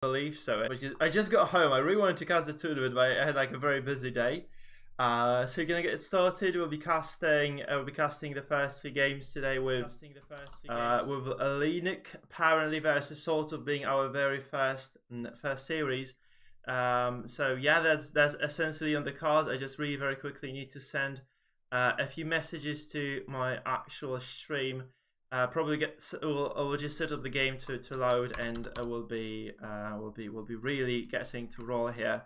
believe so. I just got home. I really wanted to cast the tournament, but I had like a very busy day. So we're gonna get started. We'll be casting the first few games today with Linux apparently versus sort of being our very first series. So yeah, that's essentially on the cards. I just really very quickly need to send a few messages to my actual stream. Probably we'll just set up the game to load, and we'll be really getting to roll here.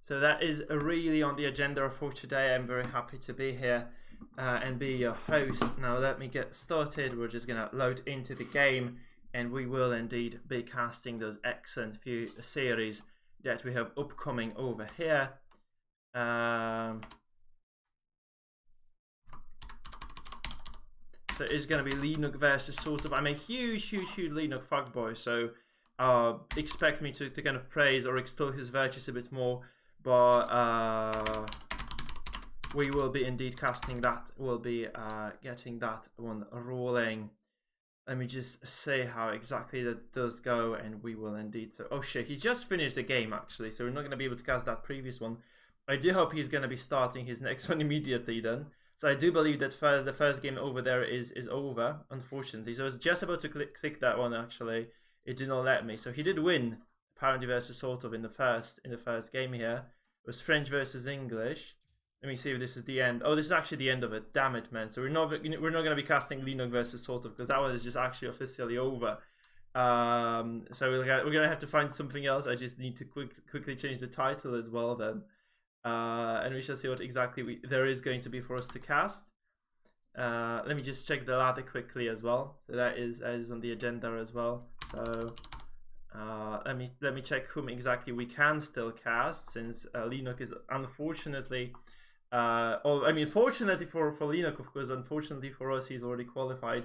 So that is really on the agenda for today. I'm very happy to be here and be your host. Now let me get started. We're just gonna load into the game, and we will indeed be casting those excellent few series that we have upcoming over here. So it's gonna be Linux versus sort of. I'm a huge Linux fuckboy, so expect me to kind of praise or extol his virtues a bit more. But we will be indeed casting that. We'll be getting that one rolling. Let me just say how exactly that does go, and we will indeed. So, oh shit, he just finished the game actually, so we're not going to be able to cast that previous one. I do hope he's going to be starting his next one immediately then. So I do believe that the first game over there is over, unfortunately. So I was just about to click that one actually. It did not let me. So he did win, apparently versus sort of in the first game here. It was French versus English. Let me see if this is the end. Oh, this is actually the end of it. Damn it, man. So we're not going to be casting Linux versus sort of, because that one is just actually officially over. So we're going to have to find something else. I just need to quickly change the title as well then. And we shall see what exactly there is going to be for us to cast. Let me just check the ladder quickly as well. So that is on the agenda as well. So let me check whom exactly we can still cast, since Linux is unfortunately, fortunately for Linux, of course, unfortunately for us, he's already qualified.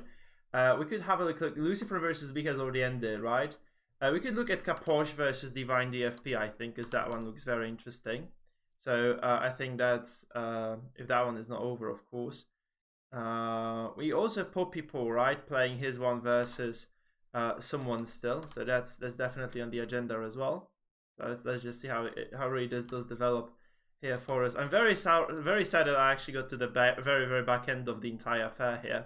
We could have a look. Lucifer versus B has already ended, right? We could look at Kaposh versus Divine DFP, I think, because that one looks very interesting. So I think that's if that one is not over, of course. We also have Poppy Paul, right, playing his one versus someone still. So that's definitely on the agenda as well. So let's just see how really this does develop here for us. I'm very sad that I actually got to the very back end of the entire affair here.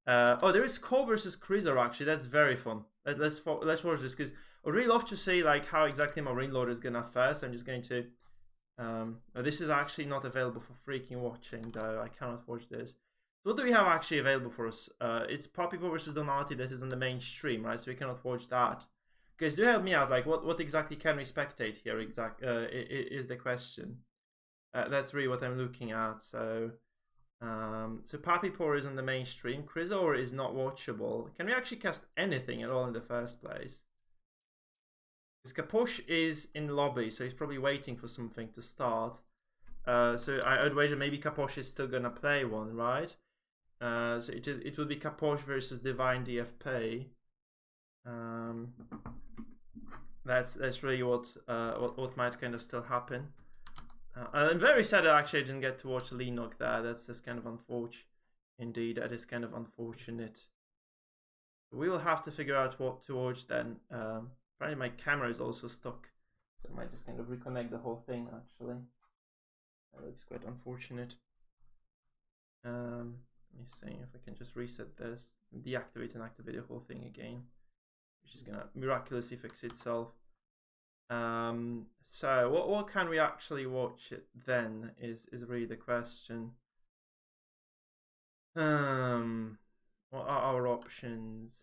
Oh, there is Cole versus Krizer actually. That's very fun. Let's watch this, because I'd really love to see like how exactly my Rainlord is gonna fare. So I'm just going to. This is actually not available for freaking watching though. I cannot watch this. So what do we have actually available for us? It's Poppy versus Donati. This is on the main stream, right? So we cannot watch that. Guys, do help me out. Like, what exactly can we spectate here? Is the question. That's really what I'm looking at. So, so Poppy Pour is on the main stream. Krizor is not watchable. Can we actually cast anything at all in the first place? Because Kaposh is in lobby, so he's probably waiting for something to start. So I'd wager maybe Kaposh is still gonna play one, right? So it will be Kaposh versus Divine DFP. That's really what might kind of still happen. I'm very sad that actually I didn't get to watch Linux there. That's kind of unfortunate. Indeed, that is kind of unfortunate. We will have to figure out what to watch then. Apparently my camera is also stuck, so I might just kind of reconnect the whole thing actually. That looks quite unfortunate. Let me see if I can just reset this, deactivate and activate the whole thing again, which is gonna miraculously fix itself. So what can we actually watch it then is really the question. What are our options?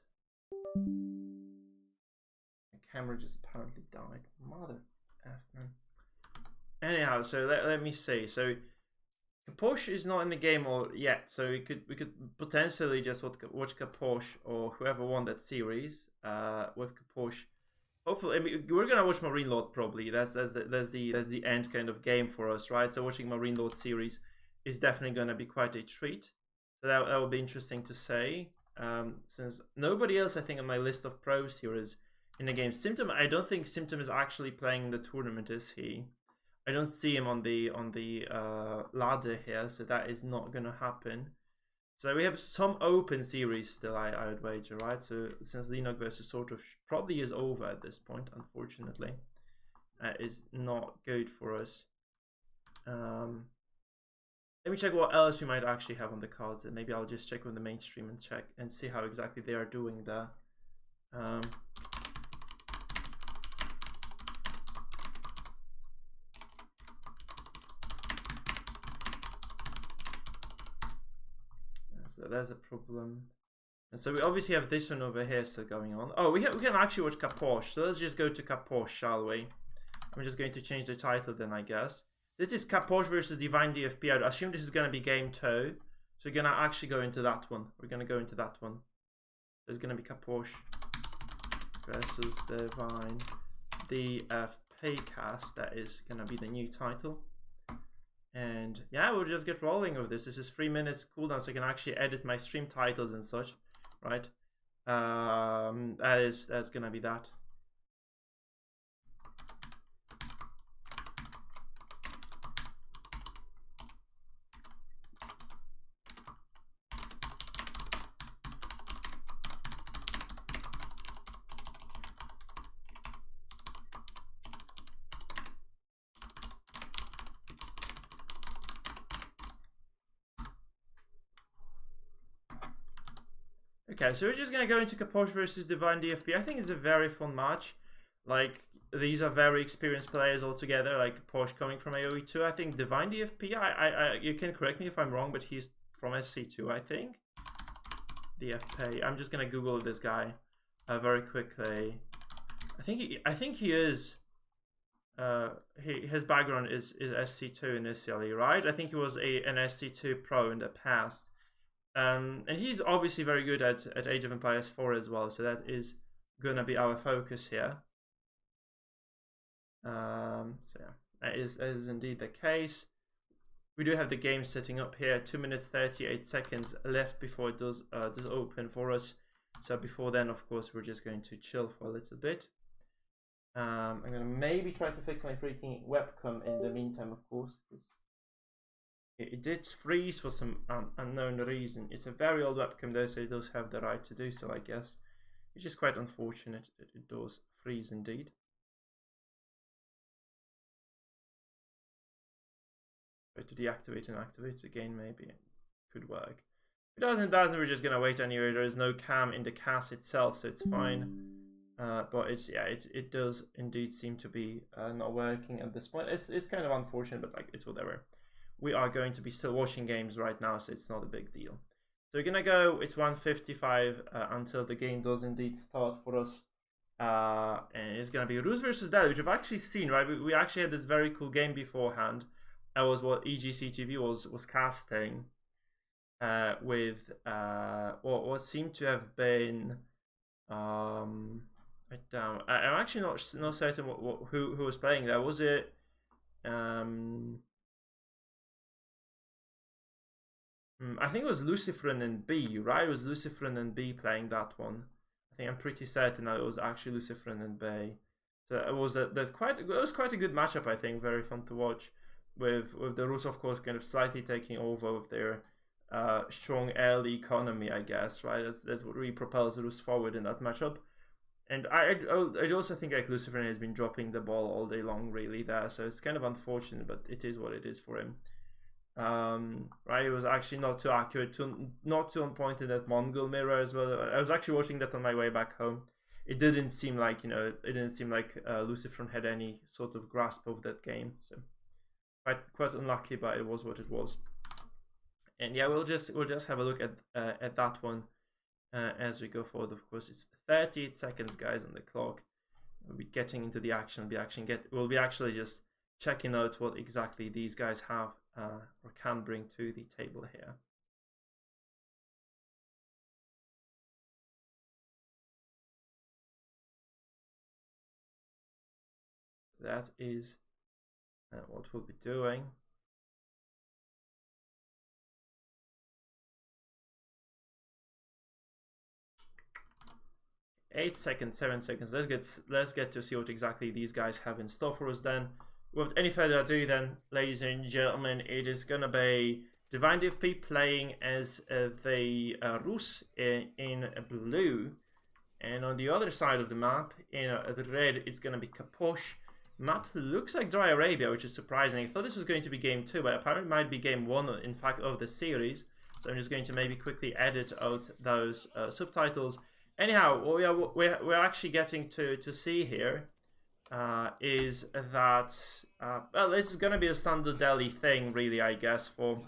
My camera just apparently died. Mother F, man. Anyhow, so let me see. So Kaposh is not in the game yet, so we could potentially just watch Kaposh or whoever won that series with Kaposh. Hopefully, I mean, we're gonna watch Marine Lord probably. That's the end kind of game for us, right? So watching Marine Lord series is definitely gonna be quite a treat. So that will be interesting to say. Since nobody else, I think, on my list of pros here is in the game. Symptom, I don't think Symptom is actually playing the tournament, is he? I don't see him on the ladder here, so that is not gonna happen. So we have some open series still, I would wager, right? So since Linux versus sort of probably is over at this point, unfortunately, is not good for us. Let me check what else we might actually have on the cards, and maybe I'll just check on the mainstream and check and see how exactly they are doing there. So there's a problem. And so we obviously have this one over here still going on. Oh, we can actually watch Kaposh. So let's just go to Kaposh, shall we? I'm just going to change the title then, I guess. This is Kaposh versus Divine DFP. I assume this is going to be game 2. So we're going to actually go into that one. We're going to go into that one. There's going to be Kaposh versus Divine DFP cast. That is going to be the new title. And yeah, we'll just get rolling with this. This is 3 minutes cooldown, so I can actually edit my stream titles and such, right? That's gonna be that. Okay, so we're just gonna go into Kaposh versus Divine DFP. I think it's a very fun match. Like, these are very experienced players altogether. Like Kaposh coming from AoE2. I think Divine DFP. You can correct me if I'm wrong, but he's from SC2. I think. DFP. I'm just gonna Google this guy very quickly. I think he is. His background is SC2 initially, right? I think he was an SC2 pro in the past. And he's obviously very good at Age of Empires 4 as well, so that is gonna be our focus here. So yeah, that is indeed the case. We do have the game setting up here. 2 minutes 38 seconds left before it does open for us. So before then, of course, we're just going to chill for a little bit. I'm gonna maybe try to fix my freaking webcam in the meantime, of course. It did freeze for some unknown reason. It's a very old webcam though, so it does have the right to do so, I guess. Which is quite unfortunate that it does freeze indeed. Try to deactivate and activate it again, maybe. It could work. If it doesn't, we're just gonna wait anyway. There is no cam in the cast itself, so it's fine. But it does indeed seem to be not working at this point. It's kind of unfortunate, but like it's whatever. We are going to be still watching games right now, so it's not a big deal. So we're gonna go. It's 1:55 until the game does indeed start for us, and it's gonna be Rus versus Dead, which I've actually seen. Right, we actually had this very cool game beforehand. That was what EGCTV was casting, with what seemed to have been I'm actually not certain who was playing there. Was it I think it was Luciferin and B, right? It was Luciferin and B playing that one. I think I'm pretty certain that it was actually Luciferin and B. So it was quite a good matchup, I think. Very fun to watch, with the Rus, of course, kind of slightly taking over with their strong early economy, I guess, right? That's what really propels Rus forward in that matchup. And I also think like Luciferin has been dropping the ball all day long, really, there. So it's kind of unfortunate, but it is what it is for him. Right, it was actually not too accurate, not too on point in that Mongol mirror as well. I was actually watching that on my way back home. It didn't seem like, it didn't seem like Luciferin had any sort of grasp of that game. So quite unlucky, but it was what it was. And yeah, we'll just have a look at that one as we go forward. Of course, it's 38 seconds, guys, on the clock. We'll be getting into the action. We'll be actually just checking out what exactly these guys have or can bring to the table here. That is what we'll be doing. 8 seconds, 7 seconds. Let's get to see what exactly these guys have in store for us then. Without any further ado then, ladies and gentlemen, it is gonna be Divine DFP playing as the Rus in blue. And on the other side of the map, in the red, it's gonna be Kaposh. Map looks like Dry Arabia, which is surprising. I thought this was going to be game 2, but apparently it might be game 1, in fact, of the series. So I'm just going to maybe quickly edit out those subtitles. Anyhow, what we're actually getting to see here is that, well, this is going to be a standard Delhi thing, really, I guess, for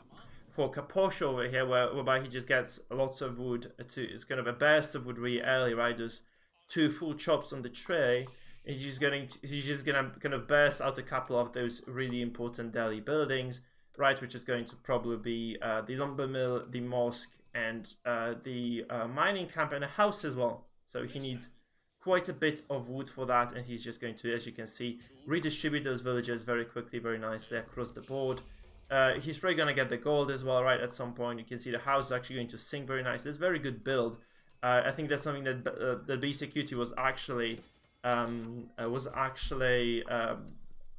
Kaposh over here, whereby he just gets lots of wood. It's kind of a burst of wood really early, right? There's 2 full chops on the tray. And he's just gonna kind of burst out a couple of those really important Delhi buildings, right? Which is going to probably be the lumber mill, the mosque, and the mining camp, and a house as well. So he needs quite a bit of wood for that, and he's just going to, as you can see, redistribute those villagers very quickly, very nicely across the board. He's probably going to get the gold as well, right? At some point, you can see the house is actually going to sink very nicely. It's a very good build. I think that's something that the BCQT was actually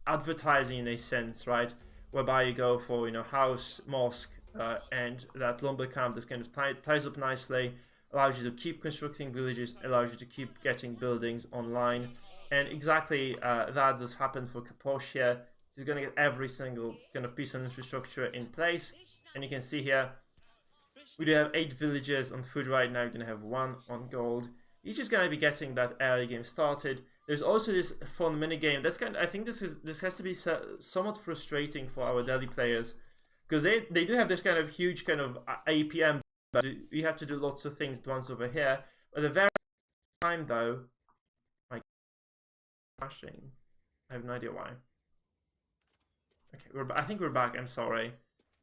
advertising in a sense, right? Whereby you go for, you know, house, mosque, and that lumber camp. This kind of ties up nicely, allows you to keep constructing villages, allows you to keep getting buildings online, and exactly that does happen for Kaposh here. He's going to get every single kind of piece of infrastructure in place, and you can see here we do have 8 villages on food right now. You're going to have 1 on gold. You're just going to be getting that early game started. There's also this fun mini game. That's kind of, I think this has to be somewhat frustrating for our Delhi players, because they do have this kind of huge kind of APM. But you have to do lots of things at once over here. At the very time, though, like crashing. I have no idea why. Okay, I think we're back. I'm sorry.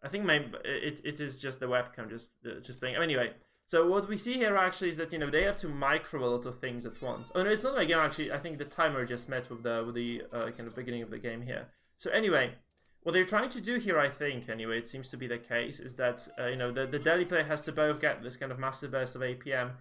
I think maybe it is just the webcam just playing. Anyway, so what we see here actually is that, you know, they have to micro a lot of things at once. Oh no, it's not like game actually. I think the timer just met with the kind of beginning of the game here. So anyway, what they're trying to do here, I think, anyway, it seems to be the case, is that you know, the Delhi player has to both get this kind of massive burst of APM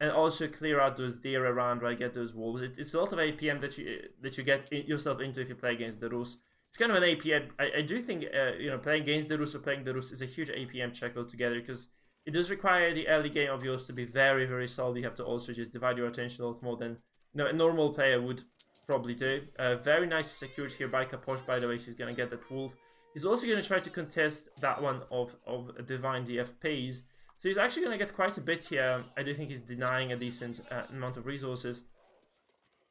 and also clear out those deer around, right? Get those wolves. It's a lot of APM that you get yourself into if you play against the Rus. It's kind of an APM. I do think you know, playing against the Rus or playing the Rus is a huge APM check altogether, because it does require the early game of yours to be very, very solid. You have to also just divide your attention a lot more than, you know, a normal player would probably do. Very nice secured here by Kaposh, by the way. She's going to get that wolf. He's also going to try to contest that one of Divine DFPs. So he's actually going to get quite a bit here. I do think he's denying a decent amount of resources.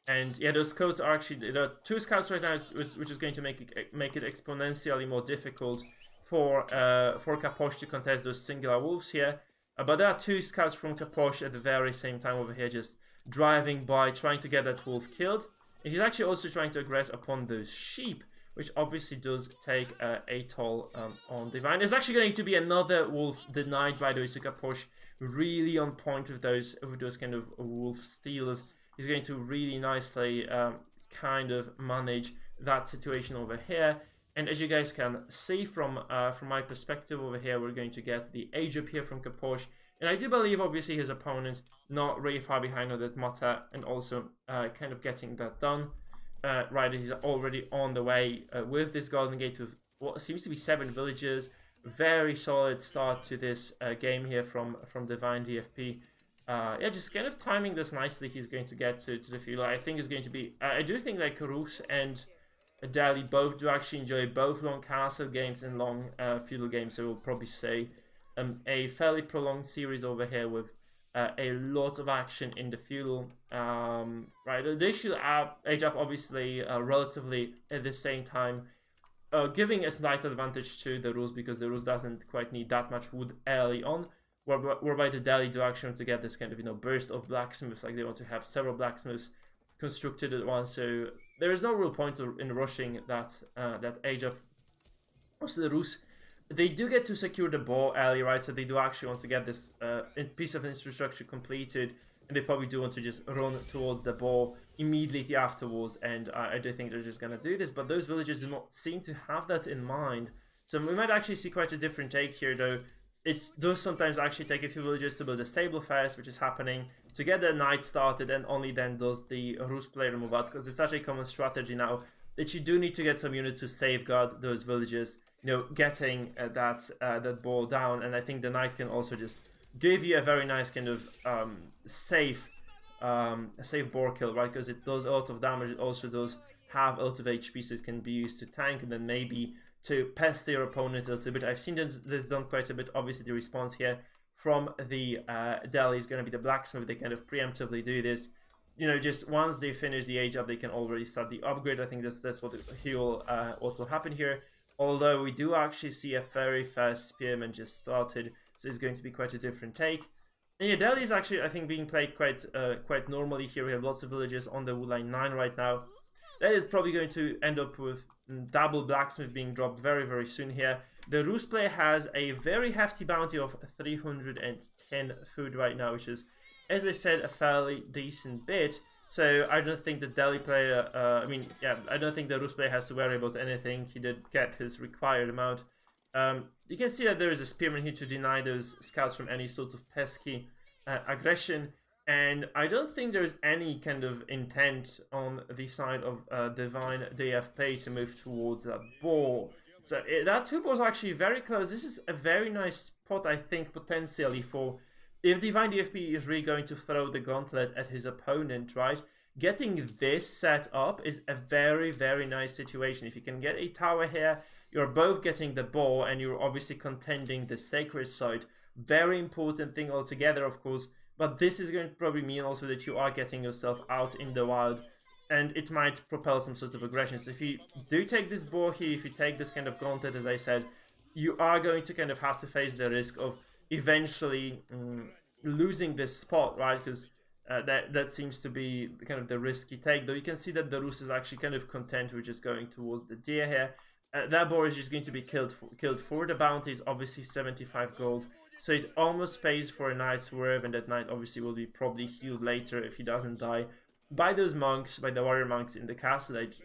And yeah, those scouts are actually, there are 2 scouts right now, which is going to make it exponentially more difficult for Kaposh to contest those singular wolves here. But there are 2 scouts from Kaposh at the very same time over here, just driving by, trying to get that wolf killed. And he's actually also trying to aggress upon those sheep, which obviously does take a toll on Divine. There's actually going to be another wolf denied, by the way, to Kaposh. Really on point with those kind of wolf steals. He's going to really nicely kind of manage that situation over here. And as you guys can see from my perspective over here, we're going to get the age up here from Kaposh. And I do believe, obviously, his opponent not really far behind on that Mata, and also kind of getting that done. Right, he's already on the way with this Golden Gate with what seems to be 7 villages. Very solid start to this game here from Divine DFP. Yeah, just kind of timing this nicely. He's going to get to the field. I think it's going to be... I do think like Rus and Delhi both do actually enjoy both long castle games and long feudal games. So we'll probably say a fairly prolonged series over here with a lot of action in the feudal. Right, they should age up obviously relatively at the same time, giving a slight advantage to the Rus, because the Rus doesn't quite need that much wood early on. Whereby the Delhi do actually want to get this kind of, you know, burst of blacksmiths. Like they want to have several blacksmiths constructed at once. So there is no real point in rushing that age up. Also, the Rus, they do get to secure the ball early, right? So they do actually want to get this piece of infrastructure completed, and they probably do want to just run towards the ball immediately afterwards. And I do think they're just going to do this, but those villagers do not seem to have that in mind. So we might actually see quite a different take here, though. It does sometimes actually take a few villagers to build a stable first, which is happening. to get the knight started, and only then does the Rus player move out, because it's such a common strategy now that you do need to get some units to safeguard those villages, you know, getting that ball down. And I think the knight can also just give you a very nice kind of safe board kill, right? Because it does a lot of damage. It also does have a lot of HP, so it can be used to tank and then maybe to pester your opponent a little bit. I've seen this done quite a bit. Obviously, the response here from the Delhi is going to be the blacksmith. They kind of preemptively do this. You know, just once they finish the age up, they can already start the upgrade. I think that's what will happen here. Although we do actually see a very fast spearman just started, so it's going to be quite a different take. And yeah, Delhi is actually, I think, being played quite normally here. We have lots of villages on the wood line 9 right now. That is probably going to end up with double blacksmith being dropped very, very soon here. The Rus player has a very hefty bounty of 310 food right now, which is, as I said, a fairly decent bit. So I don't think the Delhi player, I don't think the Rus player has to worry about anything. He did get his required amount. You can see that there is a spearman here to deny those scouts from any sort of pesky aggression. And I don't think there's any kind of intent on the side of Divine DFP to move towards that ball. So that 2 balls are actually very close. This is a very nice spot, I think, potentially for... If Divine DFP is really going to throw the gauntlet at his opponent, right? Getting this set up is a very, very nice situation. If you can get a tower here, you're both getting the ball and you're obviously contending the sacred side. Very important thing altogether, of course. But this is going to probably mean also that you are getting yourself out in the wild, and it might propel some sort of aggression. So if you do take this ball here, if you take this kind of gauntlet, as I said, you are going to kind of have to face the risk of eventually losing this spot, right? Because that seems to be kind of the risky take. Though you can see that the Rus is actually kind of content with just going towards the deer here. That boar is just going to be killed for the bounty. Is obviously 75 gold. So it almost pays for a nice swerve, and that knight obviously will be probably healed later if he doesn't die by those monks, by the warrior monks in the castle age.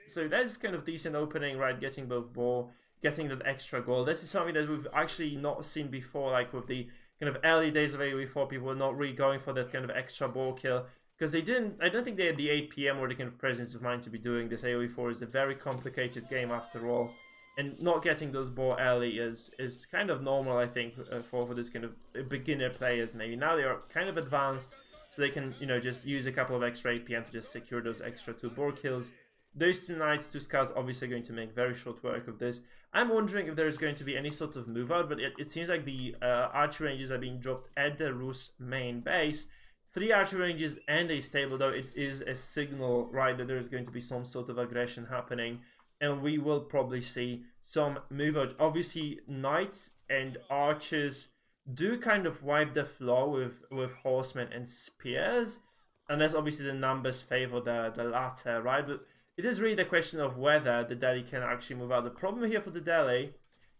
So that's kind of decent opening, right? Getting both ball, getting that extra gold. This is something that we've actually not seen before, like with the kind of early days of AoE4, people were not really going for that kind of extra ball kill. Because they didn't, I don't think they had the APM or the kind of presence of mind to be doing this. AoE4 is a very complicated game after all. And not getting those ball early is kind of normal, I think, for this kind of beginner players maybe. Now they are kind of advanced, so they can, you know, just use a couple of extra APM to just secure those extra 2 board kills. Those 2 knights, 2 scouts, obviously going to make very short work of this. I'm wondering if there's going to be any sort of move out, but it seems like the archer ranges are being dropped at the Rus main base. 3 archer ranges and a stable, though it is a signal, right, that there's going to be some sort of aggression happening. And we will probably see some move out. Obviously, knights and archers do kind of wipe the floor with horsemen and spears. Unless obviously the numbers favor the latter, right? But it is really the question of whether the Delhi can actually move out. The problem here for the Delhi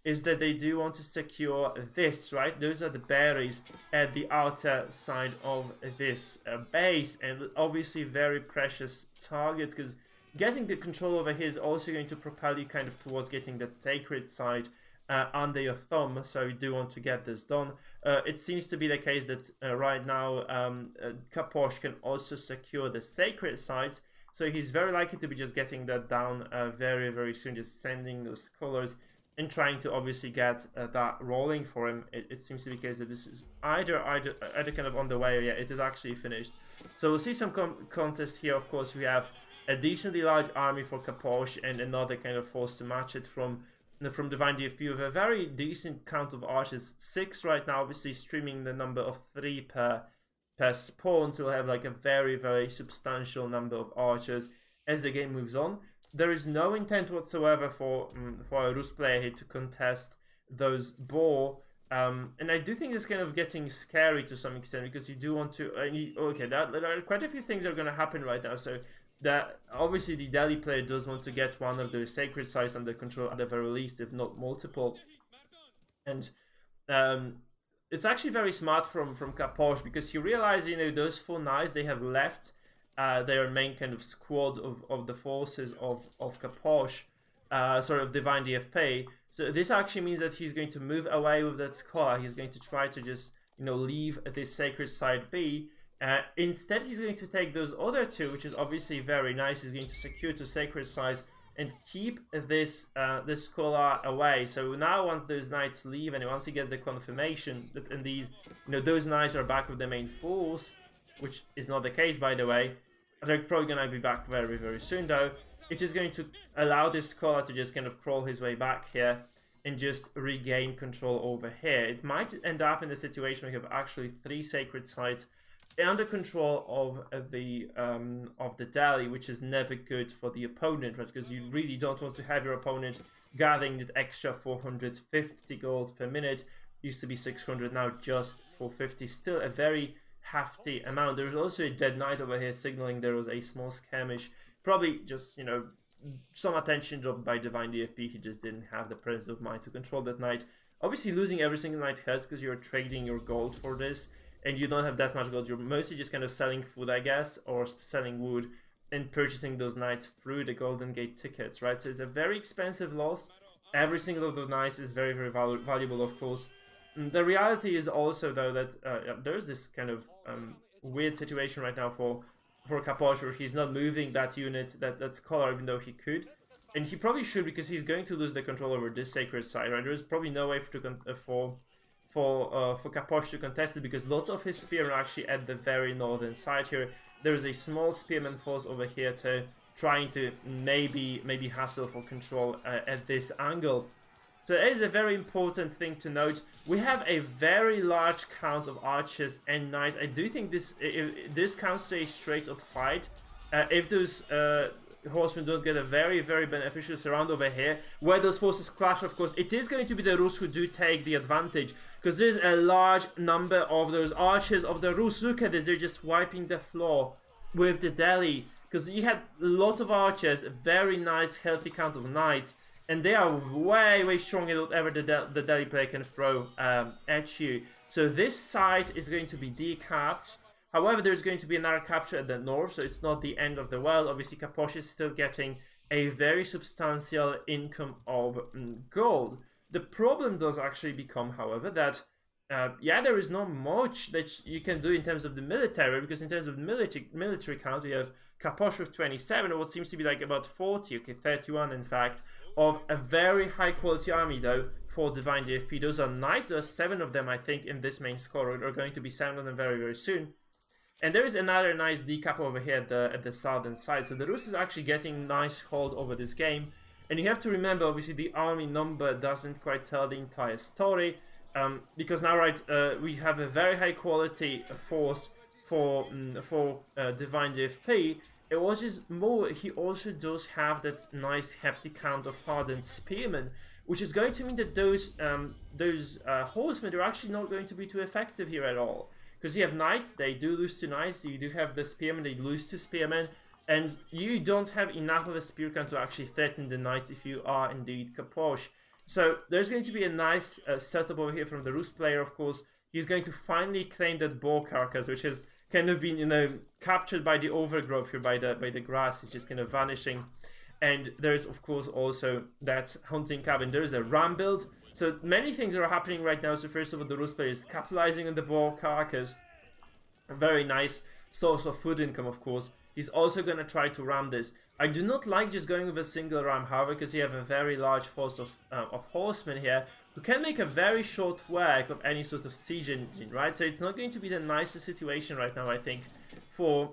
is that they do want to secure this, right? Those are the berries at the outer side of this base. And obviously very precious targets, because getting the control over here is also going to propel you kind of towards getting that sacred side under your thumb. So you do want to get this done. It seems to be the case that right now Kaposh can also secure the sacred sides. So he's very likely to be just getting that down very, very soon, just sending those colors and trying to obviously get that rolling for him. It seems to be the case that this is either kind of on the way, or yeah, it is actually finished. So we'll see some contest here. Of course, we have a decently large army for Kaposh and another kind of force to match it from Divine DFP with a very decent count of archers. 6 right now, obviously streaming the number of 3 per spawn, so we'll have like a very, very substantial number of archers as the game moves on. There is no intent whatsoever for a Rus player here to contest those boar. And I do think it's kind of getting scary to some extent, because you do want to... there are quite a few things that are going to happen right now. So that obviously the Delhi player does want to get one of the sacred sites under control at the very least, if not multiple. And it's actually very smart from Kaposh, because he realized, you know, those 4 knights, they have left their main kind of squad of the forces of Kaposh, of Divine DFP. So this actually means that he's going to move away with that scholar. He's going to try to just, you know, leave this sacred site be, Instead, he's going to take those other two, which is obviously very nice. He's going to secure to sacred size and keep this this scholar away. So now, once those knights leave, and once he gets the confirmation that indeed, those knights are back with the main force, which is not the case, by the way. They're probably gonna be back very, very soon, though. It is going to allow this scholar to just kind of crawl his way back here and just regain control over here. It might end up in the situation where we have actually 3 sacred sites under control of the Delhi, which is never good for the opponent, right? Because you really don't want to have your opponent gathering that extra 450 gold per minute. Used to be 600, now just 450. Still a very hefty amount. There's also a dead knight over here signaling there was a small skirmish. Probably just, some attention dropped by Divine DFP. He just didn't have the presence of mind to control that knight. Obviously, losing every single knight hurts because you're trading your gold for this, and you don't have that much gold. You're mostly just kind of selling food, I guess, or selling wood and purchasing those knights through the Golden Gate tickets, right? So it's a very expensive loss. Every single of those knights is very, very valuable, of course. The reality is also, though, that there's this kind of weird situation right now for Kaposh, where he's not moving that unit, that scholar, even though he could. And he probably should, because he's going to lose the control over this sacred site, right? There's probably no way for Kaposh to contest it, because lots of his spearmen are actually at the very northern side here. There is a small spearman force over here trying to maybe hassle for control at this angle. So it is a very important thing to note. We have a very large count of archers and knights. I do think this counts to a straight up fight. If those horsemen don't get a very, very beneficial surround over here, where those forces clash, of course, it is going to be the Rus who do take the advantage, because there's a large number of those archers of the Rus. Look at this, they're just wiping the floor with the Delhi, because you had a lot of archers, a very nice healthy count of knights, and they are way, way stronger than whatever the Delhi player can throw at you. So this site is going to be decapped. However, there's going to be another capture at the north, so it's not the end of the world. Obviously, Kaposh is still getting a very substantial income of gold. The problem does actually become, however, that there is not much that you can do in terms of the military, because in terms of military count, we have Kaposh with 27, or what seems to be like about 40, 31 in fact, of a very high quality army, though, for Divine DFP. Those are nice. There are 7 of them, I think, in this main score. There are going to be 7 of them very, very soon. And there is another nice decap over here at the southern side. So the Rus is actually getting nice hold over this game. And you have to remember, obviously, the army number doesn't quite tell the entire story. Because now, right, we have a very high quality force for Divine DFP. It was just more, he also does have that nice hefty count of hardened spearmen, which is going to mean that those horsemen are actually not going to be too effective here at all. Because you have knights, they do lose to knights, you do have the spearmen, they lose to spearmen, and you don't have enough of a spear count to actually threaten the knights if you are indeed Kaposh. So there's going to be a nice setup over here from the Rus player, of course. He's going to finally claim that boar carcass, which has kind of been, captured by the overgrowth here, by the grass. It's just kind of vanishing. And there's, of course, also that hunting cabin. There's a ram build. So many things are happening right now. So first of all, the Rus player is capitalizing on the boar carcass. A very nice source of food income, of course. He's also going to try to ram this. I do not like just going with a single ram, however, because you have a very large force of horsemen here who can make a very short work of any sort of siege engine, right? So it's not going to be the nicest situation right now, I think, for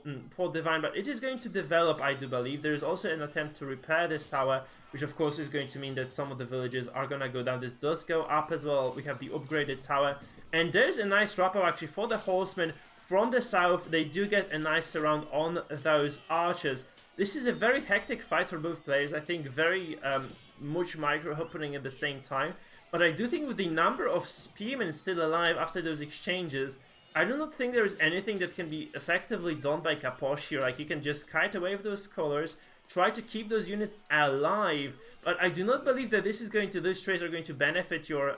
Divine, but it is going to develop, I do believe. There is also an attempt to repair this tower, which of course is going to mean that some of the villages are going to go down. This does go up as well. We have the upgraded tower, and there's a nice wrap-up actually for the horsemen. From the south, they do get a nice surround on those archers. This is a very hectic fight for both players. I think very much micro-happening at the same time. But I do think with the number of spearmen still alive after those exchanges, I do not think there is anything that can be effectively done by Kaposh here. Like, you can just kite away with those scholars, try to keep those units alive. But I do not believe that those trades are going to benefit your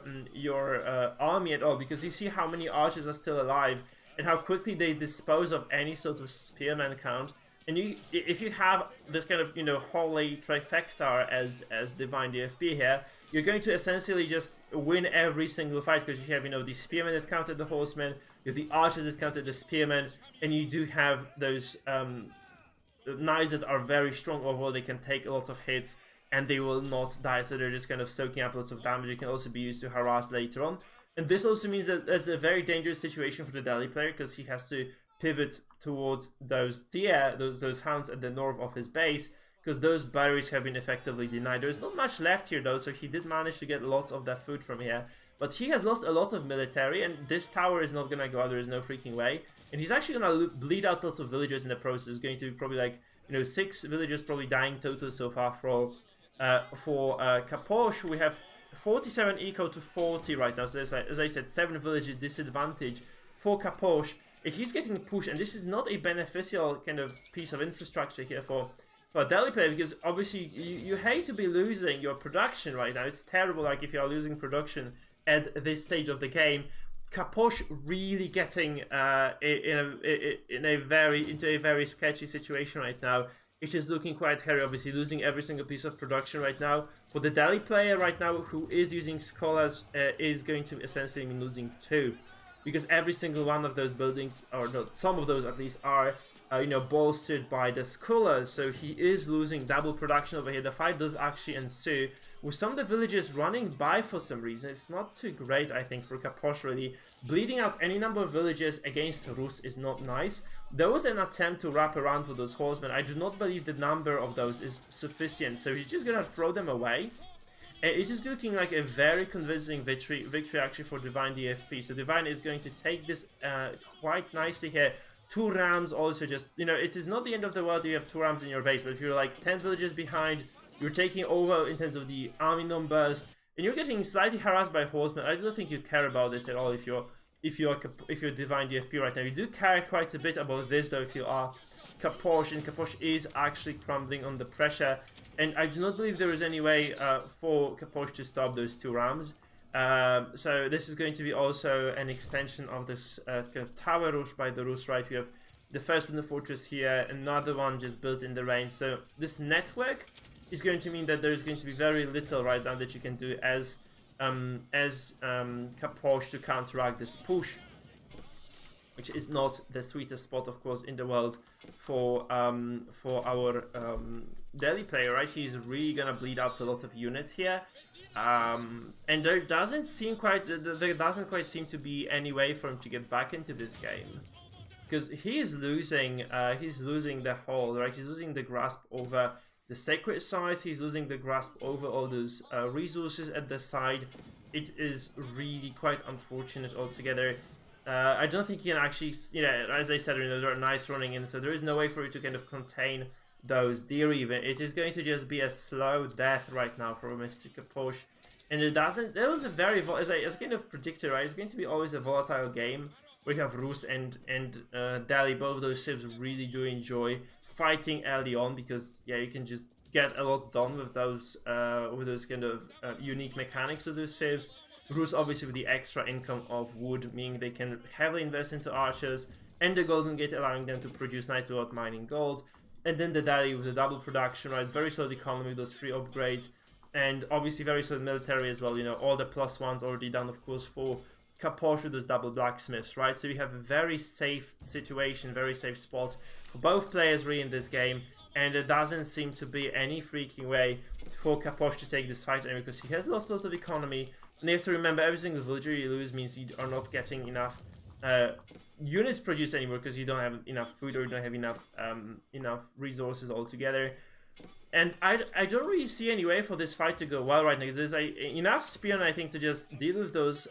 army at all, because you see how many archers are still alive and how quickly they dispose of any sort of spearman count. And if you have this kind of, you know, holy trifecta as Divine DFP here, you're going to essentially just win every single fight, because you have, you know, the spearmen that counter the horsemen, you have the archers that counter the spearmen, and you do have those knights that are very strong overall. They can take a lot of hits and they will not die, so they're just kind of soaking up lots of damage. It can also be used to harass later on. And this also means that it's a very dangerous situation for the Delhi player, because he has to pivot towards those deer, those hounds at the north of his base, because those berries have been effectively denied. There's not much left here though, so he did manage to get lots of that food from here. But he has lost a lot of military, and this tower is not gonna go out. There is no freaking way. And he's actually gonna bleed out a lot of villagers in the process. Going to be probably like, you know, 6 villagers probably dying total so far for Kaposh. We have 47 eco to 40 right now. So as I said, 7 villages disadvantage for Kaposh. If he's getting pushed, and this is not a beneficial kind of piece of infrastructure here for a Delhi player, because obviously you hate to be losing your production right now. It's terrible, like if you are losing production at this stage of the game. Kaposh really getting into a very sketchy situation right now. It is looking quite hairy, obviously losing every single piece of production right now. For the Delhi player right now, who is using scholars, is going to essentially mean losing 2. Because every single one of those buildings, or not, some of those at least, are you know, bolstered by the scholars. So he is losing double production over here. The fight does actually ensue, with some of the villagers running by for some reason. It's not too great, I think, for Kaposh really. Bleeding out any number of villages against Rus is not nice. There was an attempt to wrap around for those horsemen. I do not believe the number of those is sufficient, so he's just gonna throw them away. It is looking like a very convincing victory actually for Divine DFP. So Divine is going to take this quite nicely here. 2 rams also, just, you know, it is not the end of the world. You have 2 rams in your base, but if you're like 10 villages behind, you're taking over in terms of the army numbers, and you're getting slightly harassed by horsemen. I don't think you care about this at all if you're Divine DFP right now. You do care quite a bit about this though if you are Kaposh, and Kaposh is actually crumbling under pressure. And I do not believe there is any way for Kaposh to stop those 2 rams. So this is going to be also an extension of this kind of tower rush by the Rus, right? We have the first one in the fortress here, another one just built in the range. So this network is going to mean that there is going to be very little right now that you can do as Kaposh to counteract this push, which is not the sweetest spot, of course, in the world for our Delhi player, right? He's really gonna bleed out a lot of units here, and there doesn't quite seem to be any way for him to get back into this game, because he's losing the hold, right? He's losing the grasp over the sacred sites. He's losing the grasp over all those resources at the side. It is really quite unfortunate altogether. I don't think you can actually, you know, as I said, you know, they're nice running in, so there is no way for you to kind of contain those deer even. It is going to just be a slow death right now for Mr. Kaposh. And it doesn't, it was a very, as I kind of predicted, right, it's going to be always a volatile game. We have Rus and Delhi, both of those civs really do enjoy fighting early on, because yeah, you can just get a lot done with those kind of unique mechanics of those civs. Rus obviously with the extra income of wood, meaning they can heavily invest into archers, and the Golden Gate allowing them to produce knights without mining gold. And then the Delhi with the double production, right? Very solid economy with those 3 upgrades, and obviously very solid military as well. You know, all the +1s already done, of course, for Kaposh with those double blacksmiths, right? So you have a very safe situation, very safe spot for both players really in this game, and there doesn't seem to be any freaking way for Kaposh to take this fight anyway, because he has lost a lot of economy. And you have to remember, every single villager you lose means you are not getting enough units produced anymore, because you don't have enough food, or you don't have enough resources altogether. And I don't really see any way for this fight to go well right now. There's enough spearmen, I think, to just deal with those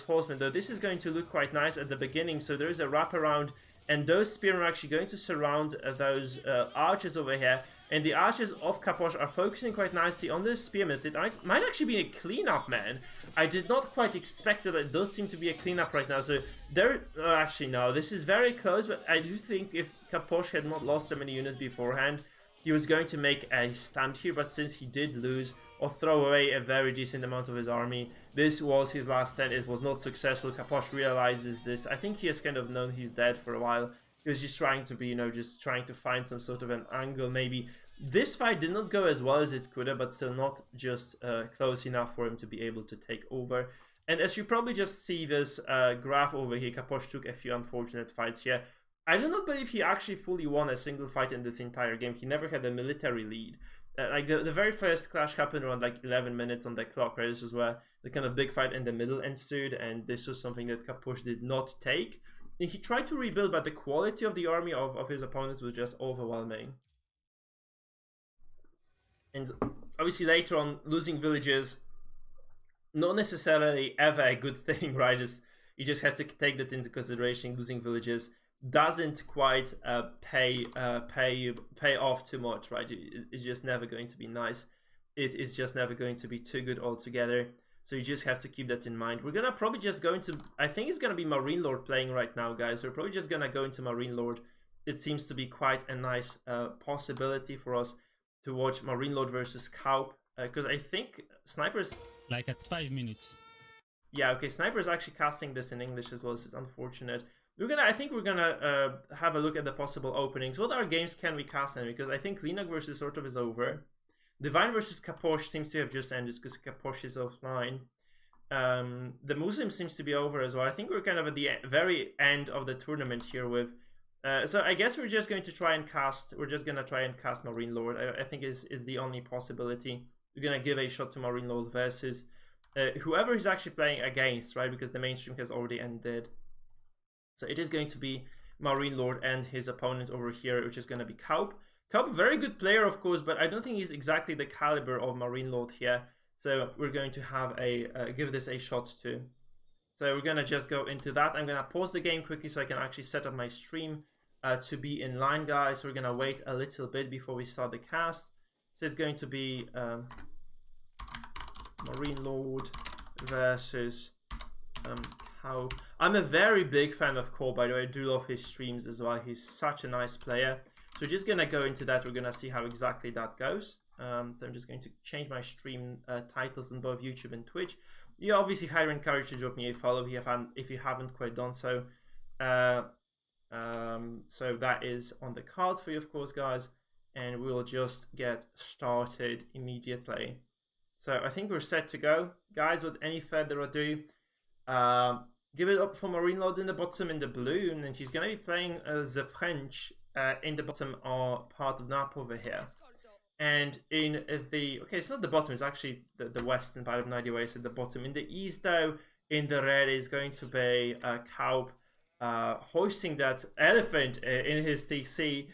horsemen. Though this is going to look quite nice at the beginning, so there is a wraparound, and those spearmen are actually going to surround those archers over here. And the archers of Kaposh are focusing quite nicely on the spearmen. It might actually be a cleanup, man. I did not quite expect that. It does seem to be a cleanup right now. So there, actually no, this is very close. But I do think if Kaposh had not lost so many units beforehand, he was going to make a stand here. But since he did lose or throw away a very decent amount of his army, this was his last stand. It was not successful. Kaposh realizes this. I think he has kind of known he's dead for a while. He was just trying to be, just trying to find some sort of an angle. Maybe this fight did not go as well as it could have, but still not just close enough for him to be able to take over. And as you probably just see this graph over here, Kaposh took a few unfortunate fights here. I do not believe he actually fully won a single fight in this entire game. He never had a military lead. Like the very first clash happened around like 11 minutes on the clock, right? This was where the kind of big fight in the middle ensued, and this was something that Kaposh did not take. And he tried to rebuild, but the quality of the army of his opponents was just overwhelming. And obviously later on, losing villages, not necessarily ever a good thing, right? You just have to take that into consideration. Losing villages doesn't quite pay off too much, right? It's just never going to be nice. It is just never going to be too good altogether. So you just have to keep that in mind. We're gonna probably just go into, I think it's gonna be Marine Lord playing right now, guys. We're probably just gonna go into Marine Lord. It seems to be quite a nice possibility for us to watch Marine Lord versus Kaup, because I think Sniper's like at 5 minutes. Yeah, okay, Sniper's actually casting this in English as well. This is unfortunate. I think we're gonna have a look at the possible openings. What other games can we cast in? Because I think Linak versus Sortov is over. Divine versus Kaposh seems to have just ended because Kaposh is offline. The Muslim seems to be over as well. I think we're kind of at the very end of the tournament here with. So I guess we're just going to try and cast. We're just gonna try and cast Marine Lord. I think is the only possibility. We're gonna give a shot to Marine Lord versus whoever he's actually playing against, right? Because the mainstream has already ended. So it is going to be Marine Lord and his opponent over here, which is going to be Kaup. Kaup, very good player, of course, but I don't think he's exactly the caliber of Marine Lord here. So we're going to have give this a shot too. So we're going to just go into that. I'm going to pause the game quickly so I can actually set up my stream to be in line, guys. So we're going to wait a little bit before we start the cast. So it's going to be Marine Lord versus Kaup. I'm a very big fan of Cole, by the way. I do love his streams as well. He's such a nice player. So we're just gonna go into that. We're gonna see how exactly that goes. So I'm just going to change my stream titles on both YouTube and Twitch. You're obviously highly encouraged to drop me a follow if you haven't quite done so. So that is on the cards for you, of course, guys. And we'll just get started immediately. So I think we're set to go, guys. Without any further ado, give it up for Marine Lord in the bottom in the blue, and then she's going to be playing the French in the bottom part of the map over here. And in the, okay, it's not the bottom, it's actually the western part of Nigeria, so the bottom. In the east, though, in the red is going to be Kaup hoisting that elephant in his TC,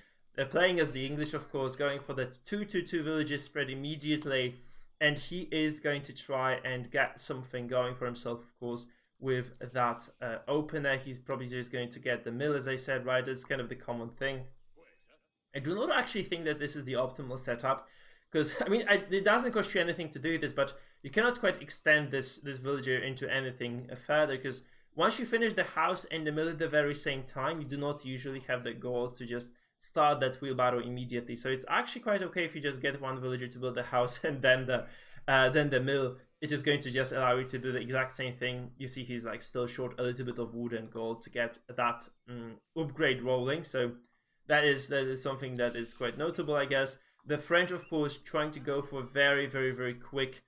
playing as the English, of course, going for the 2-2-2 villages spread immediately. And he is going to try and get something going for himself, of course, with that opener. He's probably just going to get the mill, as I said, right? It's kind of the common thing. I do not actually think that this is the optimal setup, because, I mean, it doesn't cost you anything to do this, but you cannot quite extend this villager into anything further, because once you finish the house and the mill at the very same time, you do not usually have the goal to just start that wheelbarrow immediately. So it's actually quite okay if you just get one villager to build the house and then the mill. It is going to just allow you to do the exact same thing. You see he's like still short a little bit of wood and gold to get that upgrade rolling. So that is something that is quite notable, I guess. The French, of course, trying to go for a very, very, very quick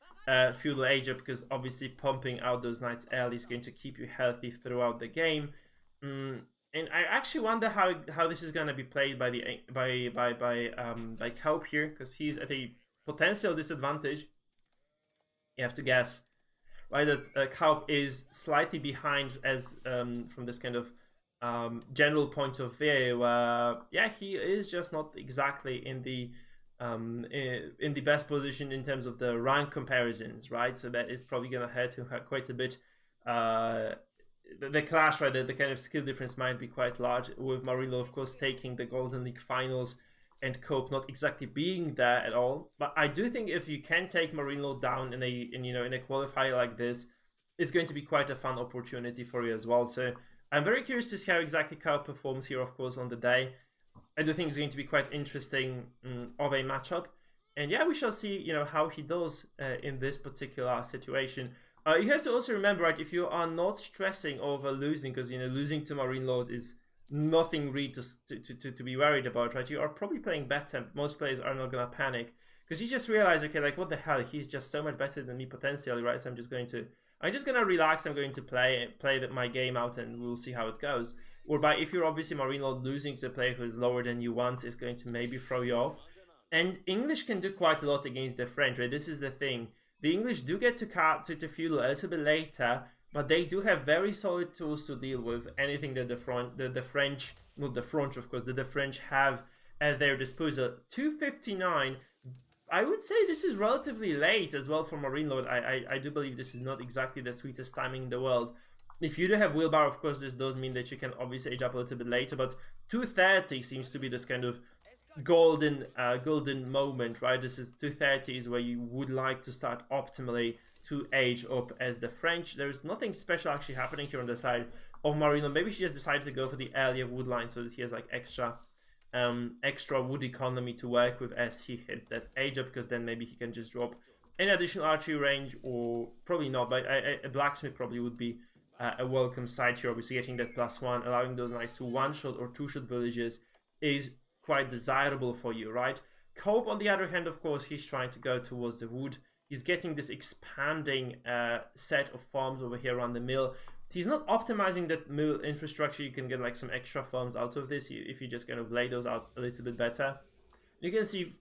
feudal age up, because obviously pumping out those knights early is going to keep you healthy throughout the game. And I actually wonder how this is going to be played by Kaup here, because he's at a potential disadvantage. You have to guess, right, that Kaup is slightly behind as from this kind of general point of view. Yeah, he is just not exactly in the best position in terms of the rank comparisons, right? So that is probably going to hurt him quite a bit. The clash, right, the kind of skill difference might be quite large, with Marilo, of course, taking the Golden League finals and Kaup not exactly being there at all. But I do think if you can take Marilo down in a qualifier like this, it's going to be quite a fun opportunity for you as well. So I'm very curious to see how exactly Kaup performs here, of course, on the day. I do think it's going to be quite interesting of a matchup. And yeah, we shall see, how he does in this particular situation. You have to also remember, right, if you are not stressing over losing, because, losing to Marine Lord is nothing really to be worried about, right? You are probably playing better. Most players are not gonna panic because you just realize, okay, like what the hell? He's just so much better than me potentially, right? So I'm just gonna relax. I'm going to play my game out, and we'll see how it goes. Or by if you're obviously Marine Lord, losing to a player who is lower than you once is going to maybe throw you off. And English can do quite a lot against the French, right? This is the thing. The English do get to feudal a little bit later, but they do have very solid tools to deal with anything that the French, not the French, of course, that the French have at their disposal. 259. I would say this is relatively late as well for Marine Lord. I do believe this is not exactly the sweetest timing in the world. If you do have wheelbarrow, of course, this does mean that you can obviously age up a little bit later, but 230 seems to be this kind of golden moment, right? This is 230 is where you would like to start optimally to age up as the French. There's nothing special actually happening here on the side of Marino. Maybe she just decided to go for the earlier wood line so that he has like extra wood economy to work with as he hits that age up, because then maybe he can just drop an additional archery range, or probably not, but a blacksmith probably would be a welcome side here. Obviously getting that +1, allowing those knights to one-shot or two-shot villages is quite desirable for you, right? Cope, on the other hand, of course, he's trying to go towards the wood. He's getting this expanding set of farms over here around the mill. He's not optimizing that mill infrastructure. You can get like some extra farms out of this if you just kind of lay those out a little bit better. You can see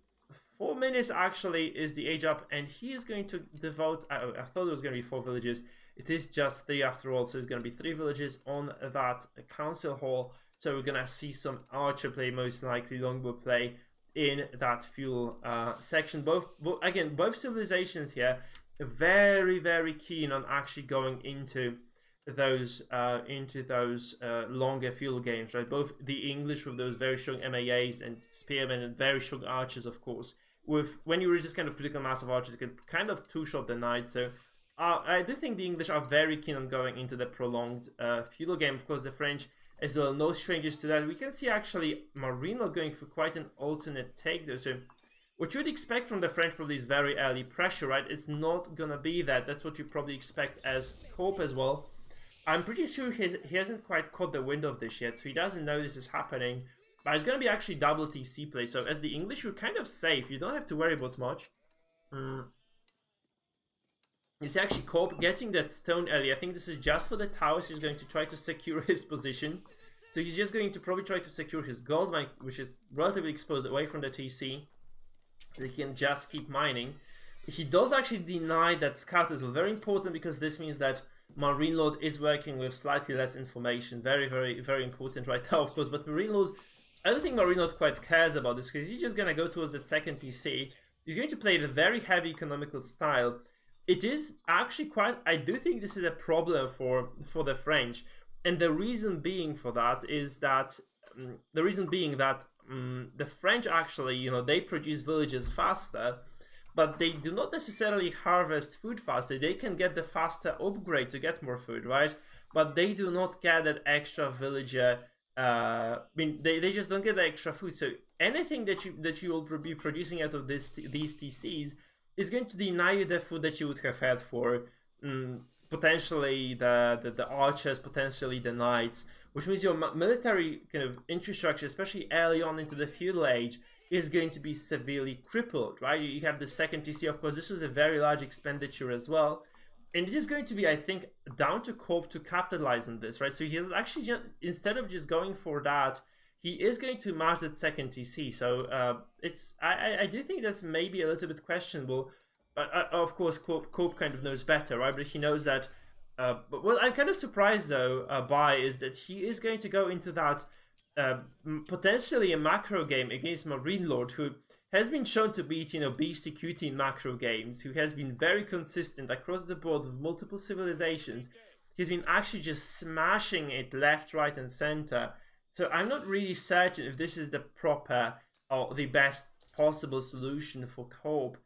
4 minutes actually is the age up, and he is going to devote, I thought it was going to be 4 villages. It is just 3 after all, so it's going to be 3 villages on that council hall. So we're going to see some archer play, most likely longbow play in that fuel section. Both civilizations here are very, very keen on actually going into those longer fuel games, right? Both the English with those very strong MAAs and spearmen, and very strong archers, of course. When you reach this kind of critical mass of archers, you can kind of two-shot the knights. So I do think the English are very keen on going into the prolonged feudal game. Of course, the French as well, no strangers to that. We can see actually Marino going for quite an alternate take there. So what you would expect from the French probably is very early pressure, right? It's not gonna be that. That's what you probably expect as Cope as well. I'm pretty sure he hasn't quite caught the wind of this yet, so he doesn't know this is happening. But it's gonna be actually double TC play. So as the English, you're kind of safe. You don't have to worry about much. You see actually Cope getting that stone early. I think this is just for the towers. He's going to try to secure his position. So he's just going to probably try to secure his gold mine, which is relatively exposed away from the TC. So he can just keep mining. He does actually deny that scout as well. Very important, because this means that Marine Lord is working with slightly less information. Very, very, very important right now, of course. But Marine Lord, I don't think Marine Lord quite cares about this, because he's just going to go towards the second TC. He's going to play the very heavy economical style. It is actually quite, I do think this is a problem for the French, and the reason being for that is that the French actually, you know, they produce villages faster, but they do not necessarily harvest food faster. They can get the faster upgrade to get more food, right? But they do not get that extra villager. I mean, they just don't get the extra food. So anything that you will be producing out of these TCs is going to deny you the food that you would have had for potentially the archers, potentially the knights, which means your military kind of infrastructure, especially early on into the feudal age, is going to be severely crippled, right? You have the second TC, of course. This was a very large expenditure as well, and it is going to be, I think, down to Cope to capitalize on this, right? So he has actually just, instead of just going for that, he is going to march that second TC. So I do think that's maybe a little bit questionable. Of course, Cope kind of knows better, right? But he knows that. But what I'm kind of surprised though by is that he is going to go into that potentially a macro game against Marine Lord, who has been shown to beat, you know, beastie cutie in macro games, who has been very consistent across the board with multiple civilizations. He's been actually just smashing it left, right, and center. So I'm not really certain if this is the proper or the best possible solution for Cope.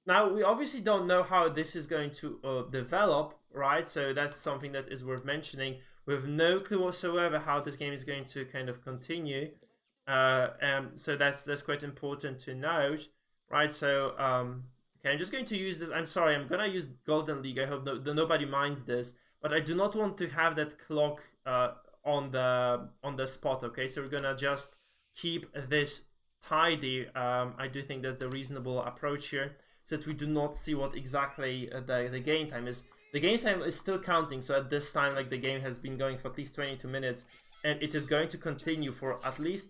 Now, we obviously don't know how this is going to develop, right? So that's something that is worth mentioning. We have no clue whatsoever how this game is going to kind of continue. So that's quite important to note, right? So, okay, I'm just going to use this. I'm sorry, I'm going to use Golden League. I hope nobody minds this. But I do not want to have that clock on the spot. Okay, so we're gonna just keep this tidy. I do think that's the reasonable approach here, so that we do not see what exactly the game time is. The game time is still counting, so at this time, like, the game has been going for at least 22 minutes, and it is going to continue for at least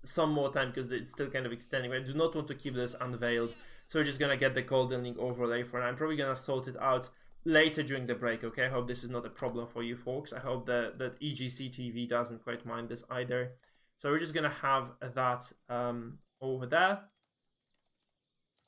some more time because it's still kind of extending. I do not want to keep this unveiled, so we're just gonna get the golden link overlay for now. I'm probably gonna sort it out later during the break. Okay, I hope this is not a problem for you folks. I hope that EGC TV doesn't quite mind this either. So we're just gonna have that over there.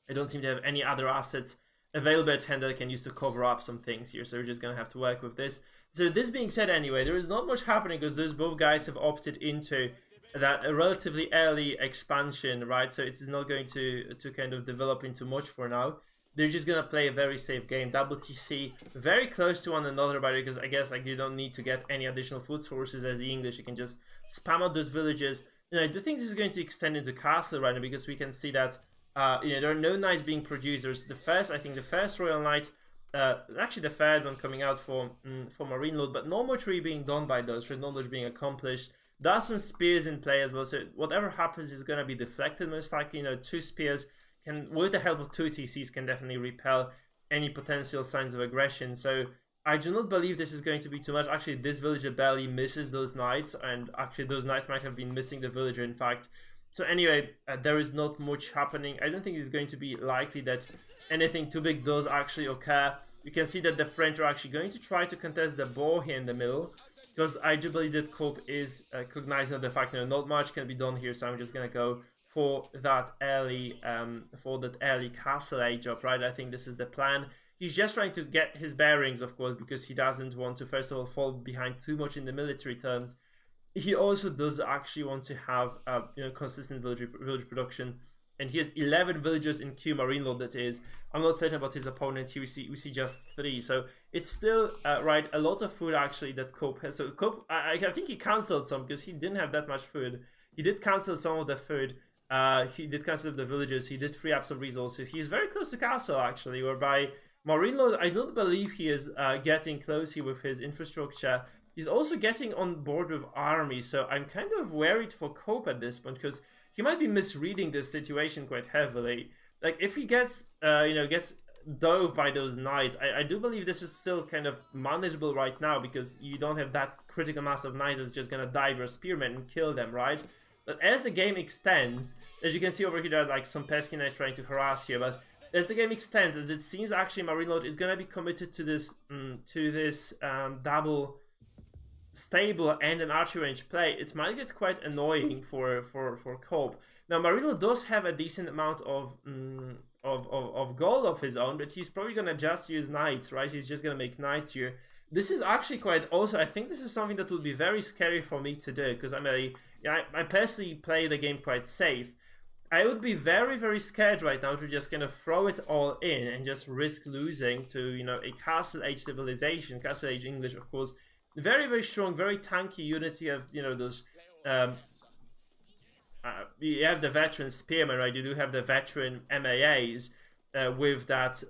I don't seem to have any other assets available at hand that I can use to cover up some things here, so we're just gonna have to work with this. So this being said, anyway, there is not much happening because those both guys have opted into that relatively early expansion, right? So it is not going to kind of develop into much for now. They're just gonna play a very safe game. WTC very close to one another, but because I guess, like, you don't need to get any additional food sources as the English. You can just spam out those villages. And I do think this is going to extend into castle right now because we can see that there are no knights being produced. There's the first royal knight, actually the third one coming out for Marine Lord, but not much really being done by those. Not much being accomplished. There are some spears in play as well, so whatever happens is going to be deflected most likely. 2 spears can, with the help of 2 TCs, can definitely repel any potential signs of aggression. So I do not believe this is going to be too much. Actually, this villager barely misses those knights, and actually those knights might have been missing the villager, in fact. So anyway, there is not much happening. I don't think it's going to be likely that anything too big does actually occur. You can see that the French are actually going to try to contest the boar here in the middle, because I do believe that Cope is cognizant of the fact that not much can be done here. So I'm just gonna go for that early castle age up, right? I think this is the plan. He's just trying to get his bearings, of course, because he doesn't want to, first of all, fall behind too much in the military terms. He also does actually want to have consistent village production, and he has 11 villagers in Q Marine Lord. That is, I'm not certain about his opponent here. We see just 3, so it's still right, a lot of food actually that Cope has. So Cope, I think he cancelled some because he didn't have that much food. He did cancel some of the food. He did cancel the villagers. He did free up some resources. He's very close to castle actually, whereby Marine Lord, I don't believe he is getting close here with his infrastructure. He's also getting on board with army, so I'm kind of worried for Cope at this point because he might be misreading this situation quite heavily. Like, if he gets dove by those knights, I do believe this is still kind of manageable right now because you don't have that critical mass of knights that's just gonna dive your spearmen and kill them, right? But as the game extends, as you can see over here, there are like some pesky knights trying to harass here, but as the game extends, as it seems actually Marine Lord is gonna be committed to this double stable and an archery range play, it might get quite annoying for Cope. Now Marino does have a decent amount of gold of his own, but he's probably gonna just use knights, right? He's just gonna make knights here. This is actually quite, also I think this is something that would be very scary for me to do, because I personally play the game quite safe. I would be very, very scared right now to just kind of throw it all in and just risk losing to, a Castle Age civilization. Castle Age English, of course, very, very strong, very tanky units. You have, those, you have the veteran spearmen, right? You do have the veteran MAAs with that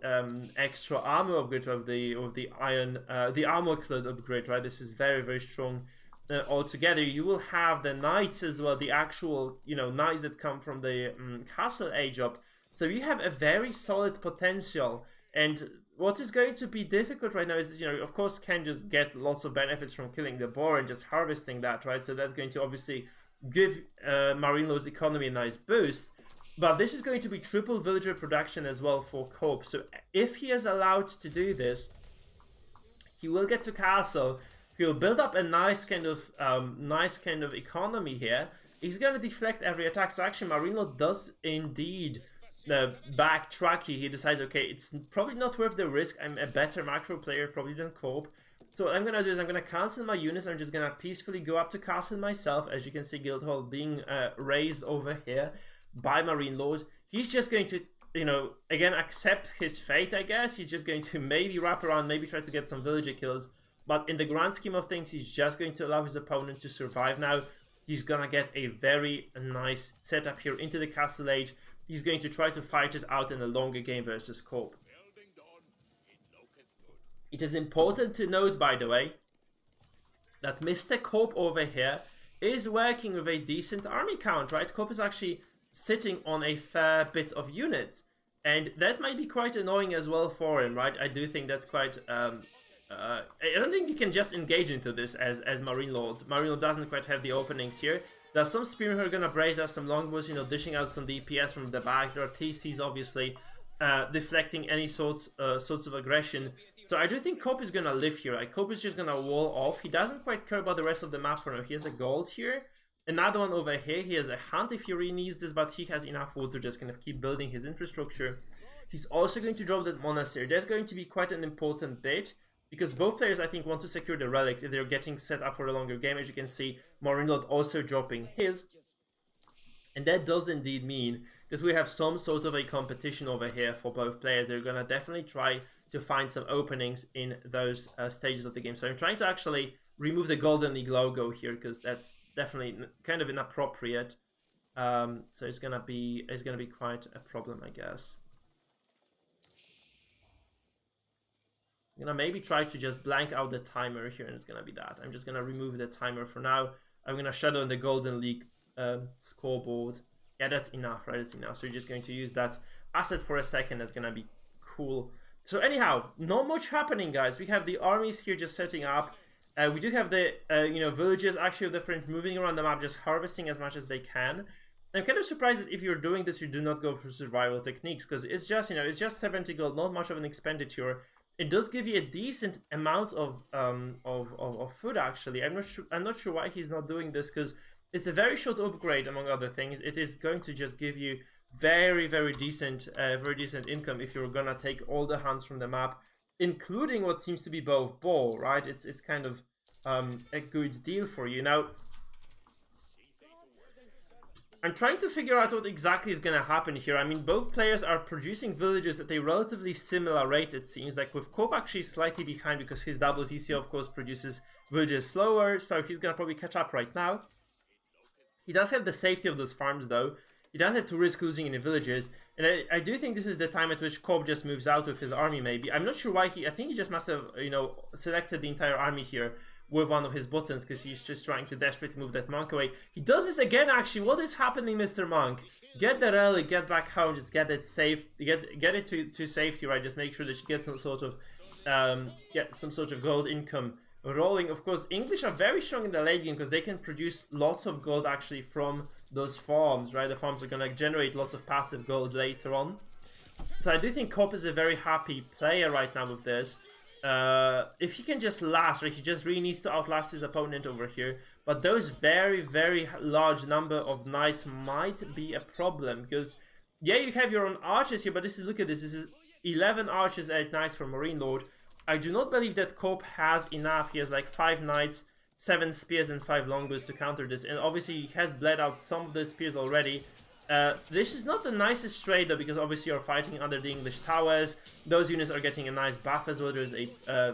extra armor upgrade of the iron, the armor clad upgrade, right? This is very, very strong. Altogether, you will have the knights as well, the actual knights that come from the Castle Age up. So you have a very solid potential, and what is going to be difficult right now is, of course, can just get lots of benefits from killing the boar and just harvesting that, right? So that's going to obviously give Marine Lord's economy a nice boost. But this is going to be triple villager production as well for Cope. So if he is allowed to do this, he will get to castle. He'll build up a nice kind of economy here. He's going to deflect every attack. So actually, Marine Lord does indeed backtrack here. He decides, okay, it's probably not worth the risk. I'm a better macro player probably than Cope. So what I'm going to do is I'm going to cancel my units. I'm just going to peacefully go up to castle myself. As you can see, Guildhall being raised over here by Marine Lord. He's just going to, again, accept his fate, I guess. He's just going to maybe wrap around, maybe try to get some villager kills. But in the grand scheme of things, he's just going to allow his opponent to survive now. He's going to get a very nice setup here into the Castle Age. He's going to try to fight it out in a longer game versus Cope. It is important to note, by the way, that Mr. Cope over here is working with a decent army count, right? Cope is actually sitting on a fair bit of units, and that might be quite annoying as well for him, right? I do think that's quite... I don't think you can just engage into this as Marine Lord. Marine Lord doesn't quite have the openings here. There's some Spearmen who are gonna brace us, some longbows, you know, dishing out some DPS from the back. There are TCs, obviously, deflecting any sorts of aggression. So I do think Cope is gonna live here. Like, Cope is just gonna wall off. He doesn't quite care about the rest of the map for now. He has a gold here. Another one over here. He has a hunt if he really needs this, but he has enough wood to just kind of keep building his infrastructure. He's also going to drop that monastery. That's going to be quite an important bit, because both players, I think, want to secure the relics if they're getting set up for a longer game. As you can see, Marine Lord also dropping his. And that does indeed mean that we have some sort of a competition over here for both players. They're going to definitely try to find some openings in those stages of the game. So I'm trying to actually remove the Golden League logo here, because that's definitely kind of inappropriate. So it's gonna be quite a problem, I guess. I'm gonna maybe try to just blank out the timer here, and it's gonna be that. I'm just gonna remove the timer for now. I'm gonna shadow the Golden League scoreboard. Yeah, that's enough, right? That's enough. So you're just going to use that asset for a second. That's gonna be cool. So anyhow, not much happening, guys. We have the armies here just setting up. We do have the villages actually of the French moving around the map, just harvesting as much as they can. I'm kind of surprised that if you're doing this, you do not go for survival techniques, because it's just, it's just 70 gold, not much of an expenditure. It does give you a decent amount of food, actually. I'm not sure why he's not doing this, because it's a very short upgrade, among other things. It is going to just give you very decent income if you're gonna take all the hunts from the map, including what seems to be both bow, right? It's kind of a good deal for you. Now, I'm trying to figure out what exactly is gonna happen here. I mean, both players are producing villages at a relatively similar rate, it seems. Like, with Cope actually slightly behind, because his WTC, of course, produces villages slower, so he's gonna probably catch up right now. He does have the safety of those farms, though. He doesn't have to risk losing any villages, and I do think this is the time at which Cope just moves out with his army, maybe. I'm not sure why I think he just must have, selected the entire army here with one of his buttons, because he's just trying to desperately move that monk away. He does this again, actually. What is happening, Mr. Monk? Get that early, get back home, just get it safe, get it to safety, right? Just make sure that she gets some sort of gold income rolling. Of course, English are very strong in the late game, because they can produce lots of gold actually from those farms, right? The farms are gonna generate lots of passive gold later on. So I do think Cope is a very happy player right now with this. If he can just last, right? He just really needs to outlast his opponent over here. But those very large number of knights might be a problem, because yeah, you have your own archers here, but look at this. This is 11 archers, 8 knights for Marine Lord. I do not believe that Cope has enough. He has like 5 knights, 7 spears, and 5 longbows to counter this. And obviously he has bled out some of the spears already. This is not the nicest trade, though, because obviously you're fighting under the English towers. Those units are getting a nice buff as well. There's a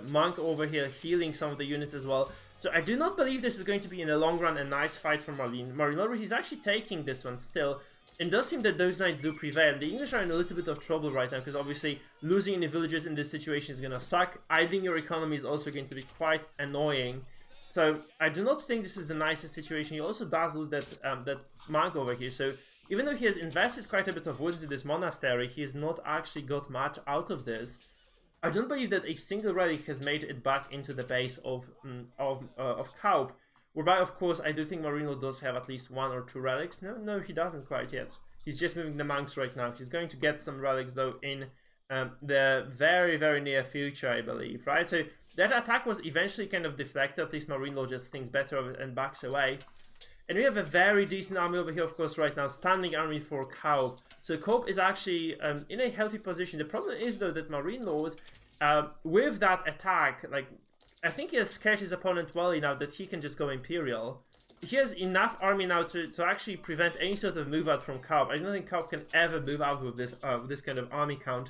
monk over here healing some of the units as well. So I do not believe this is going to be, in the long run, a nice fight for Marine Lord. He's actually taking this one still. It does seem that those knights do prevail. The English are in a little bit of trouble right now, because obviously losing any villagers in this situation is going to suck. Idling your economy is also going to be quite annoying. So I do not think this is the nicest situation. He also does lose that monk over here. So even though he has invested quite a bit of wood into this monastery, he has not actually got much out of this. I don't believe that a single relic has made it back into the base of Kaup. Whereby, of course, I do think Marine Lord does have at least 1 or 2 relics. No, he doesn't quite yet. He's just moving the monks right now. He's going to get some relics, though, in the very near future, I believe, right? So that attack was eventually kind of deflected. At least Marine Lord just thinks better of it and backs away. And we have a very decent army over here, of course, right now. Standing army for Kaup. So Kaup is actually in a healthy position. The problem is, though, that Marine Lord, with that attack, like, I think he has scared his opponent well enough that he can just go Imperial. He has enough army now to actually prevent any sort of move out from Kaup. I don't think Kaup can ever move out with this kind of army count.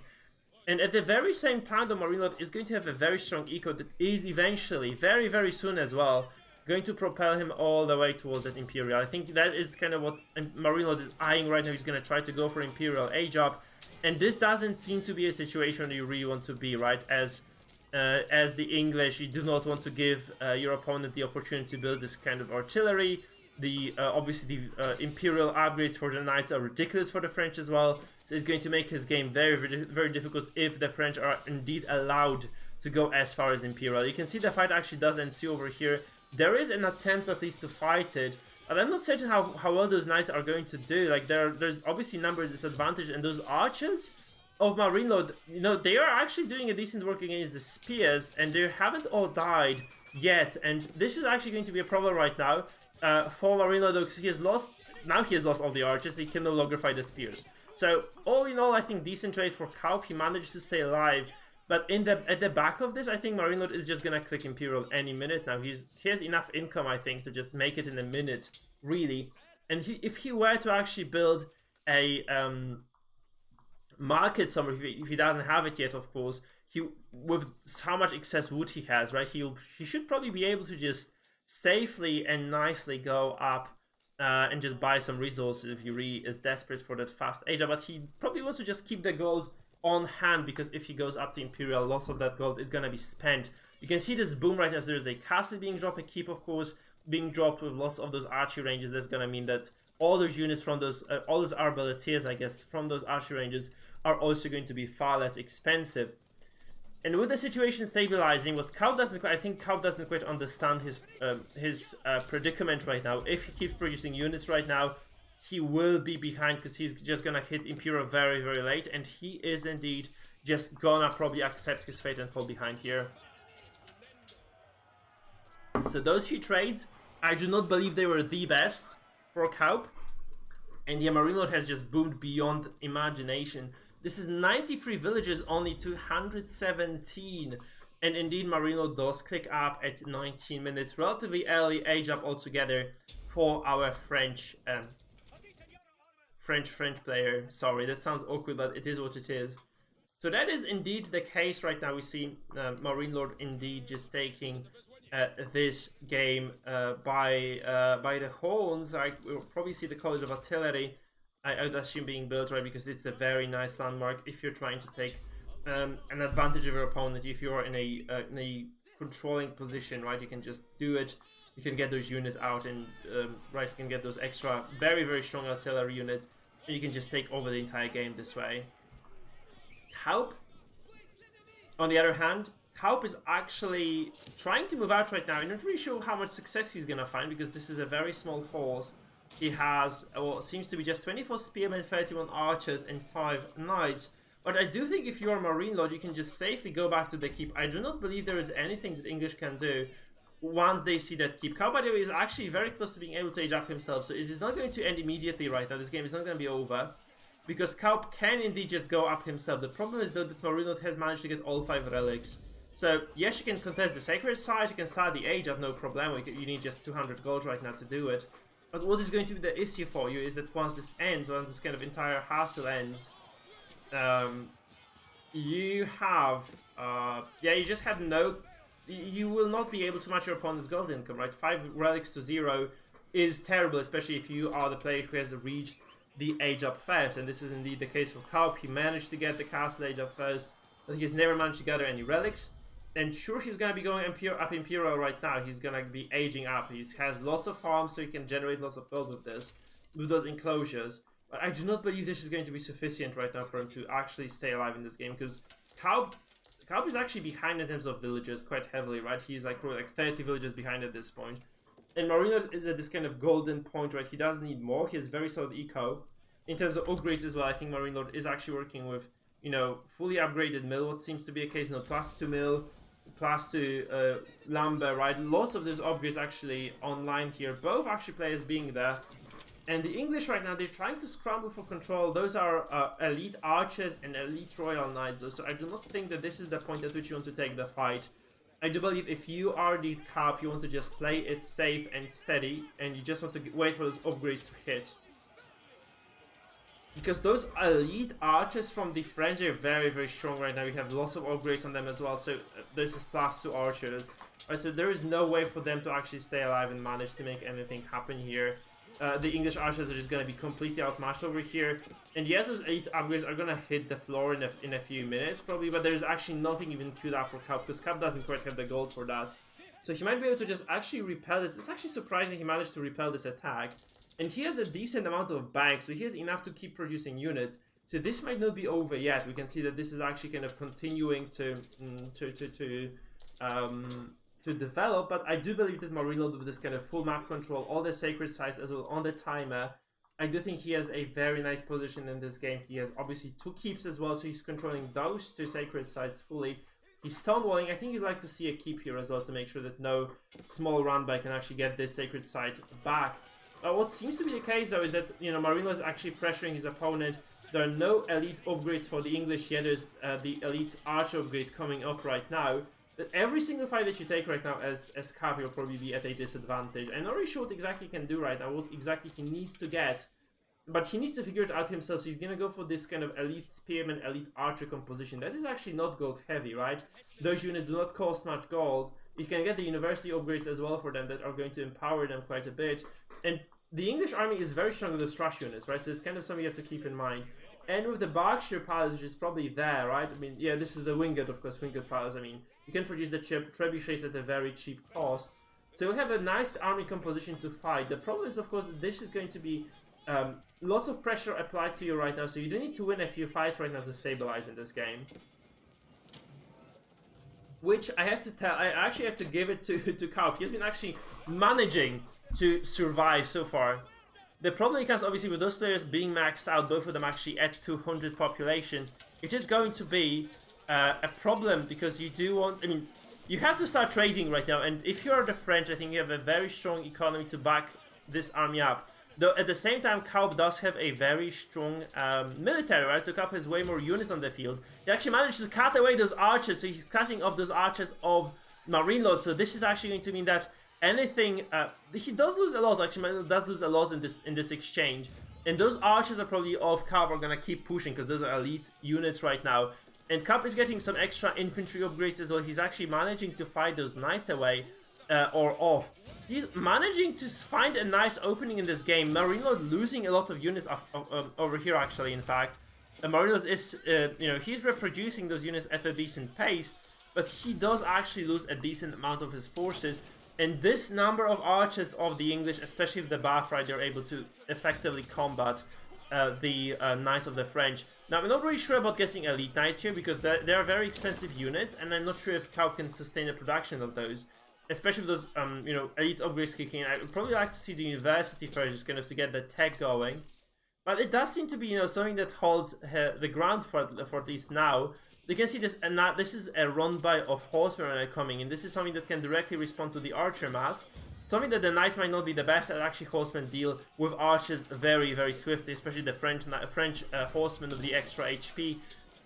And at the very same time, the Marine Lord is going to have a very strong eco that is eventually, very soon as well, going to propel him all the way towards that Imperial. I think that is kind of what Marine Lord is eyeing right now. He's going to try to go for Imperial age up. And this doesn't seem to be a situation where you really want to be, right? As as the English, you do not want to give your opponent the opportunity to build this kind of artillery. The obviously the Imperial upgrades for the Knights are ridiculous for the French as well. So it's going to make his game very, very difficult if the French are indeed allowed to go as far as Imperial. You can see the fight actually does ensue over here. There is an attempt at least to fight it, but I'm not certain how well those Knights are going to do. Like there's obviously numbers disadvantage, and those archers of Marine Lord, you know, they are actually doing a decent work against the spears, and they haven't all died yet. And this is actually going to be a problem right now for Marine Lord, because he has lost all the archers. He can no longer fight the spears. So all in all, I think decent trade for Kaup. He managed to stay alive. But at the back of this, I think Marine Lord is just gonna click Imperial any minute now. He has enough income, I think, to just make it in a minute, really. And if he were to actually build a market somewhere, if he doesn't have it yet, of course, with how much excess wood he has, right? He should probably be able to just safely and nicely go up and just buy some resources if he really is desperate for that fast age. But he probably wants to just keep the gold on hand, because if he goes up to Imperial, lots of that gold is gonna be spent. You can see this boom right now. So there's a castle being dropped, a keep, of course, being dropped with lots of those archery ranges. That's gonna mean that all those units from those, all those arbaletiers, I guess, from those archery ranges are also going to be far less expensive. And with the situation stabilizing, what Kaup doesn't, I think Kaup doesn't quite understand his predicament right now. If he keeps producing units right now, he will be behind, because he's just gonna hit Imperial very, very late, and he is indeed just gonna probably accept his fate and fall behind here. So those few trades, I do not believe they were the best for Kaup, and the Marine Lord has just boomed beyond imagination. This is 93 villages, only 217, and indeed Marine Lord does click up at 19 minutes, relatively early age up altogether for our French player. Sorry, that sounds awkward, but it is what it is. So that is indeed the case right now. We see Marine Lord indeed just taking this game by the horns. Like, we'll probably see the College of Artillery, I would assume, being built, right, because it's a very nice landmark if you're trying to take an advantage of your opponent. If you're in a controlling position, right, you can just do it. You can get those units out, and right, you can get those extra very, very strong artillery units, and you can just take over the entire game this way. Kaup, on the other hand, Kaup is actually trying to move out right now. I'm not really sure how much success he's gonna find, because this is a very small force. He has, well, it seems to be just 24 spearmen, 31 archers, and 5 knights. But I do think if you're a Marine Lord, you can just safely go back to the keep. I do not believe there is anything that English can do once they see that keep. Kaup, by the way, is actually very close to being able to age up himself, so it is not going to end immediately right now. This game is not going to be over, because Kaup can indeed just go up himself. The problem is, though, that Marine Lord has managed to get all 5 relics. So, yes, you can contest the sacred side, you can start the age up, no problem. You need just 200 gold right now to do it. But what is going to be the issue for you is that once this ends, once this kind of entire hassle ends, you have, you just have no, you will not be able to match your opponent's gold income, right? 5 relics to 0 is terrible, especially if you are the player who has reached the age up first, and this is indeed the case for Kaup. He managed to get the castle age up first, but he has never managed to gather any relics. And sure, he's going to be going up Imperial right now. He's going to be aging up. He has lots of farms, so he can generate lots of gold with this, with those enclosures. But I do not believe this is going to be sufficient right now for him to actually stay alive in this game, because Kaup is actually behind in terms of villages quite heavily, right? He's like probably like 30 villages behind at this point. And Marine Lord is at this kind of golden point, right? He does need more. He has very solid eco. In terms of upgrades as well, I think Marine Lord is actually working with, you know, fully upgraded mill, what seems to be a case, you know, +2 mill, +2 lumber, right? Lots of those upgrades actually online here. Both actually players being there. And the English right now, they're trying to scramble for control. Those are elite archers and elite royal knights, though, so I do not think that this is the point at which you want to take the fight. I do believe if you are the Kaup, you want to just play it safe and steady, and you just want to wait for those upgrades to hit. Because those elite archers from the French are very, very strong right now. We have lots of upgrades on them as well, so this is +2 archers. Right, so there is no way for them to actually stay alive and manage to make anything happen here. the English archers are just going to be completely outmatched over here. And yes, those elite upgrades are going to hit the floor in a few minutes, probably, but there's actually nothing even queued up for Cup, because Cup doesn't quite have the gold for that. So he might be able to just actually repel this. It's actually surprising he managed to repel this attack. And he has a decent amount of bank, so he has enough to keep producing units. So this might not be over yet. We can see that this is actually kind of continuing to develop, but I do believe that Marinlord, with this kind of full map control, all the sacred sites as well on the timer, I do think he has a very nice position in this game. He has obviously 2 keeps as well, so he's controlling those 2 sacred sites fully. He's stonewalling. I think you'd like to see a keep here as well to make sure that no small runback can actually get this sacred site back. What seems to be the case though is that, you know, Marinlord is actually pressuring his opponent. There are no elite upgrades for the English yet. There's the elite archer upgrade coming up right now. But every single fight that you take right now as Cap, you'll probably be at a disadvantage. I'm not really sure what exactly he can do right now, what exactly he needs to get. But he needs to figure it out himself, so he's gonna go for this kind of elite spearman, elite archer composition. That is actually not gold heavy, right? Those units do not cost much gold. You can get the university upgrades as well for them that are going to empower them quite a bit. And the English army is very strong with those thrush units, right? So it's kind of something you have to keep in mind. And with the Berkshire Palace, which is probably there, right? I mean, yeah, this is the Winged, of course, Winged Palace. I mean, you can produce the trebuchets at a very cheap cost. So you'll have a nice army composition to fight. The problem is, of course, that this is going to be lots of pressure applied to you right now, so you do need to win a few fights right now to stabilize in this game. Which I have to tell, I actually have to give it to Kaup. He has been actually managing to survive so far. The problem comes obviously with those players being maxed out, both of them actually at 200 population. It is going to be a problem because you do want, I mean, you have to start trading right now. And if you are the French, I think you have a very strong economy to back this army up. Though at the same time, Kaup does have a very strong military, right? So Kaup has way more units on the field. He actually managed to cut away those archers, so he's cutting off those archers of Marinlord. So this is actually going to mean that anything, he does lose a lot, actually, Marinlord does lose a lot in this exchange. And those archers are probably of Kaup are gonna keep pushing, because those are elite units right now. And Kaup is getting some extra infantry upgrades as well. He's actually managing to fight those knights away, or off. He's managing to find a nice opening in this game. Marinlord losing a lot of units over here, actually, in fact. Marinlord is, you know, he's reproducing those units at a decent pace, but he does actually lose a decent amount of his forces. And this number of archers of the English, especially with the buff, right, they're able to effectively combat the knights of the French. Now, I'm not really sure about getting elite knights here, because they are very expensive units, and I'm not sure if Kaup can sustain the production of those. Especially with those, you know, elite upgrades kicking in. I would probably like to see the university first, just kind of to get the tech going. But it does seem to be, you know, something that holds the ground for at least now. You can see this, and this is a run-by of horsemen coming in. This is something that can directly respond to the archer mass. Something that the knights might not be the best at. Actually, horsemen deal with archers very, very swiftly, especially the French horsemen with the extra HP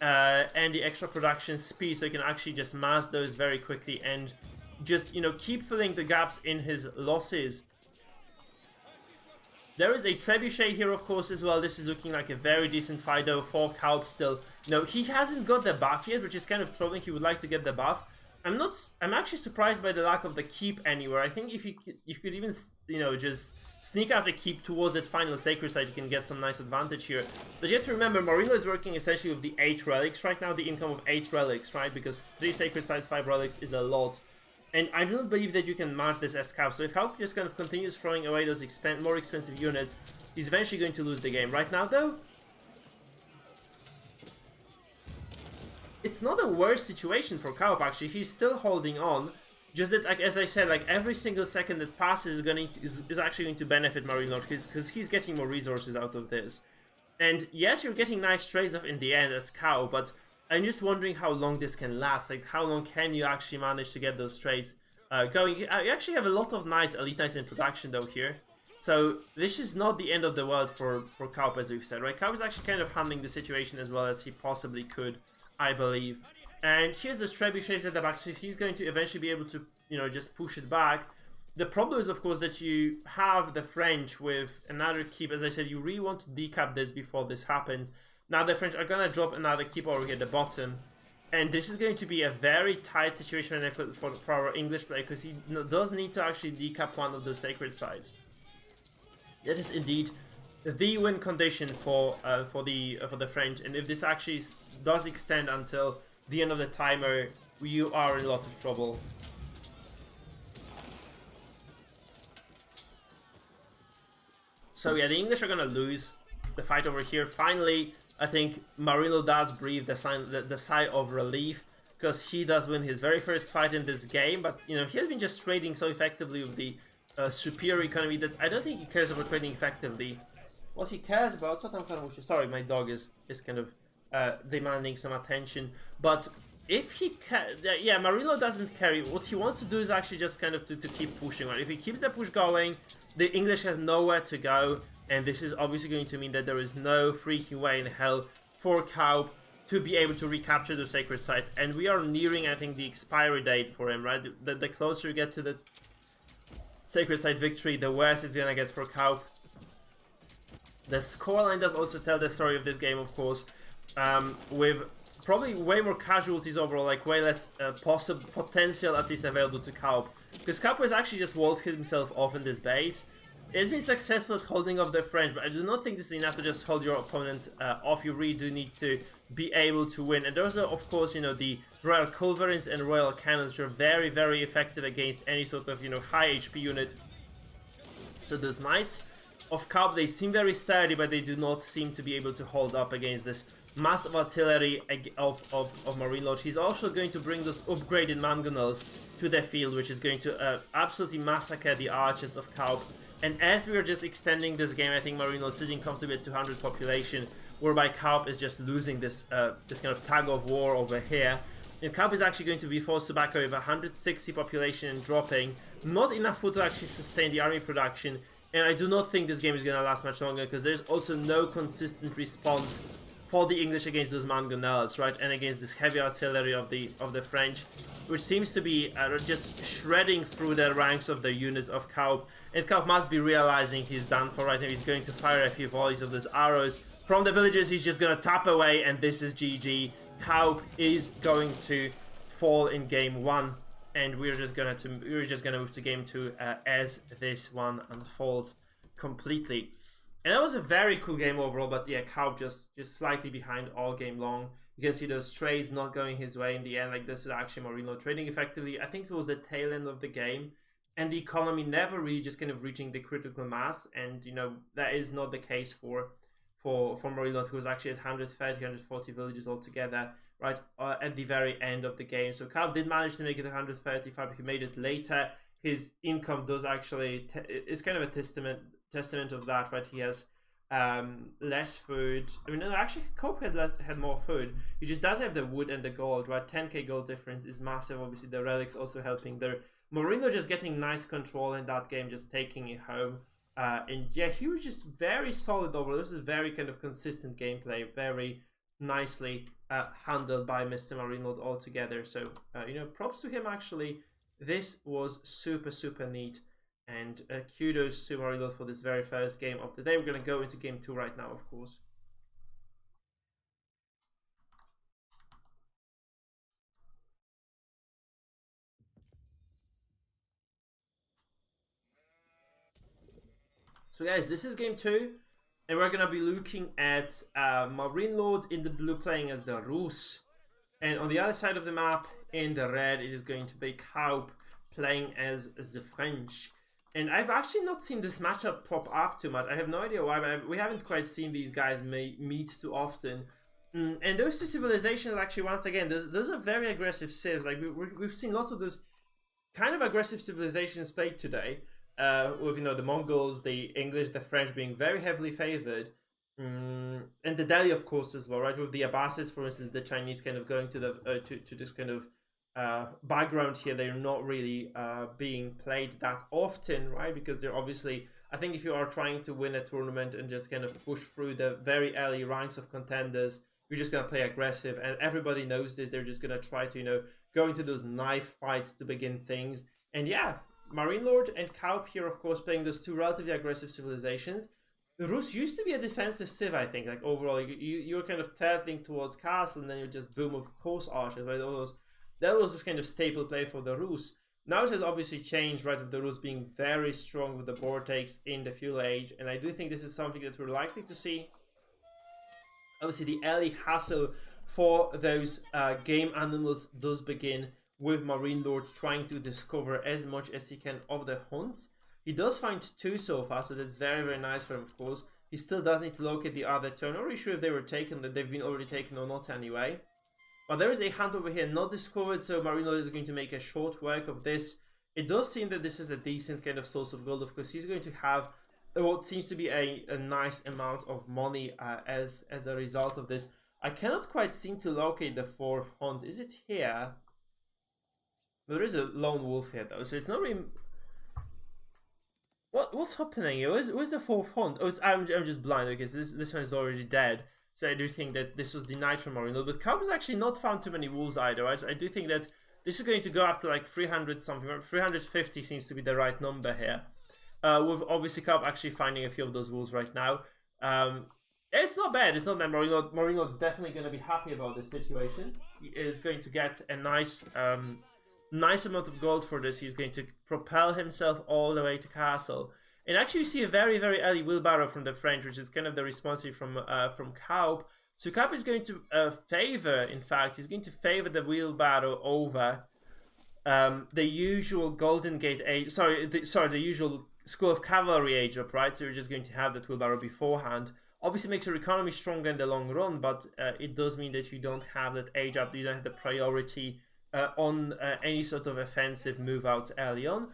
and the extra production speed, so you can actually just mass those very quickly and just, you know, keep filling the gaps in his losses. There is a trebuchet here, of course, as well. This is looking like a very decent fight, though, for Kaup still. No, he hasn't got the buff yet, which is kind of troubling. He would like to get the buff. I'm actually surprised by the lack of the keep anywhere. I think if you could even, you know, just sneak out the keep towards that final sacred site, you can get some nice advantage here. But you have to remember, Marinlord is working essentially with the 8 relics right now, the income of 8 relics, right? Because 3 sacred sites, 5 relics is a lot. And I don't believe that you can match this as Kaup. So if Kaup just kind of continues throwing away those more expensive units, he's eventually going to lose the game. Right now, though, it's not a worse situation for Kaup, actually. He's still holding on. Just that, like, as I said, like, every single second that passes is actually going to benefit Marinlord, because he's getting more resources out of this. And yes, you're getting nice trades off in the end as Kaup, but I'm just wondering how long this can last. Like, how long can you actually manage to get those trades going? You actually have a lot of nice elite knights in production, though, here. So this is not the end of the world for Kaup, as we've said, right? Kaup is actually kind of handling the situation as well as he possibly could, I believe. And here's the trebuchets at the back, so he's going to eventually be able to, you know, just push it back. The problem is, of course, that you have the French with another keep. As I said, you really want to decap this before this happens. Now the French are going to drop another keep over here at the bottom. And this is going to be a very tight situation for our English player, because he does need to actually decap one of those sacred sites. That is indeed the win condition for the French, and if this actually does extend until the end of the timer, you are in a lot of trouble. So yeah, the English are gonna lose the fight over here. Finally, I think Marino does breathe the sigh of relief, because he does win his very first fight in this game. But you know, he has been just trading so effectively with the superior economy that I don't think he cares about trading effectively. What he cares about, sorry, my dog is kind of demanding some attention. But if he yeah, Marino doesn't carry. What he wants to do is actually just kind of to keep pushing. Right? If he keeps the push going, the English have nowhere to go, and this is obviously going to mean that there is no freaking way in hell for Kaup to be able to recapture the sacred sites. And we are nearing, I think, the expiry date for him, right? The closer you get to the sacred site victory, the worse it's gonna get for Kaup. The scoreline does also tell the story of this game, of course, with probably way more casualties overall, like way less potential at least available to Kaup. Because Kaup has actually just walled himself off in this base. It's been successful at holding off the French, but I do not think this is enough to just hold your opponent off. You really do need to be able to win. And those are, of course, you know, the Royal Culverins and Royal Cannons, which are very, very effective against any sort of, you know, high HP unit. So those Knights of Kaup, they seem very sturdy, but they do not seem to be able to hold up against this massive artillery of Marinelord. He's also going to bring those upgraded mangonels to the field, which is going to absolutely massacre the archers of Kaup. And as we are just extending this game, I think Marinelord sitting comfortably at 200 population, whereby Kaup is just losing this this kind of tug of war over here. And Kaup is actually going to be forced to back over 160 population and dropping. Not enough food to actually sustain the army production. And I do not think this game is going to last much longer, because there's also no consistent response for the English against those mangonels, right? And against this heavy artillery of the French, which seems to be just shredding through the ranks of the units of Kaup. And Kaup must be realizing he's done for right now. He's going to fire a few volleys of those arrows from the villagers. He's just going to tap away, and this is GG. Kaup is going to fall in game 1. And we're just gonna move to game 2 as this one unfolds completely. And that was a very cool game overall, but yeah, Kaup just slightly behind all game long. You can see those trades not going his way in the end. Like, this is actually Marino trading effectively. I think it was the tail end of the game, and the economy never really just kind of reaching the critical mass. And you know, that is not the case for Marino, who was actually at 130, 140 villages altogether, right, at the very end of the game. So Kaup did manage to make it 135. He made it later. His income does actually is kind of a testament of that, right? He has less food. I mean, no, actually, Kaup had more food. He just doesn't have the wood and the gold, right? 10k gold difference is massive. Obviously, the relics also helping there. Marino just getting nice control in that game, just taking it home. And yeah, he was just very solid overall. This is very kind of consistent gameplay, very nicely handled by Mr. Marino altogether. So, you know, props to him actually. This was super, super neat. And kudos to Marino for this very first game of the day. We're going to go into game 2 right now, of course. So guys, this is game 2. And we're going to be looking at Marino in the blue playing as the Rus. And on the other side of the map, in the red, it is going to be Kaup playing as the French. And I've actually not seen this matchup pop up too much. I have no idea why, but we haven't quite seen these guys meet too often. And those two civilizations, actually, once again, those are very aggressive civs. Like, we've seen lots of this kind of aggressive civilizations played today. With, you know, the Mongols, the English, the French being very heavily favored. And the Delhi, of course, as well, right? With the Abbasids, for instance, the Chinese kind of going to the to this kind of background here. They're not really being played that often, right? Because they're obviously, I think if you are trying to win a tournament and just kind of push through the very early ranks of contenders, you're just going to play aggressive, and everybody knows this. They're just going to try to, you know, go into those knife fights to begin things. And yeah, Marinelord and Kaup here, of course, playing those two relatively aggressive civilizations. The Rus used to be a defensive civ, I think. Like, overall, you're kind of turtling towards castle, and then you just boom of horse archers, right? That was this kind of staple play for the Rus. Now it has obviously changed, right, with the Rus being very strong with the Vortex in the Fuel Age, and I do think this is something that we're likely to see. Obviously, the early hassle for those game animals does begin with Marine Lord trying to discover as much as he can of the hunts. He does find 2 so far, so that's very, very nice for him, of course. He still does need to locate the other 2. I'm not really sure if they were taken, that they've been already taken or not anyway. But there is a hunt over here not discovered, so Marine Lord is going to make a short work of this. It does seem that this is a decent kind of source of gold. Of course, he's going to have what seems to be a nice amount of money as a result of this. I cannot quite seem to locate the 4th hunt. Is it here? There is a lone wolf here though, so it's not really... What's happening here? Where's the 4th hunt? Oh, I'm just blind because this one is already dead. So I do think that this was denied from Marine Lord. But Kaup has actually not found too many wolves either, right? So I do think that this is going to go up to like 300 something. 350 seems to be the right number here. With obviously Kaup actually finding a few of those wolves right now. It's not bad. It's not bad. Marine Lord's definitely going to be happy about this situation. He is going to get a nice amount of gold for this. He's going to propel himself all the way to castle. And actually, you see a very, very early wheelbarrow from the French, which is kind of the response from Kaup. So Kaup is going to favor, in fact, he's going to favor the wheelbarrow over the usual Golden Gate age. The usual School of Cavalry age up, right? So you're just going to have that wheelbarrow beforehand. Obviously, makes your economy stronger in the long run, but it does mean that you don't have that age up. You don't have the priority on any sort of offensive move outs early on.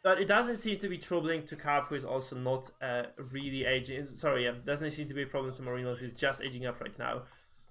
But it doesn't seem to be troubling to Kaup, who is also not really aging. Doesn't seem to be a problem to Marine Lord, who's just aging up right now.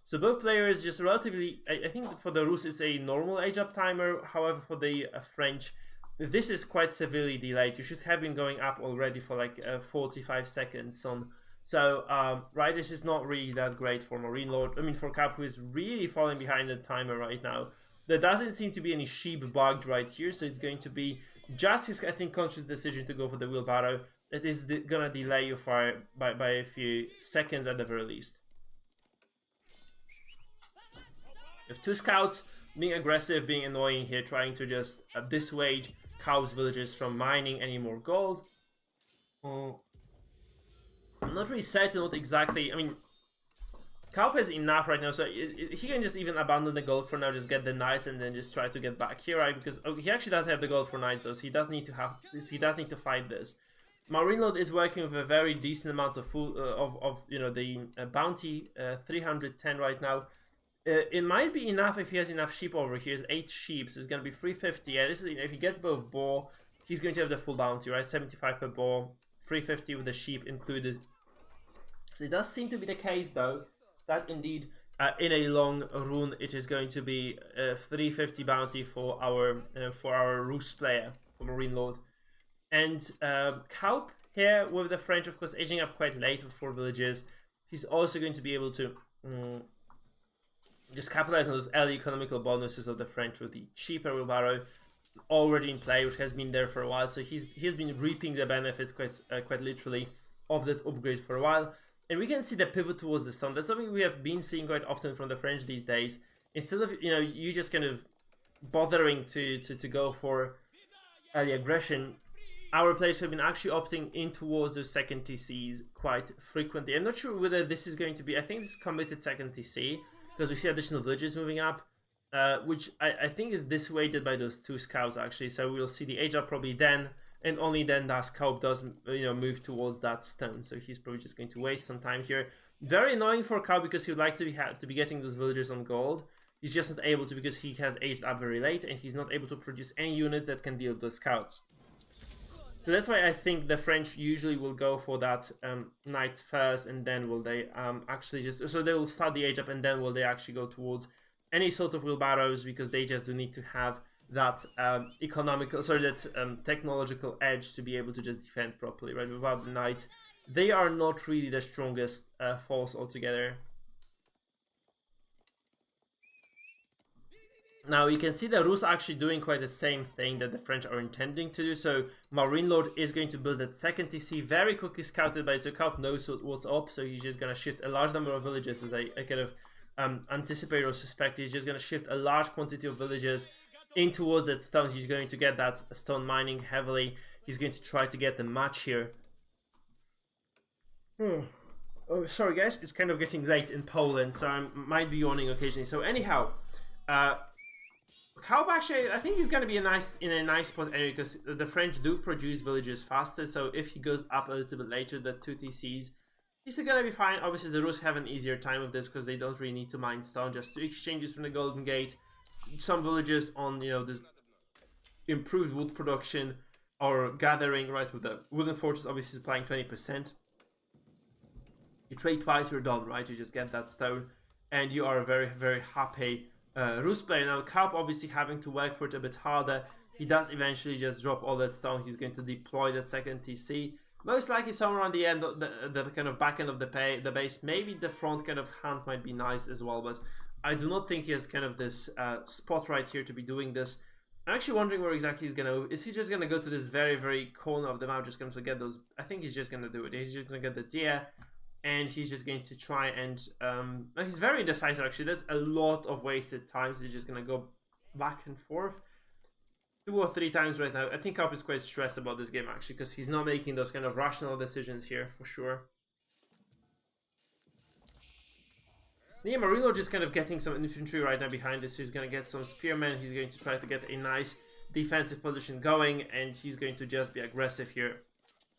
So both players just relatively... I think for the Rus it's a normal age up timer. However, for the French, this is quite severely delayed. You should have been going up already for like 45 seconds on. So, right, this is not really that great for Marine Lord. I mean, for Kaup, who is really falling behind the timer right now. There doesn't seem to be any sheep bugged right here, so it's going to be just his, I think, conscious decision to go for the wheelbarrow. It is gonna delay you by a few seconds at the very least. You have 2 scouts being aggressive, being annoying here, trying to just dissuade Kaup's villagers from mining any more gold. I'm not really certain what exactly... I mean, Kaup has enough right now, so he can just even abandon the gold for now, just get the knights and then just try to get back here, right? Because he actually does have the gold for knights though, so he does need to fight this. Marine Lord is working with a very decent amount of food, the bounty, 310 right now. It might be enough if he has enough sheep over here. 8 sheep, so it's gonna be 350. Yeah, this is if he gets both boar, he's going to have the full bounty, right? 75 per boar, 350 with the sheep included. So it does seem to be the case though, that indeed in a long run it is going to be a 350 bounty for our Rus player, for Marine Lord. And Kaup here with the French, of course, aging up quite late with 4 villages. He's also going to be able to just capitalize on those early economical bonuses of the French with the cheaper wheelbarrow already in play, which has been there for a while. So he's been reaping the benefits quite literally of that upgrade for a while. And we can see the pivot towards the sun. That's something we have been seeing quite often from the French these days. Instead of, you just kind of bothering to go for early aggression, our players have been actually opting in towards those second TCs quite frequently. I'm not sure whether this is going to be... I think this is committed second TC, because we see additional villages moving up, which I think is dissuaded by those 2 scouts actually. So we'll see the age up probably then, and only then does Kaup move towards that stone. So he's probably just going to waste some time here. Very annoying for Kaup because he would like to be getting those villagers on gold. He's just not able to because he has aged up very late and he's not able to produce any units that can deal with the scouts. So that's why I think the French usually will go for that knight first, and then will they actually just... So they will start the age up and then will they actually go towards any sort of wheelbarrows, because they just do need to have that technological edge to be able to just defend properly, right? Without the knights, they are not really the strongest force altogether. Now you can see the Rus actually doing quite the same thing that the French are intending to do. So Marine Lord is going to build that second TC, very quickly scouted by the Kaup knows what's up, so he's just gonna shift a large number of villages, as I kind of anticipate or suspect. He's just gonna shift a large quantity of villages in towards that stone. He's going to get that stone mining heavily. He's going to try to get the match here. Oh, sorry guys, it's kind of getting late in Poland, so I might be yawning occasionally. So anyhow, Kaup actually, I think he's going to be in a nice spot anyway, because the French do produce villages faster, so if he goes up a little bit later, the 2 TCs, he's still going to be fine. Obviously, the Rus have an easier time with this, because they don't really need to mine stone, just 2 exchanges from the Golden Gate, some villages on, you know, this improved wood production, or gathering, right, with the Wooden Fortress obviously supplying 20%. You trade twice, you're done, right? You just get that stone, and you are a very, very happy Rus player. Now, Kaup obviously having to work for it a bit harder. He does eventually just drop all that stone. He's going to deploy that second TC. Most likely somewhere on the end, the kind of back end of the base. Maybe the front kind of hand might be nice as well, but I do not think he has kind of this spot right here to be doing this. I'm actually wondering where exactly he's going to... Is he just going to go to this very, very corner of the map, just going to get those... I think he's just going to do it. He's just going to get the deer, and he's just going to try and... he's very indecisive, actually. There's a lot of wasted times. He's just going to go back and forth 2 or 3 times right now. I think Kaup is quite stressed about this game, actually, because he's not making those kind of rational decisions here, for sure. Yeah, Marino just kind of getting some infantry right now behind this. He's going to get some spearmen. He's going to try to get a nice defensive position going, and he's going to just be aggressive here.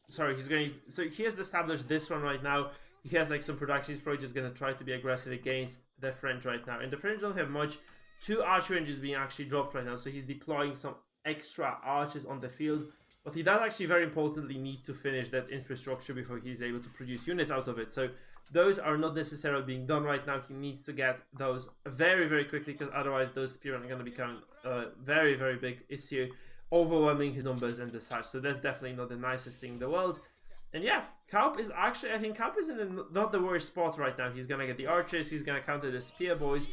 Sorry, he's going to... So he has established this one right now. He has like some production. He's probably just going to try to be aggressive against the French right now. And the French don't have much. 2 archer ranges being actually dropped right now, so he's deploying some extra archers on the field. But he does actually very importantly need to finish that infrastructure before he's able to produce units out of it. So those are not necessarily being done right now. He needs to get those very, very quickly, because otherwise those spearmen are going to become a very, very big issue, overwhelming his numbers and the such. So that's definitely not the nicest thing in the world. And yeah, Kaup is actually, I think Kaup is in not the worst spot right now. He's going to get the archers, he's going to counter the spear boys.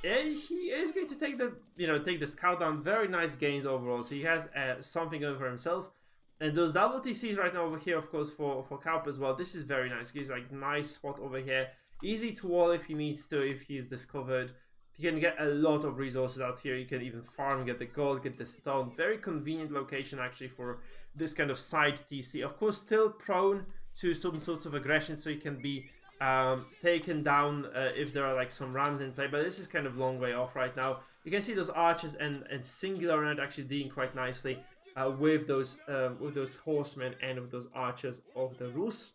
And he is going to take the, take the scout down. Very nice gains overall. So he has something going for himself. And those double TCs right now over here, of course, for Kaup as well. This is very nice. He's like nice spot over here. Easy to wall if he needs to, if he is discovered. He can get a lot of resources out here. You can even farm, get the gold, get the stone. Very convenient location actually for this kind of side TC. Of course, still prone to some sorts of aggression, so he can be taken down if there are like some rams in play. But this is kind of long way off right now. You can see those archers and singular unit actually doing quite nicely. With those horsemen and with those archers of the Rus.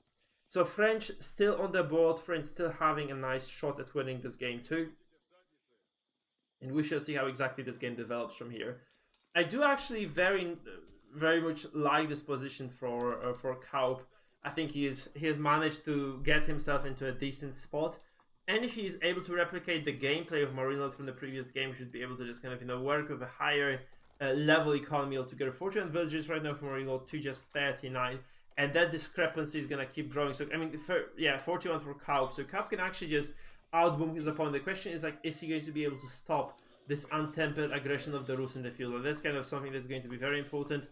So French still on the board, French still having a nice shot at winning this game too. And we shall see how exactly this game develops from here. I do actually very much like this position for Kaup. I think he has managed to get himself into a decent spot. And if he is able to replicate the gameplay of Marino from the previous game, he should be able to just kind of work with a higher level economy altogether. 41 villages right now from Marino to just 39, and that discrepancy is gonna keep growing. So I mean, 41 for Kaup. So Kaup can actually just outboom his opponent. The question is like, is he going to be able to stop this untempered aggression of the Rus in the field? And that's kind of something that's going to be very important.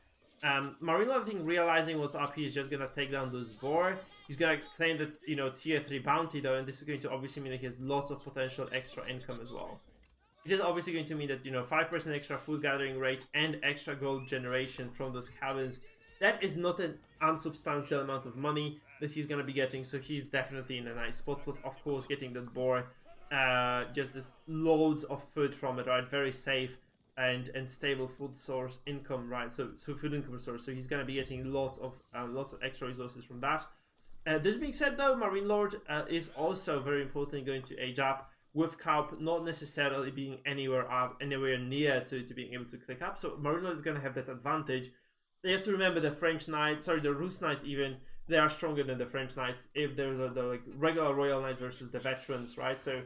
Marino, I think, realizing what's up, he's just gonna take down this boar. He's gonna claim that tier 3 bounty though, and this is going to obviously mean that he has lots of potential extra income as well. It is obviously going to mean that 5% extra food gathering rate and extra gold generation from those cabins. That is not an unsubstantial amount of money that he's going to be getting, so he's definitely in a nice spot. Plus, of course, getting that boar, just this loads of food from it, right? Very safe and stable food source income, right? So food income source. So he's going to be getting lots of extra resources from that. This being said, though, Marine Lord is also very importantly going to age up, with Kaup not necessarily being anywhere near to being able to click up. So Marino is going to have that advantage. You have to remember the the Rus Knights even, they are stronger than the French Knights if there's the like regular Royal Knights versus the veterans, right? So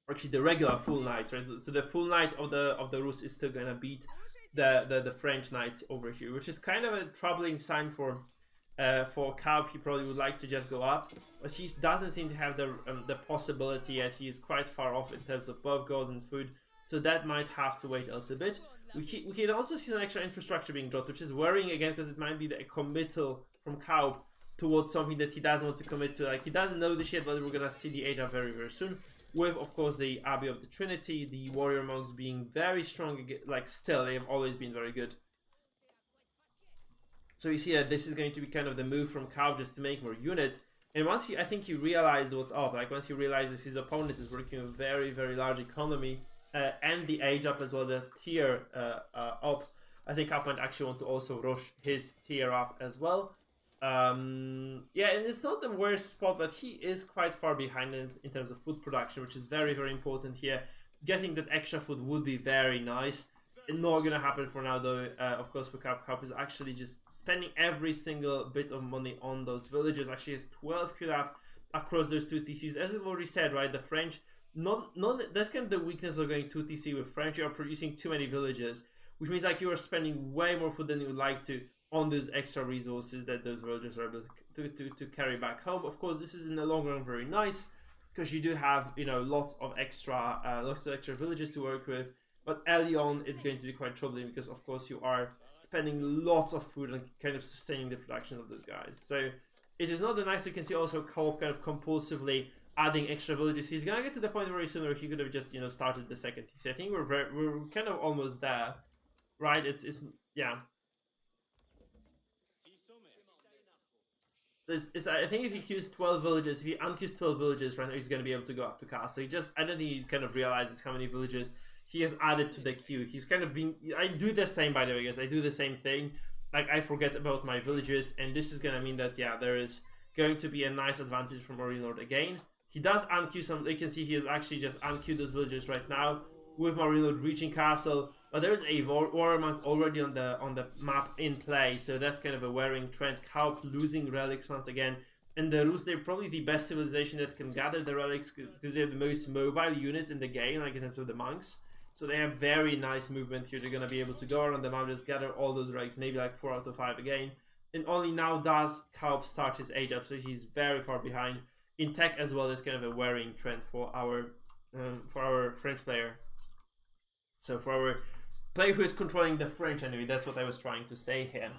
actually the regular full Knights, right? So the full Knight of the Rus is still going to beat the French Knights over here, which is kind of a troubling sign for Kaup. He probably would like to just go up, but he doesn't seem to have the possibility yet. He is quite far off in terms of both gold and food, so that might have to wait a little bit. We can also see some extra infrastructure being dropped, which is worrying again, because it might be a committal from Kaup towards something that he doesn't want to commit to. Like, he doesn't know this yet, but we're gonna see the age up very, very soon. with, of course, the Abbey of the Trinity, the Warrior Monks being very strong, like still, they have always been very good. So you see that this is going to be kind of the move from Cow just to make more units. And once I think he realized what's up, like once he realizes his opponent is working a very, very large economy, and the age up as well, the tier up, I think Cow might actually want to also rush his tier up as well. Yeah, and it's not the worst spot, but he is quite far behind in terms of food production, which is very, very important here. Getting that extra food would be very nice. It's not gonna happen for now though, of course, for Cup. Cup is actually just spending every single bit of money on those villages. Actually has 12 kill up across those 2 TCs. As we've already said, right, the French, that's kind of the weakness of going 2 TC with French. You are producing too many villages, which means like you are spending way more food than you would like to on those extra resources that those villagers are able to carry back home. Of course, this is in the long run very nice, because you do have, you know, lots of extra villages to work with. But early on, it's going to be quite troubling because, of course, you are spending lots of food and kind of sustaining the production of those guys. So it is not the nice. You can see also Co-op kind of compulsively adding extra villages. He's gonna get to the point very soon where he could have just, you know, started the second TC. I think we're kind of almost there, right? It's yeah. I think if he queues 12 villages, if he unqueues 12 villages right now, he's going to be able to go up to castle. I don't think he kind of realizes how many villages he has added to the queue. He's kind of been... I do the same, by the way, guys. I do the same thing. Like, I forget about my villages, and this is going to mean that, yeah, there is going to be a nice advantage for Marine Lord again. He does unqueue some... You can see he has actually just unqueued those villages right now, with Marine Lord reaching castle. But there's a Warrior Monk already on the map in play, so that's kind of a worrying trend. Kaup losing relics once again. And the Rus, they're probably the best civilization that can gather the relics, because they have the most mobile units in the game, like in terms of the monks. So they have very nice movement here. They're going to be able to go around the map, just gather all those relics, maybe like 4 out of 5 again. And only now does Kaup start his age up, so he's very far behind. In tech as well, is kind of a worrying trend for our French player. So for our player who is controlling the French anyway, that's what I was trying to say here.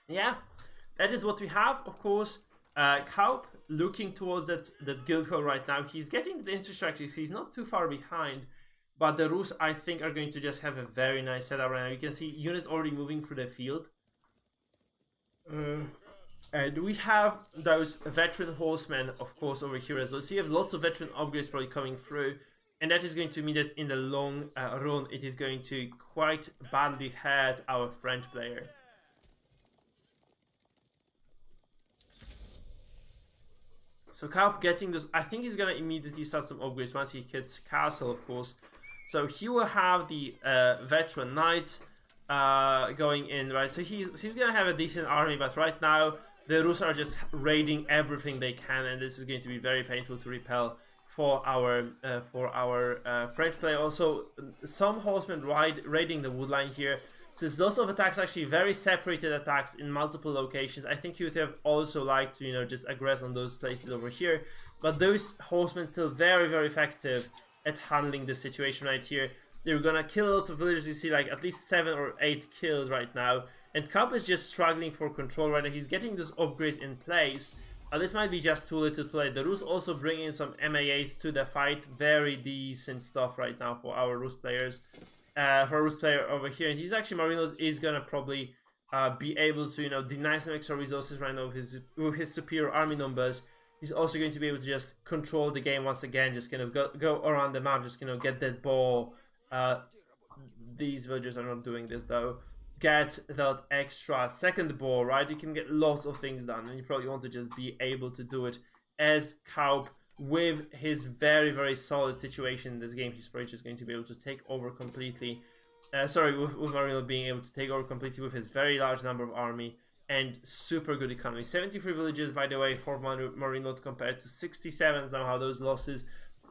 Yeah, that is what we have, of course. Kaup looking towards that guild hall right now. He's getting the infrastructure, so he's not too far behind. But the Rus, I think, are going to just have a very nice setup right now. You can see units already moving through the field. And we have those veteran horsemen, of course, over here as well. So you have lots of veteran upgrades probably coming through. And that is going to mean that in the long run, it is going to quite badly hurt our French player. So Kaup getting this, I think he's going to immediately start some upgrades once he hits castle, of course. So he will have the veteran knights going in, right? So he's going to have a decent army, but right now the Rus are just raiding everything they can, and this is going to be very painful to repel for our French player. Also, some horsemen raiding the wood line here. So it's lots of attacks, actually very separated attacks in multiple locations. I think you would have also liked to, you know, just aggress on those places over here. But those horsemen still very, very effective at handling the situation right here. They're gonna kill a lot of villagers. You see like at least 7 or 8 killed right now. And Kaup is just struggling for control right now. He's getting those upgrades in place. This might be just too little to play. The Rus also bring in some MAAs to the fight. Very decent stuff right now for our Rus players. For a Rus player over here. And he's actually, Marino is going to probably be able to, you know, deny some extra resources right now with his superior army numbers. He's also going to be able to just control the game once again. Just kind of go around the map. Just, you know, get that ball. These villagers are not doing this though. Get that extra second ball, right? You can get lots of things done, and you probably want to just be able to do it as Kaup with his very, very solid situation in this game. He's probably just going to be able to take over completely. With Marino being able to take over completely with his very large number of army and super good economy. 73 villages, by the way, for Marino compared to 67 somehow. Those losses,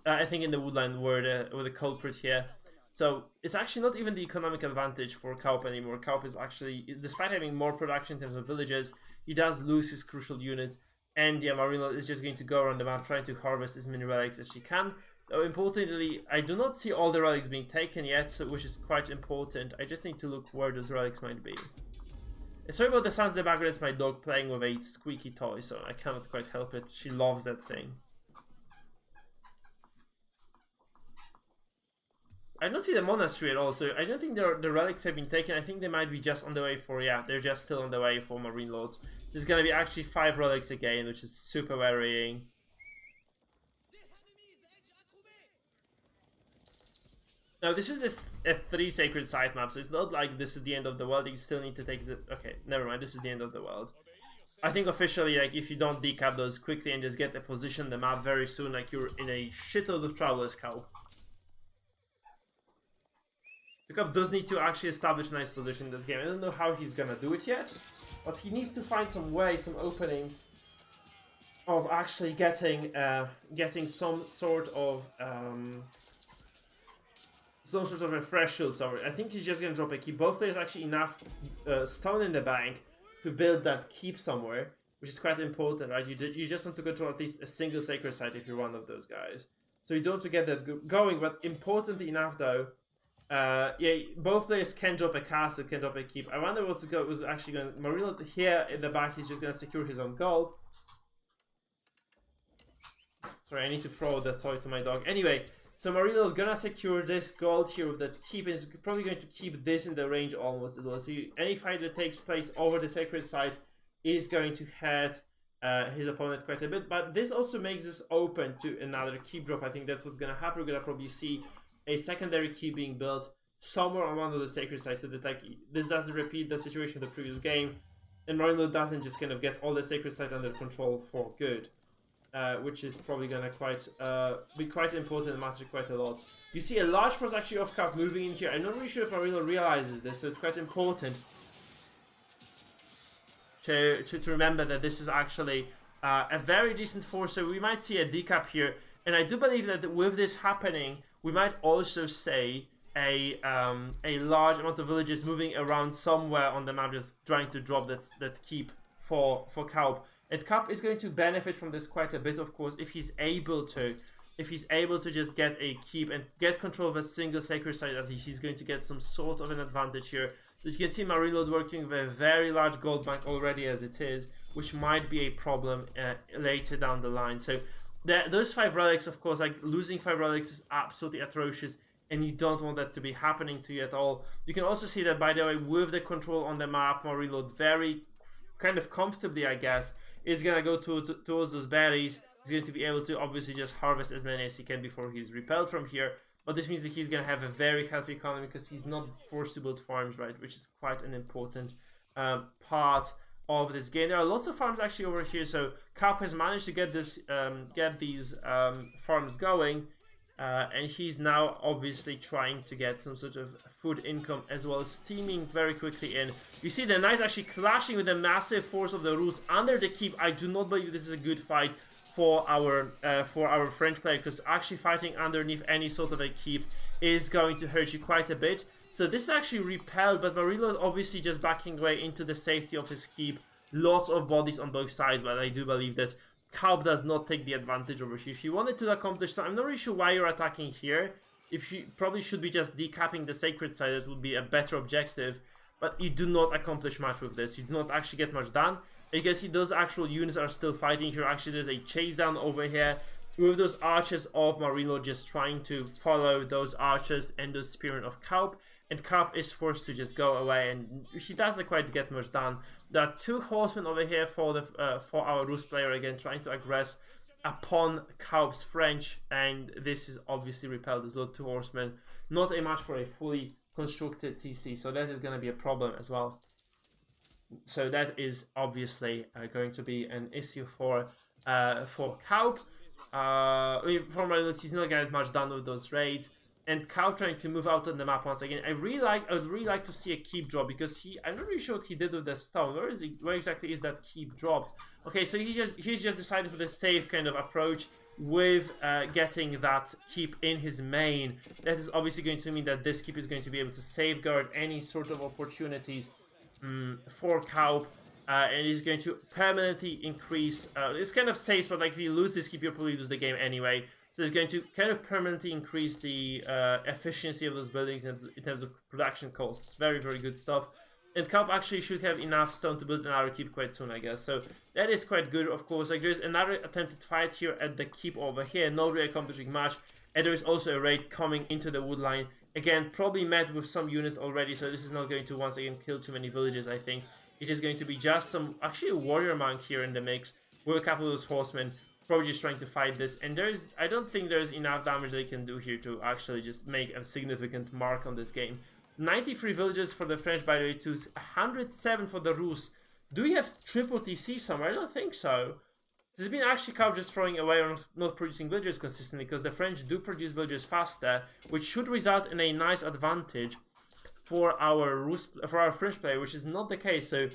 I think, in the woodland were the culprit here. So it's actually not even the economic advantage for Kaup anymore. Kaup is actually, despite having more production in terms of villages, he does lose his crucial units. And yeah, Marino is just going to go around the map trying to harvest as many relics as she can. Though importantly, I do not see all the relics being taken yet, which is quite important. I just need to look where those relics might be. Sorry about the sounds in the background. It's my dog playing with a squeaky toy, so I cannot quite help it. She loves that thing. I don't see the monastery at all, so I don't think the relics have been taken. I think they might be just on the way for, yeah, they're just still on the way for Marine Lords. So it's gonna be actually 5 relics again, which is super worrying. Now, this is a 3 sacred site map, so it's not like this is the end of the world. You still need to take the... Okay, never mind, this is the end of the world. I think officially, like, if you don't decap those quickly and just get the position on the map very soon, like, you're in a shitload of trouble as Cow. The Cup does need to actually establish a nice position in this game. I don't know how he's gonna do it yet, but he needs to find some way, some opening of actually getting some sort of a fresh shield somewhere. I think he's just gonna drop a keep. Both players actually enough stone in the bank to build that keep somewhere, which is quite important, right? You just want to control at least a single sacred site if you're one of those guys. So you don't want to get that going, but importantly enough though, yeah, both players can drop a castle, can drop a keep. I wonder what's was actually going to... Marino here in the back, he's just going to secure his own gold. Sorry, I need to throw the toy to my dog. Anyway, so Marino is going to secure this gold here with that keep. Is probably going to keep this in the range almost as well. So any fight that takes place over the sacred site is going to hurt his opponent quite a bit. But this also makes us open to another keep drop. I think that's what's going to happen. We're going to probably see a secondary key being built somewhere on one of the sacred sites, so that like this doesn't repeat the situation of the previous game, and Marino doesn't just kind of get all the sacred site under control for good, which is probably gonna be quite important and matter quite a lot. You see a large force actually of Cup moving in here. I'm not really sure if Marino realizes this, so it's quite important to remember that this is actually a very decent force. So we might see a decap here, and I do believe that with this happening, we might also see a large amount of villages moving around somewhere on the map, just trying to drop that keep for Kaup. And Kaup is going to benefit from this quite a bit, of course, if he's able to just get a keep and get control of a single sacred site. At least he's going to get some sort of an advantage here. So you can see Marilod working with a very large gold bank already as it is, which might be a problem later down the line. So those 5 relics, of course, like losing 5 relics is absolutely atrocious, and you don't want that to be happening to you at all. You can also see that, by the way, with the control on the map, Marilod very kind of comfortably, I guess, is gonna go towards those berries. He's going to be able to obviously just harvest as many as he can before he's repelled from here. But this means that he's gonna have a very healthy economy because he's not forced to build farms, right? Which is quite an important part of this game. There are lots of farms actually over here, so Kaup has managed to get these farms going, and he's now obviously trying to get some sort of food income as well as steaming very quickly in. You see the knights actually clashing with the massive force of the Rus under the keep. I do not believe this is a good fight for our French player, because actually fighting underneath any sort of a keep is going to hurt you quite a bit. So this is actually repelled, but Marilo obviously just backing away into the safety of his keep. Lots of bodies on both sides, but I do believe that Kaup does not take the advantage over here. If you wanted to accomplish something, I'm not really sure why you're attacking here. If you probably should be just decapping the sacred side, that would be a better objective. But you do not accomplish much with this. You do not actually get much done. You can see those actual units are still fighting here. Actually, there's a chase down over here with those archers of Marino just trying to follow those archers and the spearmen of Kaup. And Kaup is forced to just go away, and he doesn't quite get much done. There are 2 horsemen over here for our Rus player again, trying to aggress upon Kaup's French, and this is obviously repelled as well. 2 horsemen, not a match for a fully constructed TC, so that is going to be a problem as well. So that is obviously going to be an issue for Kaup. For Marino, he's not getting much done with those raids. And Kaup trying to move out on the map once again. I would really like to see a keep drop, because I'm not really sure what he did with the stone. Where exactly is that keep dropped? Okay, so he's just decided for the safe kind of approach with getting that keep in his main. That is obviously going to mean that this keep is going to be able to safeguard any sort of opportunities for Kaup. And he's going to permanently increase. It's kind of safe, but like if you lose this keep, you'll probably lose the game anyway. So it's going to kind of permanently increase the efficiency of those buildings in terms of production costs. Very, very good stuff. And Cup actually should have enough stone to build another keep quite soon, I guess. So that is quite good, of course. Like, there's another attempted fight here at the keep over here. Not really accomplishing much. And there is also a raid coming into the wood line. Again, probably met with some units already. So this is not going to once again kill too many villages, I think. It is going to be just some... Actually, a warrior monk here in the mix. With a couple of those horsemen. Probably just trying to fight this. And there's... I don't think there's enough damage they can do here to actually just make a significant mark on this game. 93 villages for the French, by the way, to 107 for the Rus. Do we have triple TC somewhere? I don't think so. There's been actually Cup just throwing away or not producing villagers consistently, because the French do produce villagers faster, which should result in a nice advantage for our French player, which is not the case. So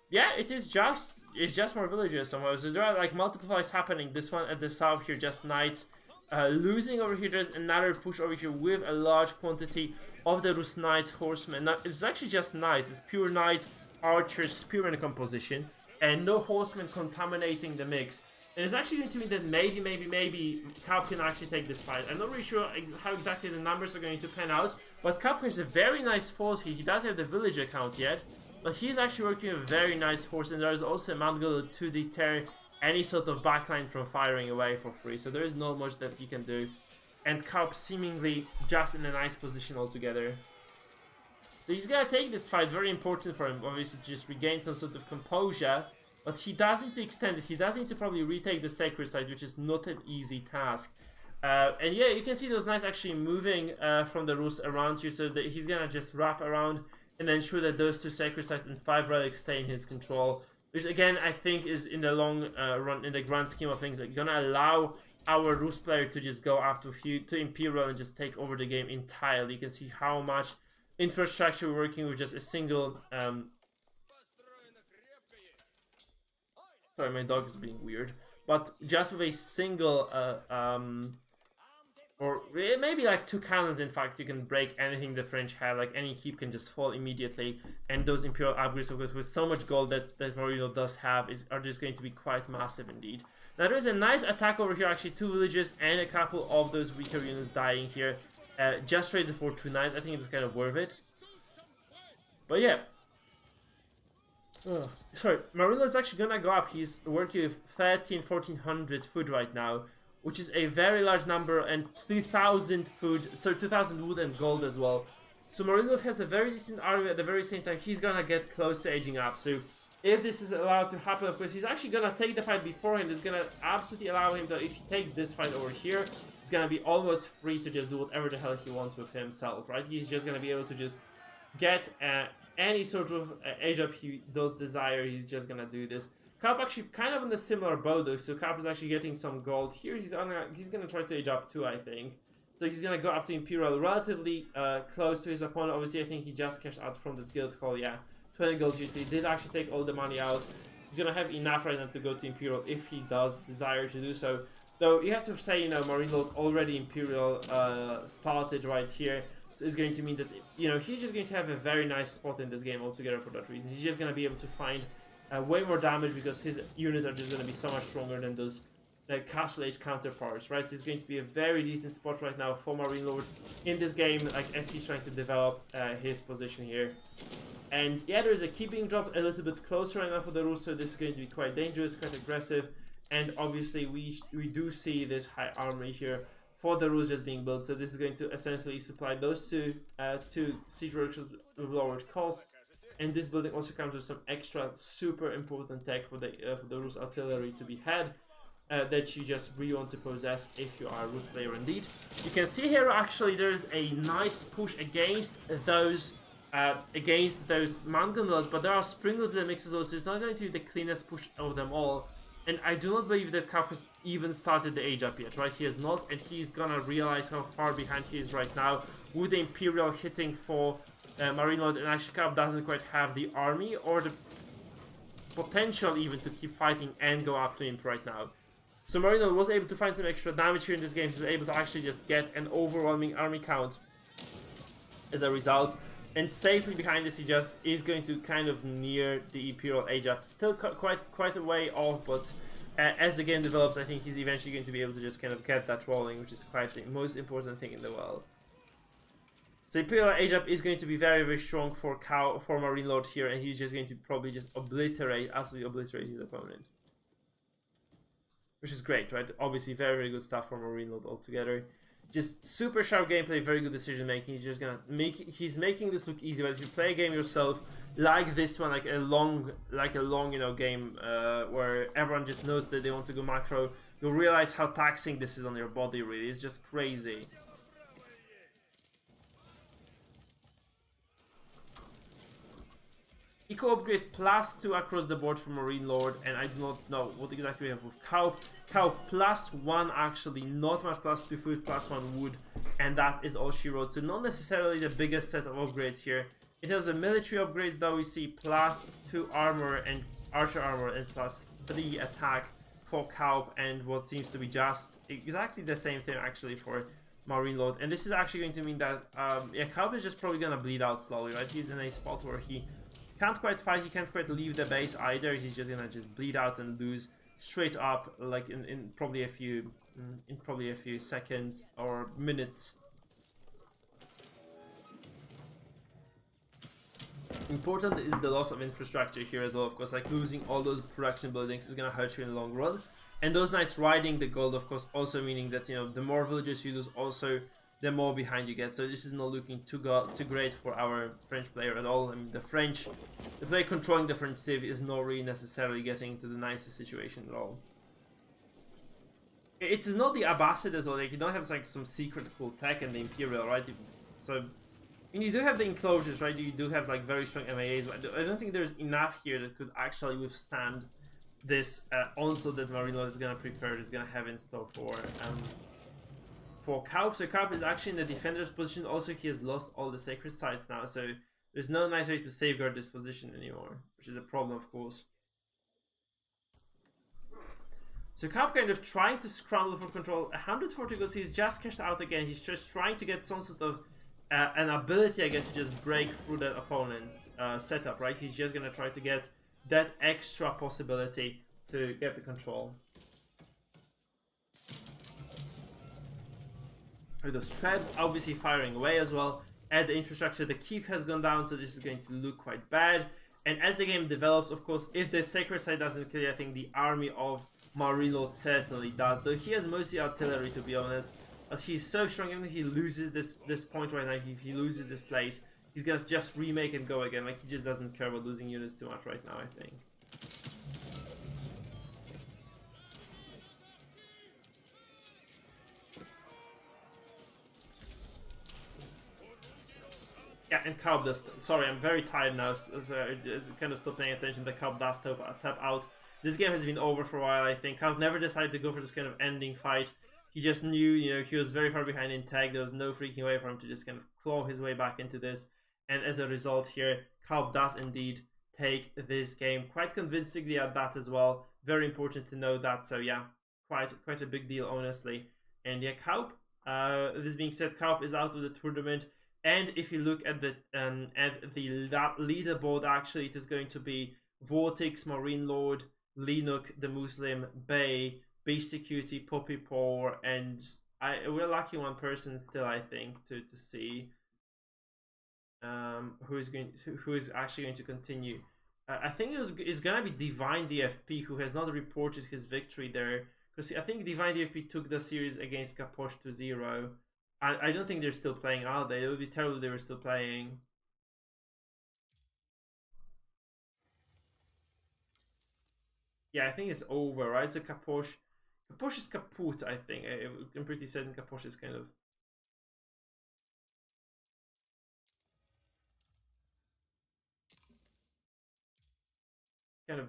yeah, it's just more villagers somewhere. So there are like multiplies happening. This one at the south here, just knights. Losing over here, there's another push over here with a large quantity of the Rus knights, horsemen. Now, it's actually just knights. It's pure knight, archers, spearmen composition, and no horsemen contaminating the mix. And it's actually going to mean that maybe Cup can actually take this fight. I'm not really sure how exactly the numbers are going to pan out, but Cup has a very nice force here. He doesn't have the village account yet, but he's actually working with a very nice force, and there is also a Mongol to deter any sort of backline from firing away for free. So there is not much that he can do. And Cup seemingly just in a nice position altogether. So he's gonna take this fight, very important for him, obviously, to just regain some sort of composure. But he does need to extend it. He does need to probably retake the sacred site, which is not an easy task. And yeah, you can see those knights actually moving from the Rus around here, so that he's gonna just wrap around and ensure that those two sacred sites and 5 relics stay in his control. Which again, I think is in the long run, in the grand scheme of things, like, gonna allow our Rus player to just go up to Imperial and just take over the game entirely. You can see how much infrastructure we're working with just a single... Sorry, my dog is being weird. But just with a single... or maybe like 2 cannons, in fact, you can break anything the French have. Like, any keep can just fall immediately. And those Imperial upgrades, of course, with so much gold that Marino does have, are just going to be quite massive indeed. Now, there's a nice attack over here, actually 2 villages and a couple of those weaker units dying here. Just traded for 2 knights. I think it's kind of worth it. But yeah. Sorry, Marino is actually gonna go up. He's working with 1400 food right now, which is a very large number, and 2,000 food, so 2,000 wood and gold as well. So Marino has a very decent army. At the very same time, he's gonna get close to aging up. So if this is allowed to happen, of course, he's actually gonna take the fight beforehand. It's gonna absolutely allow him to, if he takes this fight over here, he's gonna be almost free to just do whatever the hell he wants with himself, right? He's just gonna be able to just get any sort of age up he does desire. He's just gonna do this. Cup actually kind of in a similar boat though, so Cup is actually getting some gold here. He's gonna try to age up too, I think. So he's gonna go up to Imperial relatively close to his opponent. Obviously, I think he just cashed out from this guild call, yeah. 20 gold here, so he did actually take all the money out. He's gonna have enough right now to go to Imperial if he does desire to do so. Though you have to say, you know, Marino already Imperial started right here. So it's going to mean that, you know, he's just going to have a very nice spot in this game altogether for that reason. He's just gonna be able to find way more damage because his units are just going to be so much stronger than those Castle Age counterparts, right? So he's going to be a very decent spot right now for Marine Lord in this game, like as he's trying to develop his position here. And yeah, there's a keep being dropped a little bit closer right now for the Rus, so this is going to be quite dangerous, quite aggressive. And obviously we do see this high armory here for the Rus just being built, so this is going to essentially supply those two siege workshops with lowered costs. And this building also comes with some extra super important tech for the Rus artillery to be had that you just really want to possess if you are a Rus player indeed. You can see here actually there's a nice push against those Mangonels, but there are Springles in the mix as well, so it's not going to be the cleanest push of them all. And I do not believe that Cup has even started the age up yet, right? He has not, and he's gonna realize how far behind he is right now with the Imperial hitting for Marine Lord, and actually Cup doesn't quite have the army or the potential even to keep fighting and go up to Imp right now. So Marine Lord was able to find some extra damage here in this game. He was able to actually just get an overwhelming army count as a result. And safely behind this, he just is going to kind of near the Imperial age up. Still quite a way off, but as the game develops, I think he's eventually going to be able to just kind of get that rolling, which is quite the most important thing in the world. So Imperial Age Up is going to be very, very strong for Marine Lord here, and he's just going to probably just absolutely obliterate his opponent. Which is great, right? Obviously, very, very good stuff for Marine Lord altogether. Just super sharp gameplay, very good decision making. He's just gonna he's making this look easy. But if you play a game yourself, like this one, like a long, game where everyone just knows that they want to go macro, you'll realize how taxing this is on your body. Really, it's just crazy. Eco upgrades +2 across the board for Marine Lord, and I do not know what exactly we have with Cow. Cow +1 actually, not much +2 food, +1 wood, and that is all she wrote. So not necessarily the biggest set of upgrades here. In terms of military upgrades though, we see +2 armor and archer armor and +3 attack for Cow, and what seems to be just exactly the same thing actually for Marine Lord. And this is actually going to mean that yeah, Cow is just probably gonna bleed out slowly, right? He's in a spot where he can't quite fight, he can't quite leave the base either. He's just gonna bleed out and lose straight up, like in probably a few seconds or minutes. Important is the loss of infrastructure here as well, of course. Like losing all those production buildings is gonna hurt you in the long run, and those knights riding the gold, of course, also meaning that, you know, the more villages you lose, also the more behind you get. So this is not looking too great for our French player at all. I mean, the player controlling the French civ is not really necessarily getting into the nicest situation at all. It's not the Abbasid as well. Like, you don't have like some secret cool tech in the Imperial, right? So, I mean, you do have the enclosures, right? You do have like very strong MAAs, but I don't think there's enough here that could actually withstand this onslaught that Marine Lord is gonna prepare, is gonna have in store for Kaup. So Kaup is actually in the defender's position. Also, he has lost all the sacred sites now, so there's no nice way to safeguard this position anymore, which is a problem, of course. So Kaup kind of trying to scramble for control. 140 goals, he's just cashed out again. He's just trying to get some sort of an ability, I guess, to just break through that opponent's setup, right? He's just gonna try to get that extra possibility to get the control. The Strebs obviously firing away as well. At the infrastructure, the keep has gone down, so this is going to look quite bad. And as the game develops, of course, if the sacred site doesn't clear, I think the army of Marine Lord certainly does. Though he has mostly artillery, to be honest. But he's so strong, even if he loses this point right now, if he loses this place, he's gonna just remake and go again. Like, he just doesn't care about losing units too much right now, I think. Yeah, and Kaup does. Sorry, I'm very tired now, so I kind of stopped paying attention. The Kaup does tap out. This game has been over for a while, I think. Kaup never decided to go for this kind of ending fight. He just knew, you know, he was very far behind in tag. There was no freaking way for him to just kind of claw his way back into this. And as a result here, Kaup does indeed take this game quite convincingly at that as well. Very important to know that. So yeah, quite a big deal, honestly. And yeah, Kaup. This being said, Kaup is out of the tournament. And if you look at the leaderboard, actually, it is going to be Vortex, Marine Lord, Linux, the Muslim, Bay, Beast Security, Poppy Poor, and we're lacking one person still, I think, to see who is actually going to continue. I think it's gonna be Divine DFP, who has not reported his victory there, because I think Divine DFP took the series against Kaposh 2-0. I don't think they're still playing, are they? It would be terrible if they were still playing. Yeah, I think it's over, right? So Kaposh is kaput, I think. I'm pretty certain Kaposh is kind of...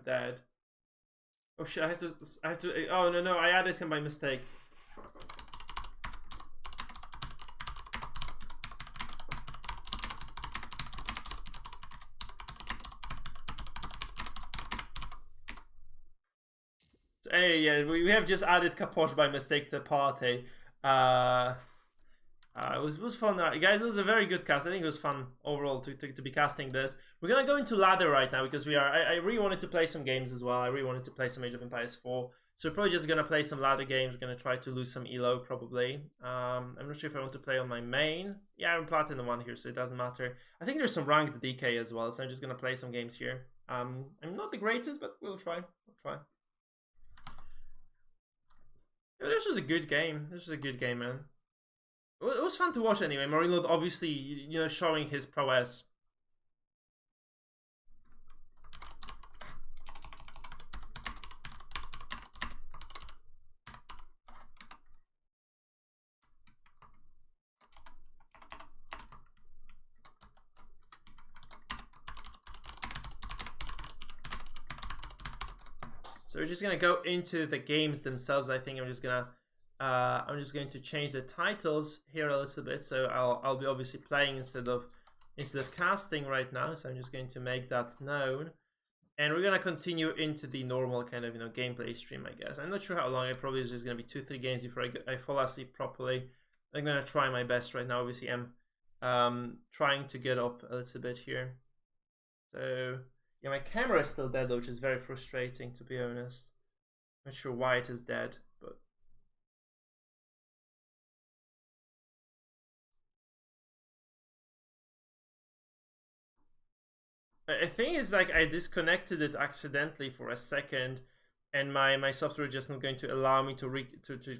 dead. Oh shit, I have to, oh no, I added him by mistake. Hey, yeah, we have just added Kaposh by mistake to the party. It was fun, guys. It was a very good cast. I think it was fun overall to be casting this. We're gonna go into ladder right now because I really wanted to play some games as well. I really wanted to play some Age of Empires 4. So we're probably just gonna play some ladder games. We're gonna try to lose some elo probably. I'm not sure if I want to play on my main. Yeah, I'm platinum 1 here, so it doesn't matter. I think there's some ranked DK as well, so I'm just gonna play some games here. I'm not the greatest, but we'll try. We'll try. Yeah, this was a good game. This was a good game, man. It was fun to watch anyway. Marino obviously, you know, showing his prowess. So we're just gonna go into the games themselves. I think I'm just going to change the titles here a little bit. So I'll be obviously playing instead of casting right now. So I'm just going to make that known, and we're gonna continue into the normal kind of, you know, gameplay stream, I guess. I'm not sure how long. It probably is just gonna be 2-3 games before I fall asleep properly. I'm gonna try my best right now. Obviously, I'm trying to get up a little bit here. So yeah, my camera is still dead though, which is very frustrating, to be honest. Not sure why it is dead, but I think it's like I disconnected it accidentally for a second, and my software just not going to allow me to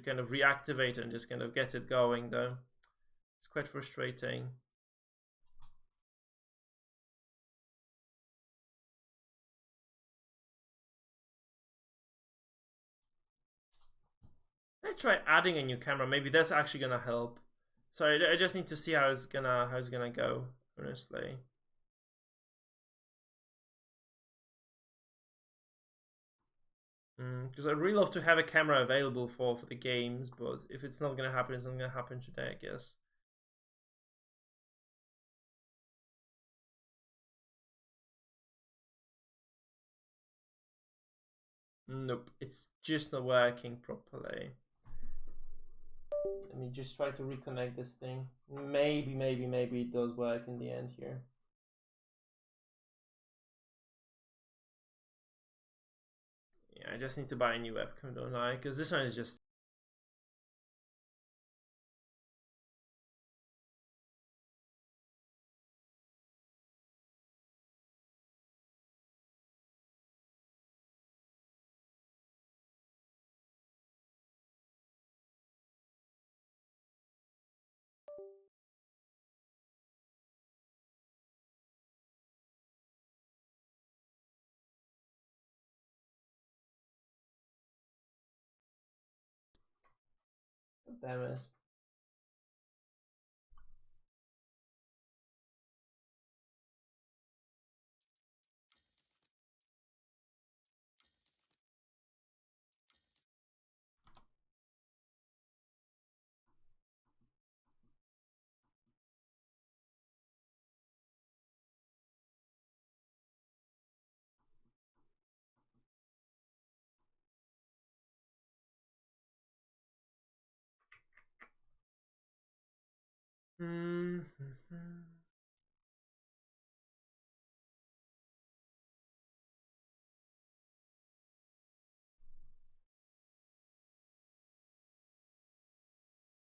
kind of reactivate and just kind of get it going though. It's quite frustrating. I try adding a new camera. Maybe that's actually gonna help. So I just need to see how it's gonna go, honestly. Because I'd really love to have a camera available for the games, but if it's not gonna happen, it's not gonna happen today, I guess. Nope, it's just not working properly. Let me just try to reconnect this thing. Maybe it does work in the end here. Yeah, I just need to buy a new webcam, don't I? Because this one is just... Damn it.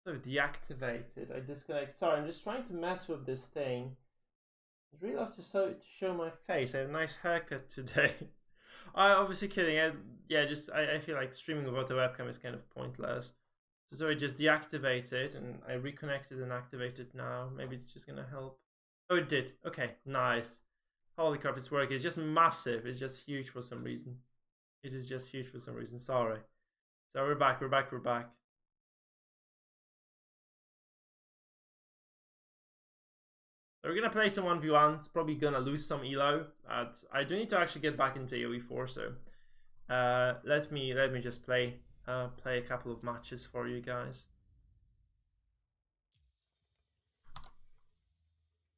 So deactivated. I disconnect. Sorry, I'm just trying to mess with this thing. I'd really love to show my face. I have a nice haircut today. I obviously kidding. I feel like streaming without a webcam is kind of pointless. So I just deactivated and I reconnected and activated now. Maybe it's just gonna help. Oh, it did. Okay, nice. Holy crap, it's working. It's just massive. It's just huge for some reason. It is just huge for some reason. Sorry. So we're back. We're back. So we're gonna play some 1v1s. Probably gonna lose some elo. I do need to actually get back into AoE4. So let me just play a couple of matches for you guys.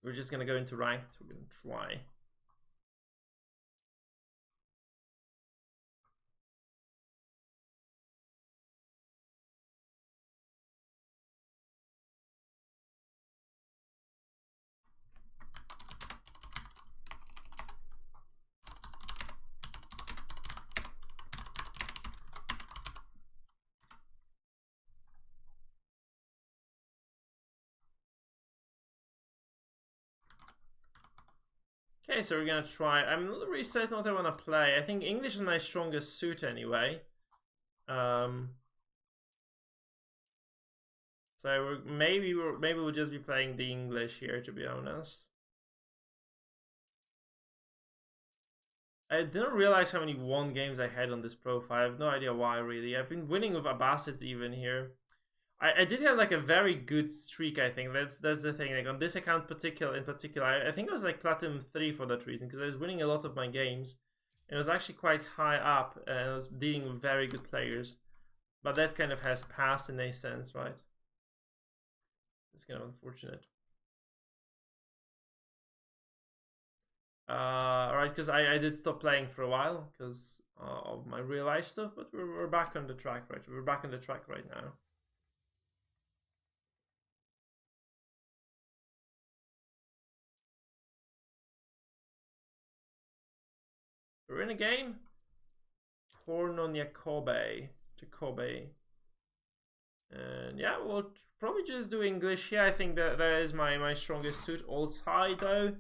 We're just gonna go into ranked. We're gonna try. Okay, so we're gonna try. I'm not really certain what I want to play. I think English is my strongest suit anyway. So maybe we'll just be playing the English here, to be honest. I didn't realize how many won games I had on this profile. I have no idea why, really. I've been winning with Abbasids even here. I did have like a very good streak, I think. That's the thing. Like on this account in particular, I think I was like Platinum 3 for that reason, because I was winning a lot of my games. And it was actually quite high up, and I was dealing with very good players. But that kind of has passed in a sense, right? It's kind of unfortunate. Right, because I did stop playing for a while because of my real life stuff, but we're back on the track, right? We're back on the track right now. We're in a game. Jacobe. And yeah, we'll probably just do English here. I think that is my strongest suit. Altai though,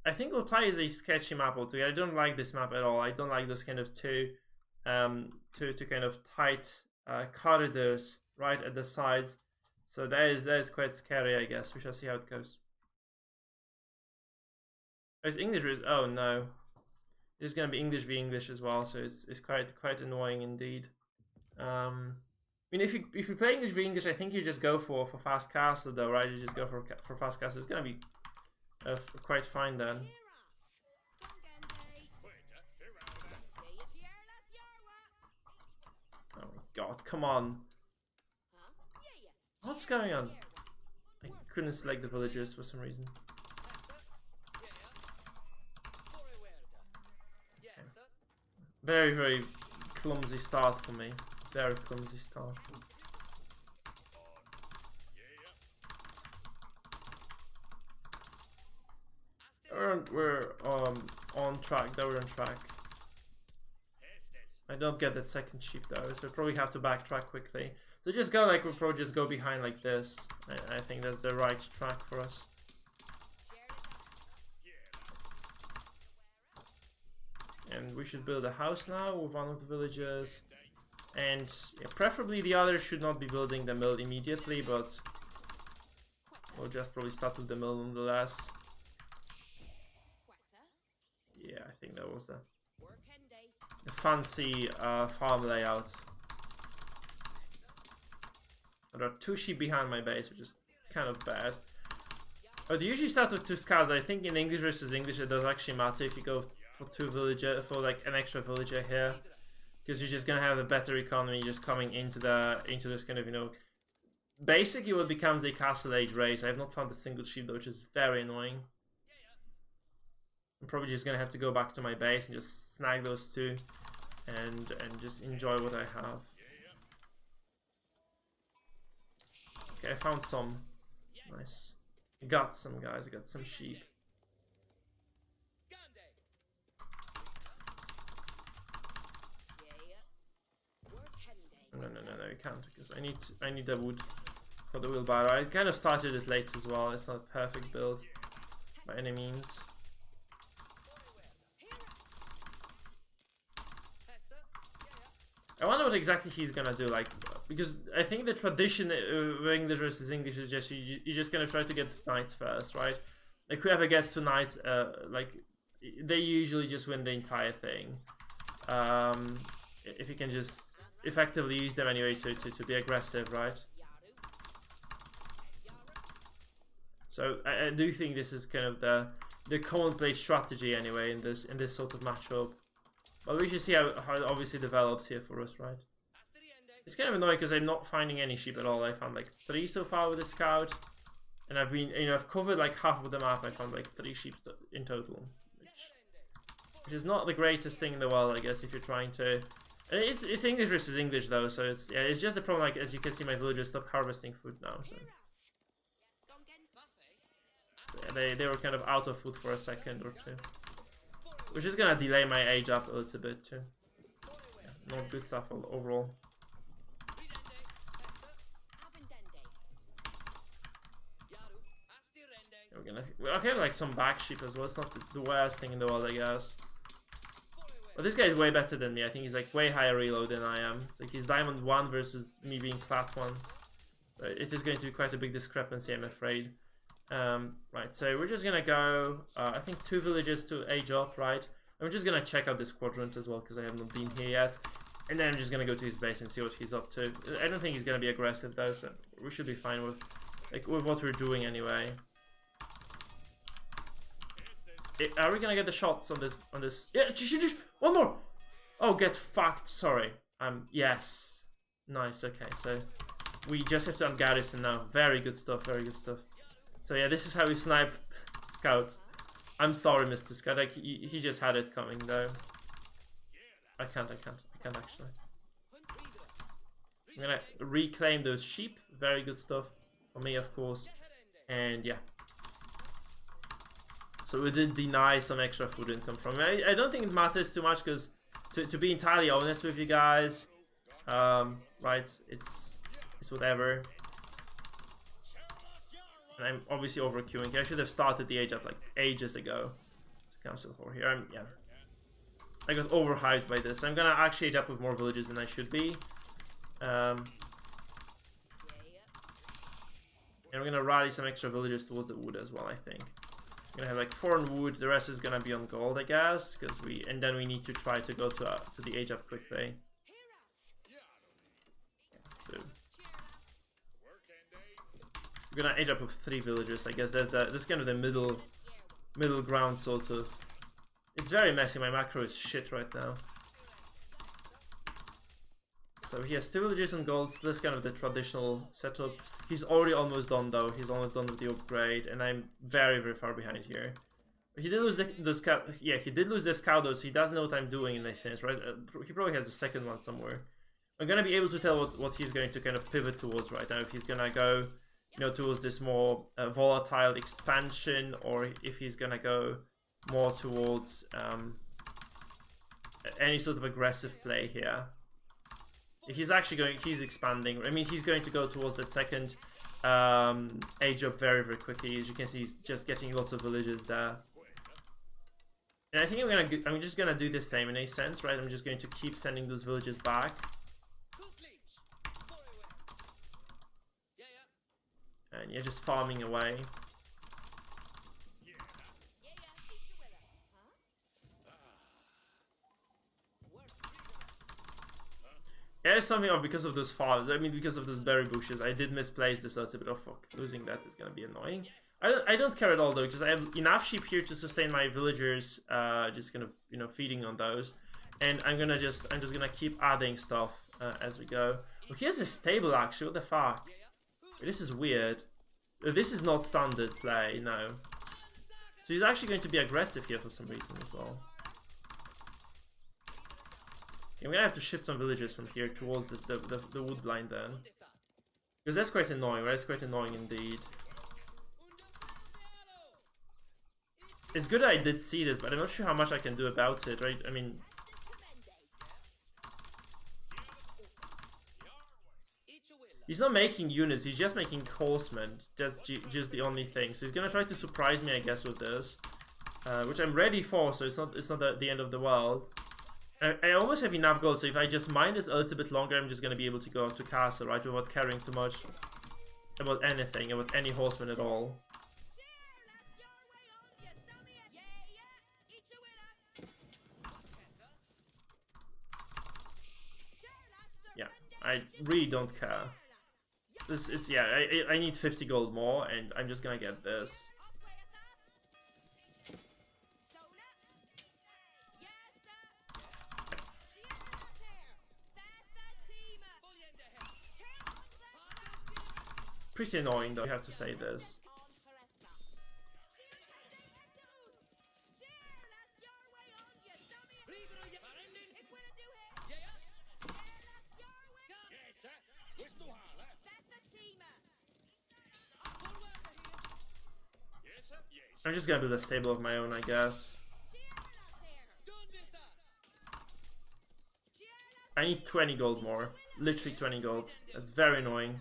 I think Altai is a sketchy map altogether. I don't like this map at all. I don't like those kind of two kind of tight corridors right at the sides. So that is quite scary, I guess. We shall see how it goes. Oh, it's English. Oh no, it's gonna be English v English as well. So it's quite annoying indeed. I mean, if you play English v English, I think you just go for fast caster though, right? You just go for fast caster. It's gonna be quite fine then. Oh my god, come on. What's going on? I couldn't select the villagers for some reason. Okay. Very clumsy start for me. Very clumsy start. We're on track. Though we're on track. I don't get that second sheep though, so we probably have to backtrack quickly. So just go like we'll probably just go behind like this. I think that's the right track for us. And we should build a house now with one of the villages. And yeah, preferably the others should not be building the mill immediately, but we'll just probably start with the mill nonetheless. Yeah, I think that was the fancy farm layout. There are 2 sheep behind my base, which is kind of bad. But you usually start with 2 scouts. I think in English versus English it does actually matter if you go for 2 villager, for like an extra villager here, because you're just gonna have a better economy just coming into this kind of, you know, basically what becomes a castle age race. I have not found a single sheep though, which is very annoying. I'm probably just gonna have to go back to my base and just snag those 2 and just enjoy what I have. Okay, I found some. Nice. I got some, guys. I got some sheep. No, you can't, because I need the wood for the wheelbarrow. I kind of started it late as well. It's not a perfect build by any means. I wonder what exactly he's gonna do, like, because I think the tradition of English versus English is just you're just gonna try to get knights first, right? Like whoever gets to knights, like they usually just win the entire thing. If you can just effectively use them anyway to be aggressive, right? So I do think this is kind of the commonplace strategy anyway in this sort of matchup. But we should see how it obviously develops here for us, right? It's kind of annoying because I'm not finding any sheep at all. I found like 3 so far with the scout, and I've been, you know, I've covered like half of the map. I found like 3 sheep in total, which is not the greatest thing in the world, I guess, if you're trying to. It's English versus English though, so it's just the problem. Like as you can see, my villagers stop harvesting food now, so yeah, they were kind of out of food for a second or 2. Which is gonna delay my age up a little bit too. Yeah, not good stuff overall. Okay, like some back sheep as well. It's not the worst thing in the world, I guess. But this guy is way better than me. I think he's like way higher reload than I am. Like he's diamond 1 versus me being plat 1. So it is going to be quite a big discrepancy, I'm afraid. Right, so we're just gonna go, I think 2 villages to age up, right? I'm just gonna check out this quadrant as well because I have not been here yet. And then I'm just gonna go to his base and see what he's up to. I don't think he's gonna be aggressive though, so we should be fine with what we're doing anyway. Are we gonna get the shots on this? Yeah, one more! Oh, get fucked, sorry. Yes. Nice, okay, so we just have to ungarrison now. Very good stuff, very good stuff. So yeah, this is how we snipe scouts. I'm sorry, Mr. Scout, like, he just had it coming though. I can't actually. I'm gonna reclaim those sheep. Very good stuff for me, of course. And yeah. So we did deny some extra food income from it. I don't think it matters too much because, to be entirely honest with you guys, right, it's whatever. And I'm obviously over queuing. I should have started the age up like ages ago. So cancel for here. Yeah. I got overhyped by this. I'm gonna actually age up with more villages than I should be. And we're gonna rally some extra villages towards the wood as well, I think. I'm gonna have like 4 on wood, the rest is gonna be on gold, I guess, and then we need to try to go to the age up quickly. So we're gonna age up with 3 villages, I guess. That's kind of the middle ground sort of. It's very messy. My macro is shit right now. So he has 2 villages and golds. That's kind of the traditional setup. He's already almost done though. He's almost done with the upgrade, and I'm very, very far behind here. He did lose the scout. Yeah, he did lose the scout though, so he doesn't know what I'm doing in a sense, right? He probably has a second one somewhere. I'm gonna be able to tell what he's going to kind of pivot towards right now. If he's gonna go, you know, towards this more volatile expansion, or if he's gonna go more towards any sort of aggressive play here. He's actually he's expanding. I mean, he's going to go towards that second age up very, very quickly. As you can see, he's just getting lots of villages there. And I think I'm just gonna do the same in a sense, right? I'm just going to keep sending those villages back. And yeah, just farming away. Yeah, there's something off because of those farms. I mean, because of those berry bushes. I did misplace this, so it's a bit of fuck. Losing that is gonna be annoying. I don't care at all though, because I have enough sheep here to sustain my villagers. Just kind of, you know, feeding on those, and I'm just gonna keep adding stuff as we go. Oh, he has a stable actually. What the fuck? This is weird. This is not standard play. No. So he's actually going to be aggressive here for some reason as well. I'm gonna have to shift some villagers from here towards the wood line then. Because that's quite annoying, right? It's quite annoying indeed. It's good that I did see this, but I'm not sure how much I can do about it, right? I mean... He's not making units, he's just making horsemen. That's just the only thing. So he's gonna try to surprise me, I guess, with this. Which I'm ready for, so it's not the end of the world. I almost have enough gold, so if I just mine this a little bit longer, I'm just gonna be able to go up to castle, right? Without caring too much about anything, about any horseman at all. Yeah, I really don't care. This is, yeah, I need 50 gold more, and I'm just gonna get this. Pretty annoying though, I have to say this. I'm just gonna build a stable of my own, I guess. I need 20 gold more. Literally 20 gold. That's very annoying.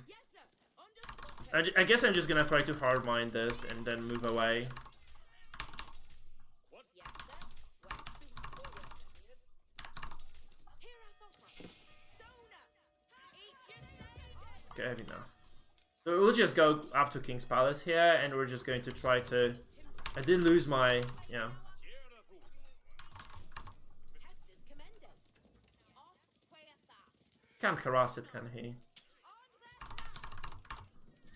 I guess I'm just gonna try to hard mine this and then move away. Okay, I have enough. So we'll just go up to King's Palace here, and we're just going to try to... I did lose my... yeah. Can't harass it, can he?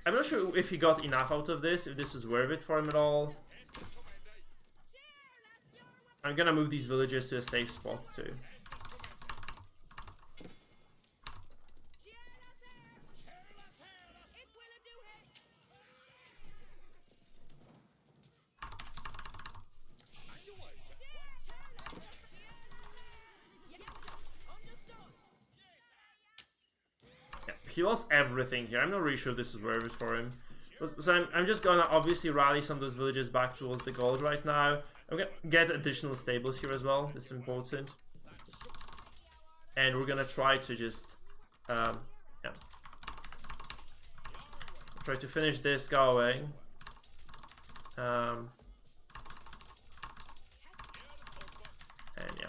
I'm not sure if he got enough out of this, if this is worth it for him at all. I'm gonna move these villagers to a safe spot too. He lost everything here. I'm not really sure if this is worth it for him. So I'm just gonna obviously rally some of those villages back towards the gold right now. I'm gonna get additional stables here as well. This is important. And we're gonna try to just yeah, try to finish this going. And yeah.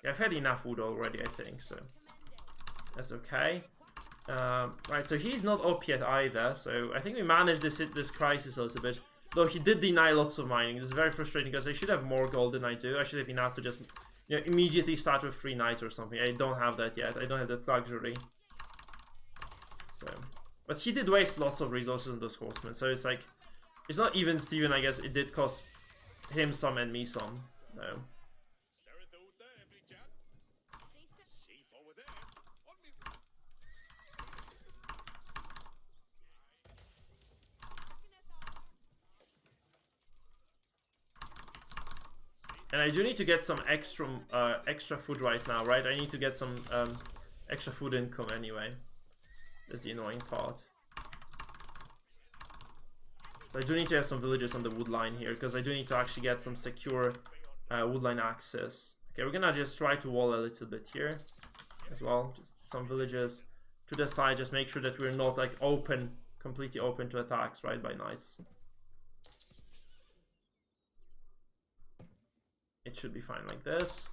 I've had enough wood already, I think, so that's okay. Right, so he's not up yet either, so I think we managed this crisis a little bit. Though he did deny lots of mining. This is very frustrating because I should have more gold than I do. I should have enough to just, you know, immediately start with 3 knights or something. I don't have that yet. I don't have that luxury. So, but he did waste lots of resources on those horsemen, so it's like, it's not even Steven, I guess. It did cost him some and me some. No. And I do need to get some extra food right now, right? I need to get some extra food income anyway. That's the annoying part. So I do need to have some villages on the wood line here, because I do need to actually get some secure wood line access. Okay, we're gonna just try to wall a little bit here as well. Just some villages to the side, just make sure that we're not like open, completely open to attacks, right, by knights. It should be fine like this.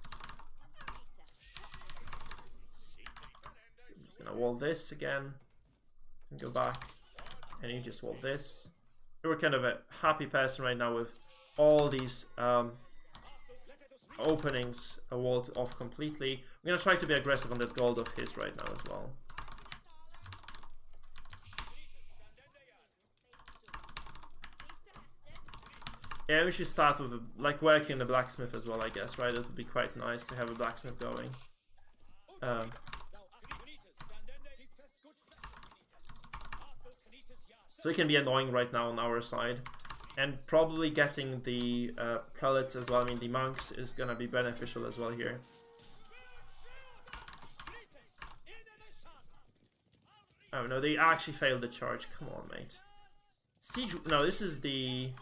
I'm just gonna wall this again and go back, and you just wall this. We're kind of a happy person right now with all these openings walled off completely. I'm gonna try to be aggressive on that gold of his right now as well. Yeah, we should start with like working the blacksmith as well, I guess, right? It would be quite nice to have a blacksmith going. So it can be annoying right now on our side. And probably getting the prelates as well, I mean the monks, is gonna be beneficial as well here. Oh no, they actually failed the charge. Come on, mate. Siege. No, this is the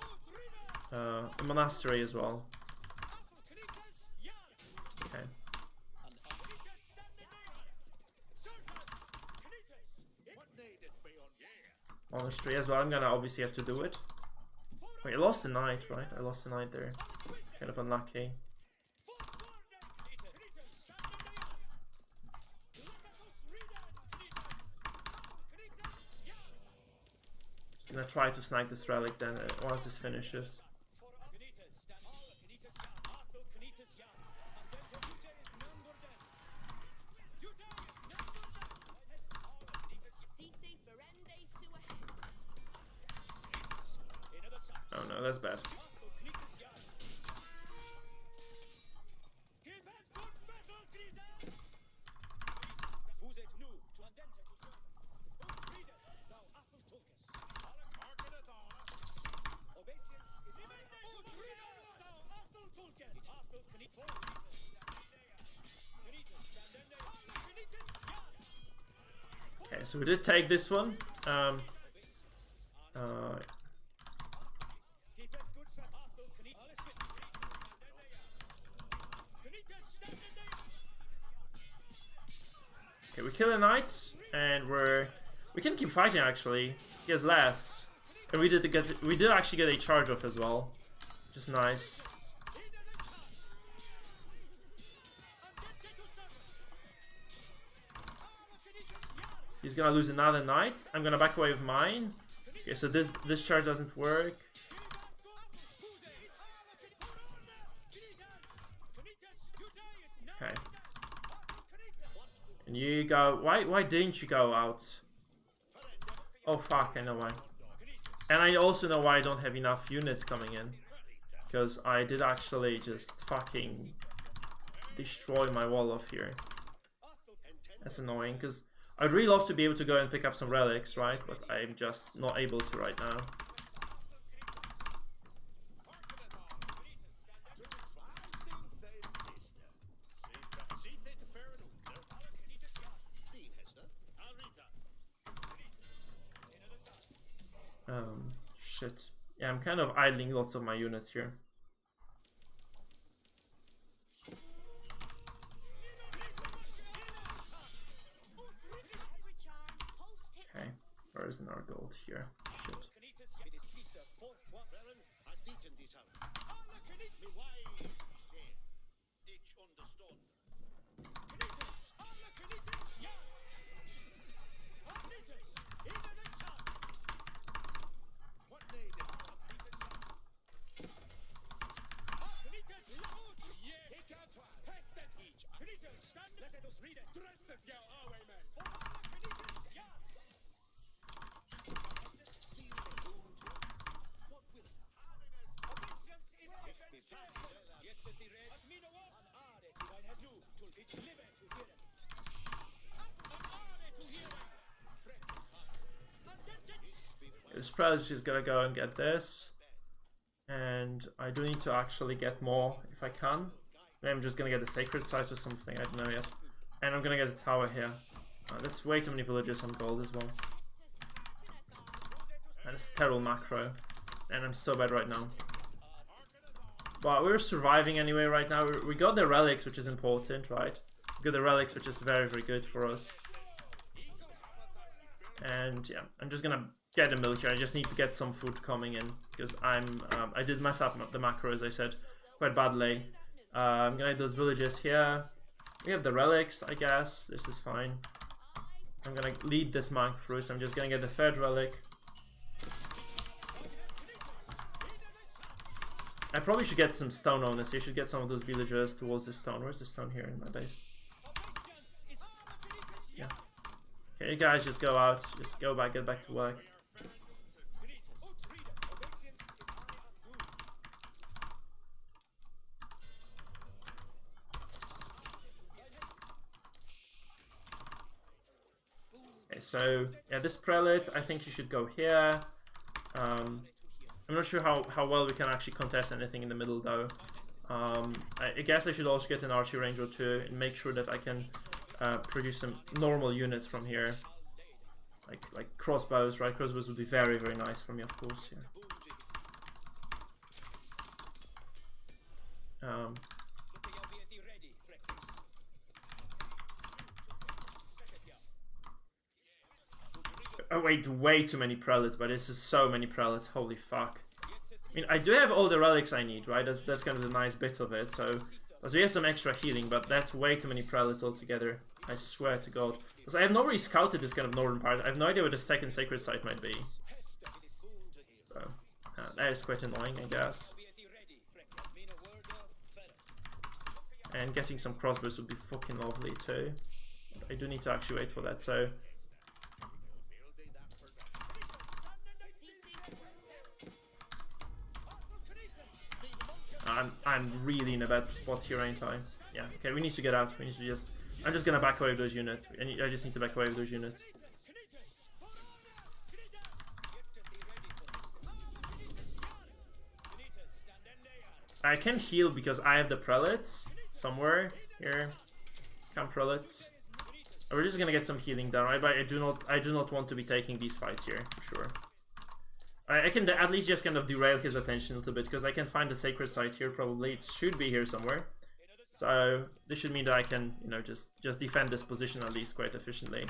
monastery as well. Okay. Monastery as well. I'm gonna obviously have to do it. Wait, I lost a knight, right? I lost a knight there. Kind of unlucky. Just gonna try to snag this relic then once this finishes. Oh no, that's bad. Okay, so we did take this one. Okay, we kill a knight, and we can keep fighting actually. He has less, and we did actually get a charge off as well, which is nice. He's gonna lose another knight. I'm gonna back away with mine. Okay, so this charge doesn't work. Okay. And you go. Why didn't you go out? Oh fuck, I know why. And I also know why I don't have enough units coming in. Because I did actually just fucking destroy my wall off here. That's annoying, because I'd really love to be able to go and pick up some relics, right? But I'm just not able to right now. Shit. Yeah, I'm kind of idling lots of my units here. Okay, where is our gold here? Shit. This probably just gonna go and get this, and I do need to actually get more if I can. Maybe I'm just gonna get the sacred site or something, I don't know yet. And I'm gonna get a tower here. That's way too many villages on gold as well. And it's terrible macro, and I'm so bad right now. But we're surviving anyway right now. We got the relics, which is important, right? We got the relics, which is very, very good for us. And yeah, I'm just gonna get a milk here. I just need to get some food coming in, because I did mess up the macro, as I said, quite badly. I'm gonna get those villages here. We have the relics, I guess. This is fine. I'm gonna lead this monk through, so I'm just gonna get the third relic. I probably should get some stone on this. You should get some of those villagers towards this stone. Where's the stone here in my base? Yeah. Okay, you guys just go out. Just go back, get back to work. Okay, so yeah, this prelate, I think you should go here. I'm not sure how well we can actually contest anything in the middle though. I guess I should also get an archery range or two and make sure that I can produce some normal units from here. Like crossbows, right? Crossbows would be very, very nice for me, of course. Yeah. Oh wait, way too many prelates, but this is so many prelates, holy fuck. I mean, I do have all the relics I need, right? That's kind of the nice bit of it, so we have some extra healing, but that's way too many prelates altogether. I swear to god. Because I have not really scouted this kind of northern part. I have no idea where the second sacred site might be. So, that is quite annoying, I guess. And getting some crossbows would be fucking lovely too. But I do need to actually wait for that, so... I'm really in a bad spot here anytime. Yeah, okay, we need to get out. We need to just... I'm just gonna back away with those units. I just need to back away with those units. I can heal because I have the prelates somewhere here. Camp prelates. We're just gonna get some healing done, right? But I do not want to be taking these fights here, for sure. I can at least just kind of derail his attention a little bit, because I can find the sacred site here probably. It should be here somewhere. So this should mean that I can, you know, just defend this position at least quite efficiently.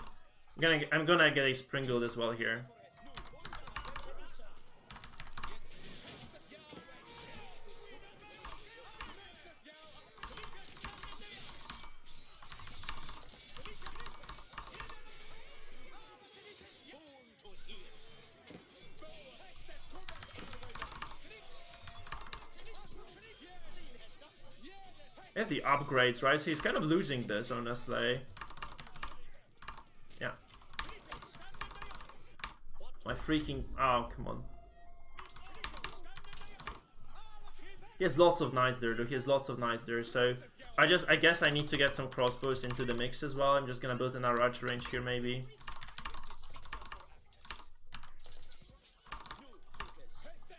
I'm gonna get a springald as well here. They have the upgrades, right? So he's kind of losing this, honestly. Yeah. My freaking... Oh, come on. He has lots of knights there, though. He has lots of knights there, so... I guess I need to get some crossbows into the mix as well. I'm just gonna build another archer range here, maybe.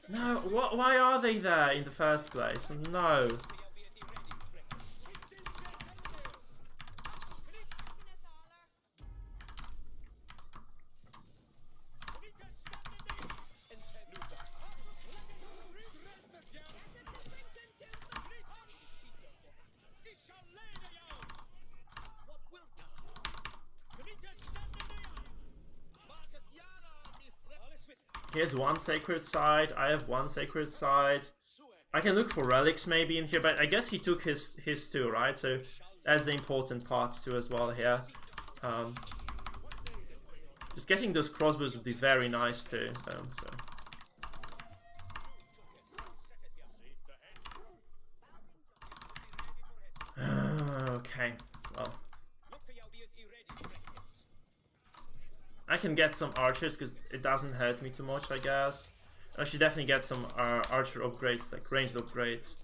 No, why are they there in the first place? No. He has one sacred side, I have one sacred side. I can look for relics maybe in here, but I guess he took his too, right? So that's the important part too as well here. Just getting those crossbows would be very nice too. Okay, well. I can get some archers because it doesn't hurt me too much, I guess. I should definitely get some archer upgrades, like ranged upgrades.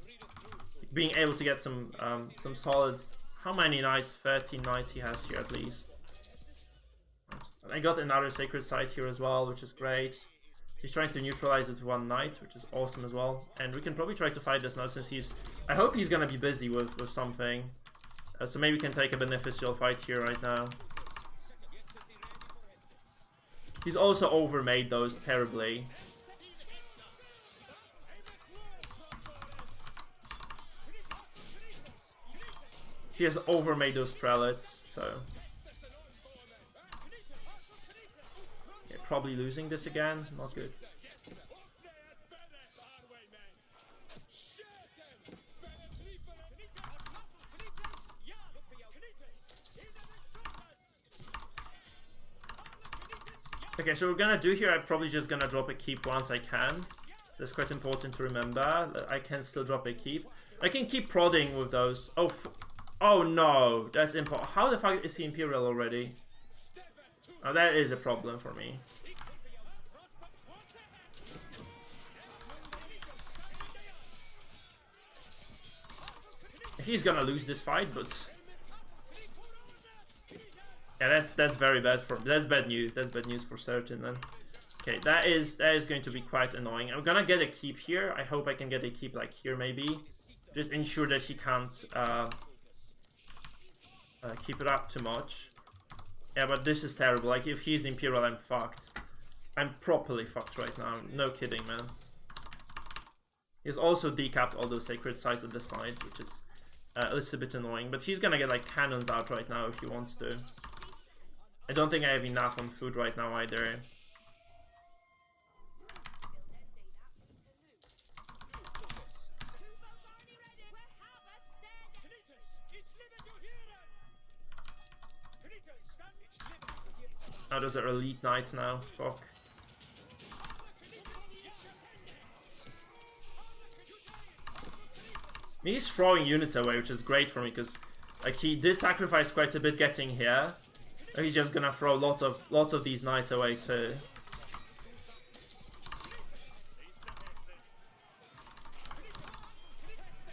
Being able to get some solid... How many knights? 13 knights he has here at least. I got another sacred site here as well, which is great. He's trying to neutralize it with one knight, which is awesome as well. And we can probably try to fight this now since he's... I hope he's gonna be busy with something. So maybe we can take a beneficial fight here right now. He's also overmade those terribly. He has overmade those prelates, so... Yeah, probably losing this again, not good. Okay, so we're gonna do here, I'm probably just gonna drop a keep once I can. That's quite important to remember, that I can still drop a keep. I can keep prodding with those. Oh no, that's impossible. How the fuck is he Imperial already? Now that is a problem for me. He's gonna lose this fight, but... Yeah, that's very bad for... That's bad news. That's bad news for certain then. Okay, that is going to be quite annoying. I'm gonna get a keep here. I hope I can get a keep like here maybe. Just ensure that he can't keep it up too much. Yeah, but this is terrible. Like, if he's Imperial, I'm fucked. I'm properly fucked right now. No kidding, man. He's also decapped all those sacred sites at the sides, which is a little bit annoying. But he's gonna get, like, cannons out right now if he wants to. I don't think I have enough on food right now either. Oh, those are elite knights now. Fuck. He's throwing units away, which is great for me because, like, he did sacrifice quite a bit getting here. He's just gonna throw lots of these knights away too.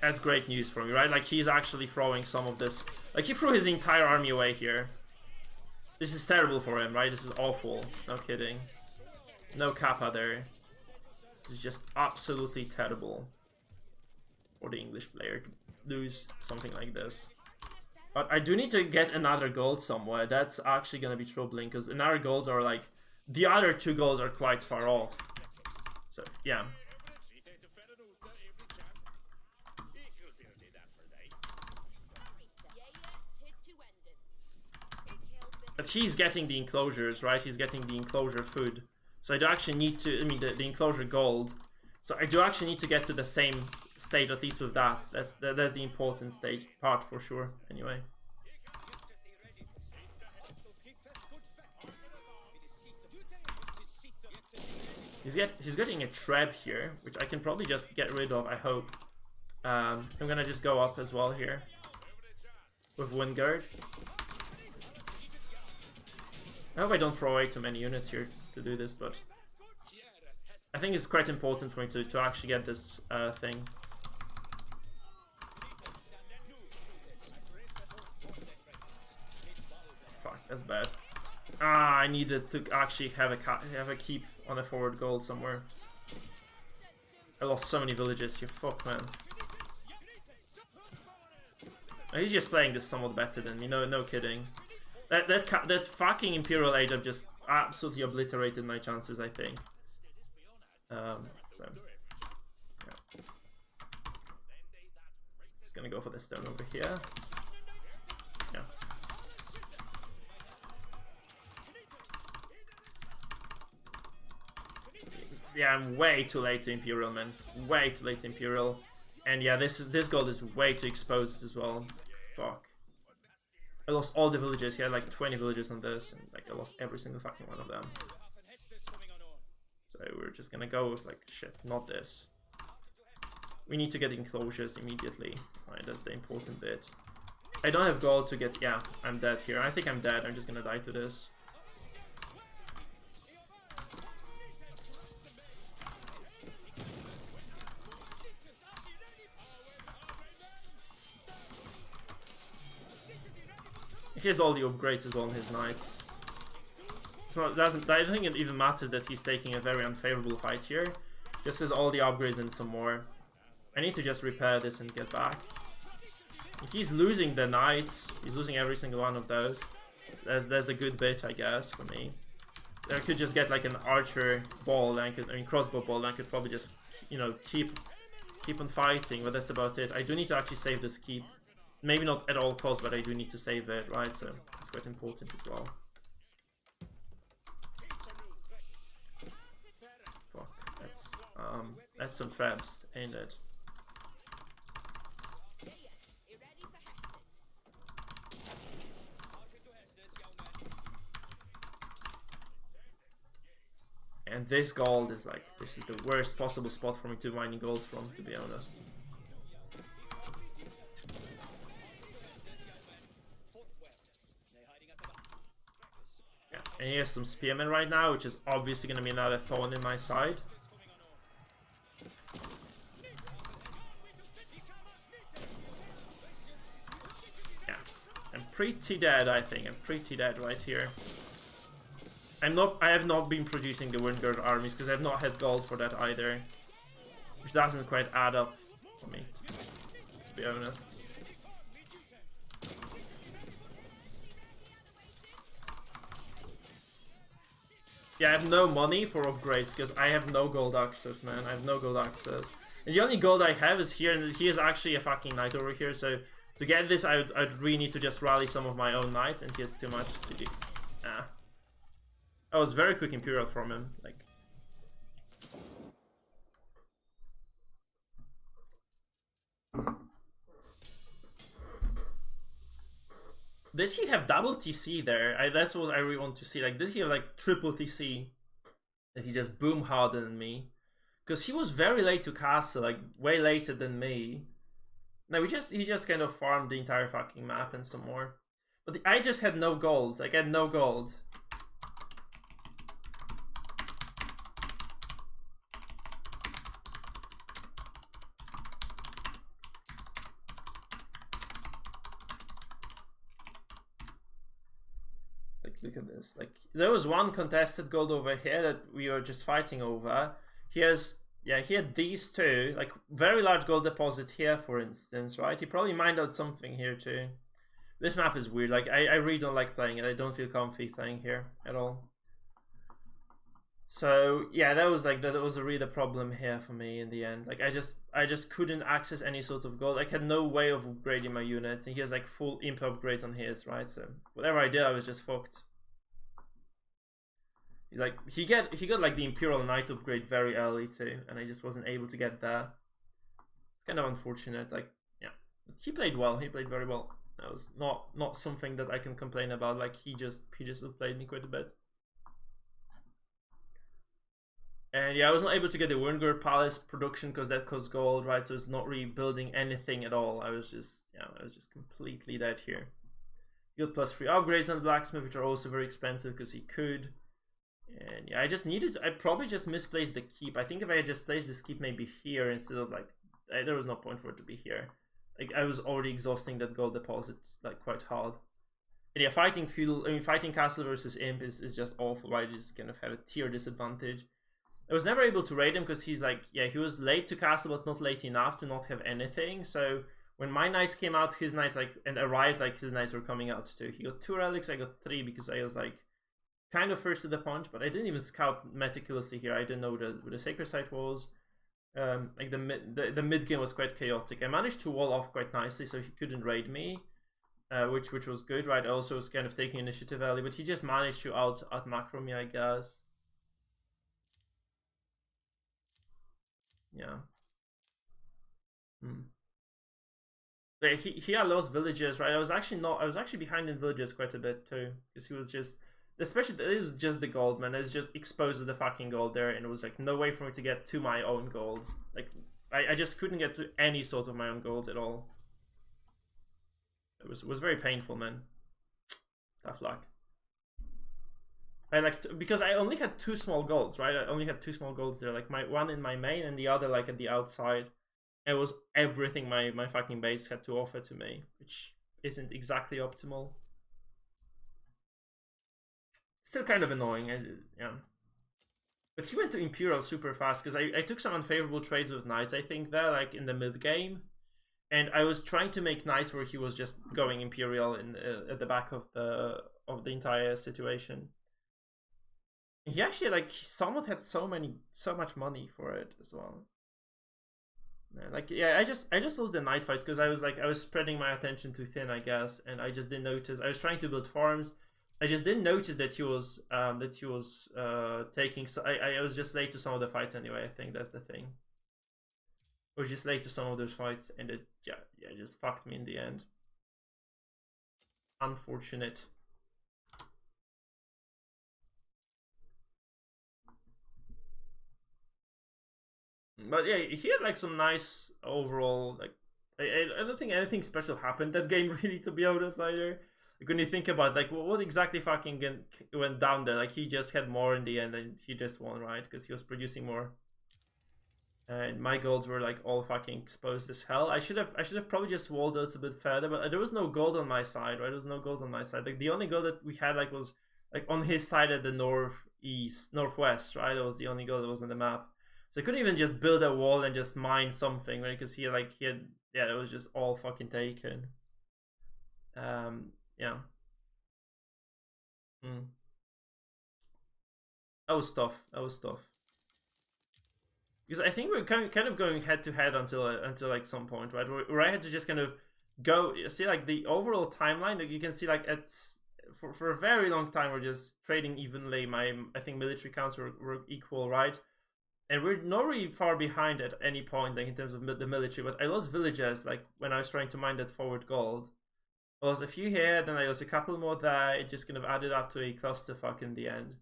That's great news for me, right? Like, he's actually throwing some of this. Like, he threw his entire army away here. This is terrible for him, right? This is awful. No kidding. No kappa there. This is just absolutely terrible for the English player to lose something like this. But I do need to get another gold somewhere. That's actually going to be troubling because another golds are like... The other two golds are quite far off. So, yeah. But he's getting the enclosures, right? He's getting the enclosure food. So I do actually need to... I mean, the enclosure gold. So I do actually need to get to the same stage, at least with that. That's the important stage part for sure, anyway. He's getting a trap here, which I can probably just get rid of, I hope. I'm gonna just go up as well here with Wingard. I hope I don't throw away too many units here to do this, but I think it's quite important for me to actually get this thing. Fuck, that's bad. Ah, I needed to actually have a keep on a forward goal somewhere. I lost so many villages here. Fuck, man. He's just playing this somewhat better than me. No kidding. That fucking Imperial Age have just absolutely obliterated my chances, I think. So yeah. Just gonna go for the stone over here. Yeah. Yeah, I'm way too late to Imperial, man. Way too late to Imperial. And yeah, this gold is way too exposed as well. Fuck. I lost all the villages. He had like 20 villages on this, and like I lost every single fucking one of them. So we're just gonna go with like shit, not this. We need to get enclosures immediately. Alright, that's the important bit. I don't have gold to get. Yeah, I'm dead here. I think I'm dead. I'm just gonna die to this. He has all the upgrades as well on his knights. So I don't think it even matters that he's taking a very unfavorable fight here. Just has all the upgrades and some more. I need to just repair this and get back. If he's losing the knights, he's losing every single one of those. There's a good bit, I guess, for me. I could just get like an archer ball, and crossbow ball, and I could probably just, you know, keep on fighting. But that's about it. I do need to actually save this keep. Maybe not at all costs, but I do need to save it, right? So it's quite important as well. Fuck, that's some traps, ain't it? And this gold is like, this is the worst possible spot for me to mine gold from, to be honest. And he has some spearmen right now, which is obviously going to be another thorn in my side. Yeah, I'm pretty dead, I think. I'm pretty dead right here. I have not been producing the Wingard armies because I've not had gold for that either. Which doesn't quite add up for me, to be honest. Yeah, I have no money for upgrades because I have no gold access, man. I have no gold access. And the only gold I have is here, and he is actually a fucking knight over here, so to get this, I'd really need to just rally some of my own knights, and he has too much to do. Ah. That was very quick Imperial from him, like. Did he have double TC there? That's what I really want to see. Like, did he have like triple TC? That he just boom hardened me? Because he was very late to castle, like way later than me. No, he just kind of farmed the entire fucking map and some more. But I just had no gold. Like, I had no gold. Look at this. Like, there was one contested gold over here that we were just fighting over. He has, yeah, he had these two, like very large gold deposit here, for instance, right? He probably mined out something here too. This map is weird. Like, I really don't like playing it. I don't feel comfy playing here at all. So yeah, that was a really the problem here for me in the end. Like, I just couldn't access any sort of gold. I had no way of upgrading my units, and he has like full imp upgrades on his, right? So whatever I did, I was just fucked. Like, he got like the Imperial Knight upgrade very early too, and I just wasn't able to get that. Kind of unfortunate. Like, yeah, but he played well. He played very well. That was not something that I can complain about. Like, he just outplayed me quite a bit. And yeah, I was not able to get the Wurngard Palace production because that costs gold, right? So it's not rebuilding anything at all. I was just completely dead here. Guild plus 3 upgrades on the blacksmith, which are also very expensive because he could. And yeah, I probably just misplaced the keep. I think if I had just placed this keep maybe here instead of like, there was no point for it to be here. Like I was already exhausting that gold deposit like quite hard. And yeah, fighting castle versus imp is just awful, right? You just kind of have a tier disadvantage. I was never able to raid him because he's like, yeah, he was late to castle but not late enough to not have anything. So when my knights came out, his knights arrived, his knights were coming out too. He got 2 relics, I got 3 because I was like kind of first to the punch, but I didn't even scout meticulously here. I didn't know where the sacred site was. Like the mid game was quite chaotic. I managed to wall off quite nicely, so he couldn't raid me, which was good, right? I also was kind of taking initiative early, but he just managed to out macro me, I guess. Yeah. So he had lost villages, right? I was actually behind in villages quite a bit too, because he was just, especially it was just the gold, man. It was just exposed with the fucking gold there, and it was like no way for me to get to my own golds. Like I just couldn't get to any sort of my own golds at all. It was very painful, man. Tough luck. Because I only had 2 small golds, right? I only had 2 small golds there, like one in my main and the other like at the outside. It was everything my fucking base had to offer to me, which isn't exactly optimal. Still kind of annoying, yeah. But he went to Imperial super fast because I took some unfavorable trades with knights, I think, there, like in the mid game. And I was trying to make knights where he was just going Imperial at the back of the entire situation. And he actually he somewhat had so much money for it as well. Man, like yeah, I just lost the night fights because I was spreading my attention too thin, I guess, and I just didn't notice. I was trying to build farms. I just didn't notice that he was taking. I was just late to some of the fights anyway. I think that's the thing. I was just late to some of those fights, and it just fucked me in the end. Unfortunate. But yeah, he had some nice overall I don't think anything special happened that game really, to be honest, either. Like when you think about what exactly fucking went down there, he just had more in the end and he just won, right? Because he was producing more. And my golds were all fucking exposed as hell. I should have probably just walled those a bit further, but there was no gold on my side, right? There was no gold on my side. The only gold that we had was on his side at the northwest, right? That was the only gold that was on the map. So I couldn't even just build a wall and just mine something, right? Because he had it was just all fucking taken. Yeah. That was tough. Because I think we're kind of going head to head until some point, right? Where I had to just kind of go see the overall timeline. You can see for a very long time we're just trading evenly. I think military counts were equal, right? And we're not really far behind at any point, in terms of the military. But I lost villages, when I was trying to mine that forward gold. I lost a few here, then I lost a couple more there. It just kind of added up to a clusterfuck in the end.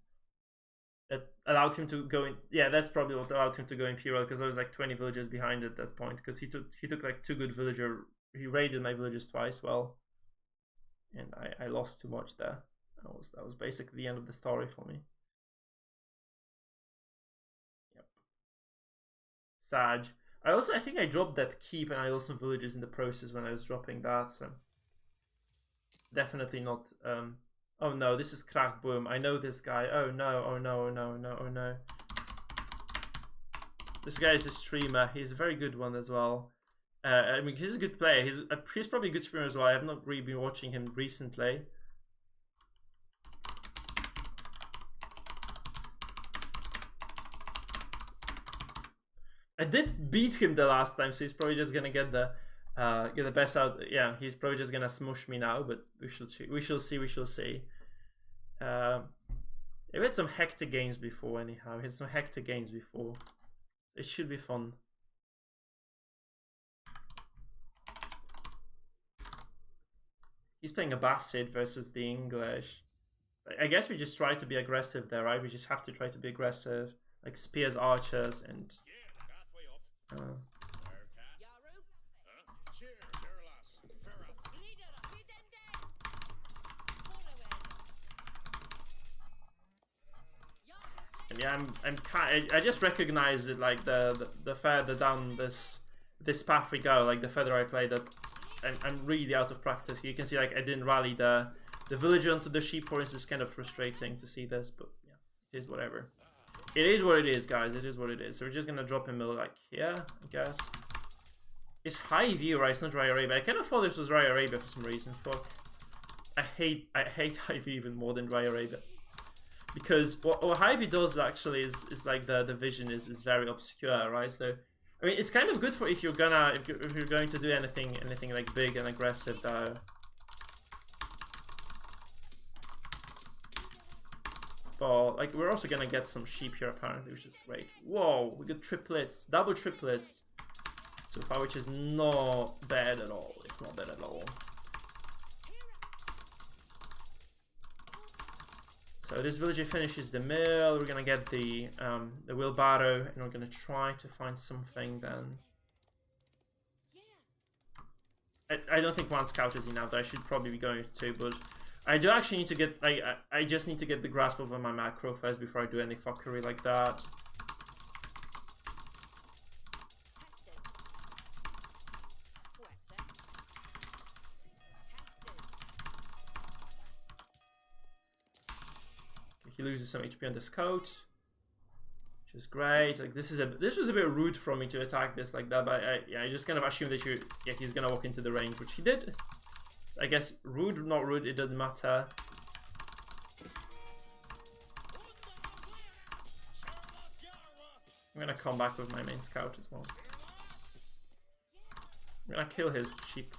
That allowed him to go in. Yeah, that's probably what allowed him to go Imperial, because I was 20 villages behind at that point. Because he took 2 good villager. He raided my villages twice, well, and I lost too much there. That was basically the end of the story for me. Sag. I think I dropped that keep and I lost some villages in the process when I was dropping that, so definitely not. Oh no, this is Crack Boom. I know this guy. Oh no, oh no, oh no, no, oh no. This guy is a streamer. He's a very good one as well. I mean, he's a good player. He's probably a good streamer as well. I have not really been watching him recently. I did beat him the last time, so he's probably just gonna get the best out. Yeah, he's probably just gonna smush me now, but we shall see. We shall see. We had some hectic games before, anyhow. We had some hectic games before. It should be fun. He's playing a Basset versus the English. I guess we just try to be aggressive there, right? We just have to try to be aggressive. like spears, archers, and and yeah, I just recognize it, like the further down this path we go, like the further I play, that I'm really out of practice. You can see like I didn't rally the villager onto the sheep, for instance. It's kind of frustrating to see this, but yeah, it is whatever. It is what it is, guys. It is what it is. So we're just gonna drop him like here, I guess. It's high view, right? It's not Dry Arabia. I kind of thought this was Dry Arabia for some reason. Fuck. I hate high view even more than Dry Arabia. Because what high view does actually is like the vision is very obscure, right? So I mean, it's kind of good for if you're going to do anything like big and aggressive, though. But like we're also gonna get some sheep here apparently, which is great. Whoa, we got triplets, double triplets so far, which is not bad at all. It's not bad at all. So this villager finishes the mill. We're gonna get the wheelbarrow, and we're gonna try to find something then. I don't think one scout is enough. I should probably be going to two, but I do actually need to get. I just need to get the grasp over my macro first before I do any fuckery like that. He loses some HP on the scout, which is great. Like this was a bit rude for me to attack this like that, but I just kind of assumed that he's gonna walk into the range, which he did. So I guess rude, not rude, it doesn't matter. I'm gonna come back with my main scout as well. I'm gonna kill his sheep.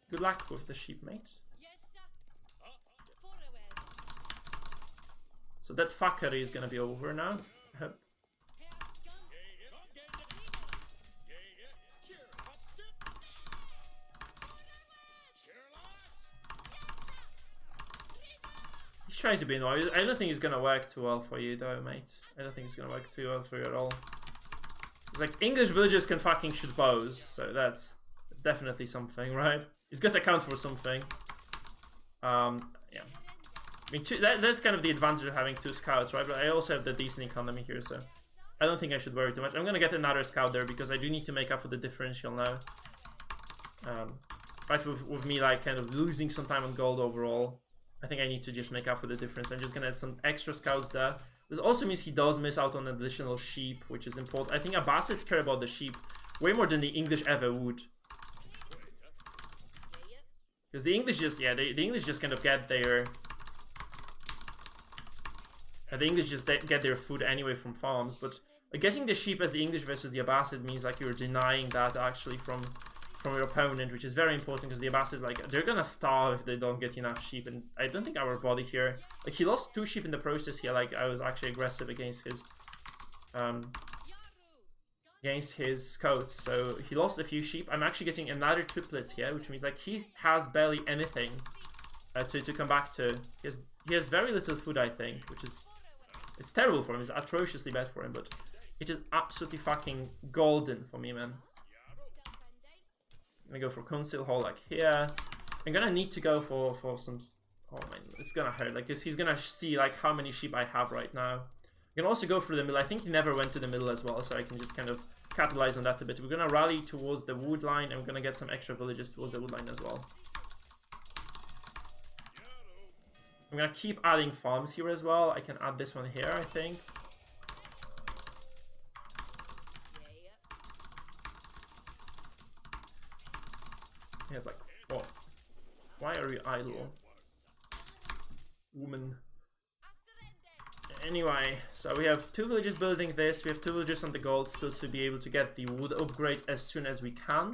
Good luck with the sheep, mate. So that fuckery is gonna be over now. I hope. He tries to be annoying. I don't think it's gonna work too well for you, though, mate. I don't think it's gonna work too well for you at all. It's like English villagers can fucking shoot bows, so that's definitely something, right? It's got to count for something. Yeah. I mean, that's kind of the advantage of having two scouts, right? But I also have the decent economy here, so I don't think I should worry too much. I'm gonna get another scout there because I do need to make up for the differential now. Right, with me like kind of losing some time on gold overall, I think I need to just make up for the difference. I'm just gonna add some extra scouts there. This also means he does miss out on additional sheep, which is important. I think Abbasids care about the sheep way more than the English ever would. Because the English just, yeah, the English just kind of get their... the English just get their food anyway from farms, but getting the sheep as the English versus the Abbasid means like you're denying that actually from your opponent, which is very important because the Abbasids, like, they're gonna starve if they don't get enough sheep, and I don't think our body here... Like, he lost 2 sheep in the process here, like, I was actually aggressive against his scouts, so he lost a few sheep. I'm actually getting another triplets here, which means like he has barely anything to come back to. He has very little food, I think, which is, it's terrible for him. It's atrociously bad for him, but it is absolutely fucking golden for me, man. I'm gonna go for Council Hall like here. I'm gonna need to go for some... Oh man, it's gonna hurt, like, cause he's gonna see like how many sheep I have right now. You can also go through the middle. I think he never went to the middle as well, so I can just kind of capitalize on that a bit. We're gonna rally towards the wood line, and we're gonna get some extra villages towards the wood line as well. I'm gonna keep adding farms here as well. I can add this one here, I think. Yeah, like, what? Why are you idle, woman? Anyway, so we have 2 villagers building this. We have 2 villagers on the gold still to be able to get the wood upgrade as soon as we can.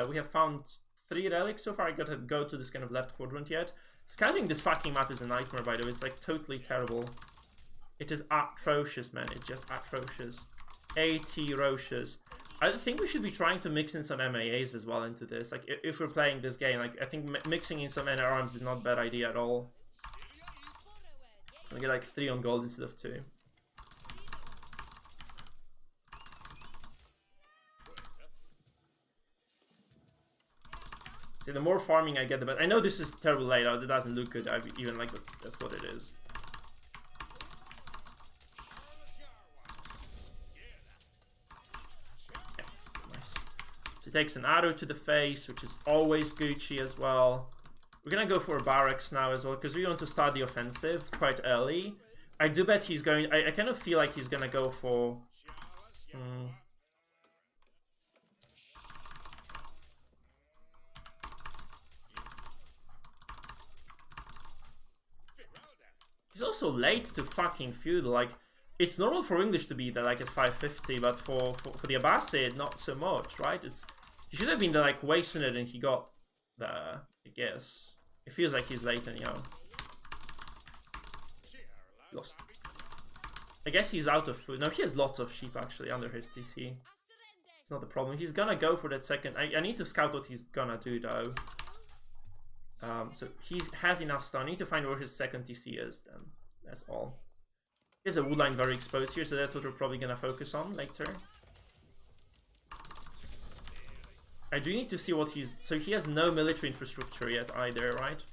We have found 3 relics so far. I gotta go to this kind of left quadrant yet. Scouting this fucking map is a nightmare, by the way. It's like totally terrible. It is atrocious, man. It's just atrocious. AT-rocious. I think we should be trying to mix in some MAAs as well into this. Like, if we're playing this game, like, I think mixing in some NRMs is not a bad idea at all. We get like 3 on gold instead of 2. See, the more farming I get, the better. I know this is terrible layout. It doesn't look good. I even like that's what it is. Yeah, nice. So he takes an arrow to the face, which is always Gucci as well. We're gonna go for barracks now as well because we want to start the offensive quite early. I do bet he's going. I kind of feel like he's gonna go for. He's also late to fucking feudal. Like, it's normal for English to be there like at 550, but for the Abbasid, not so much, right? He should have been there like way sooner than he got there, I guess. It feels like he's late anyhow. Lost. I guess he's out of food. No, he has lots of sheep actually under his TC. It's not the problem. He's gonna go for that second. I need to scout what he's gonna do though. So he has enough stun. I need to find where his second TC is then. That's all. There's a wood line very exposed here, so that's what we're probably gonna focus on later. I do need to see what he's... So he has no military infrastructure yet either, right?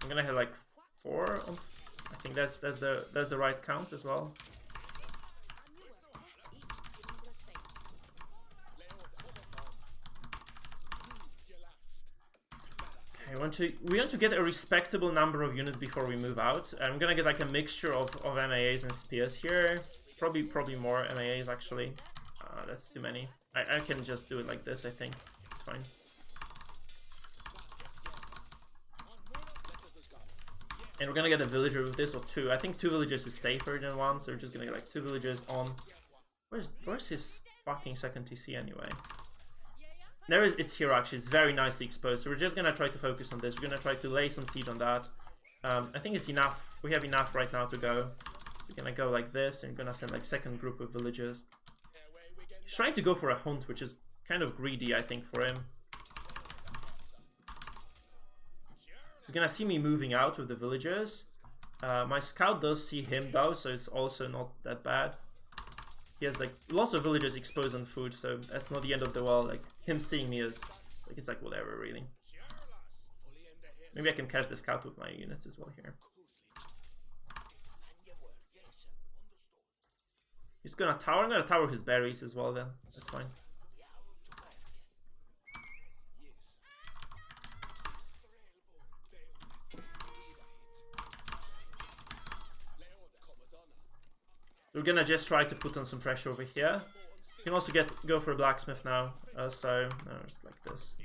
I'm gonna have like 4 on... I think that's the right count as well. Okay, we want to get a respectable number of units before we move out. I'm gonna get like a mixture of MAAs and spears here. Probably more MAAs actually. That's too many. I can just do it like this, I think. It's fine. And we're gonna get a villager with this, or 2. I think 2 villagers is safer than 1, so we're just gonna get like 2 villagers on. Where's his fucking second TC anyway? There is, it's here actually, it's very nicely exposed, so we're just gonna try to focus on this. We're gonna try to lay some seed on that. I think it's enough, we have enough right now to go. We're gonna go like this, and we're gonna send like second group of villagers. He's trying to go for a hunt, which is kind of greedy, I think, for him. He's gonna see me moving out with the villagers. My scout does see him though, so it's also not that bad. He has like lots of villagers exposed on food, so that's not the end of the world. Like, him seeing me is like, it's like whatever really. Maybe I can catch the scout with my units as well here. He's gonna tower. I'm gonna tower his berries as well then. That's fine. We're gonna just try to put on some pressure over here. You can also go for a blacksmith now. So no, it's like this.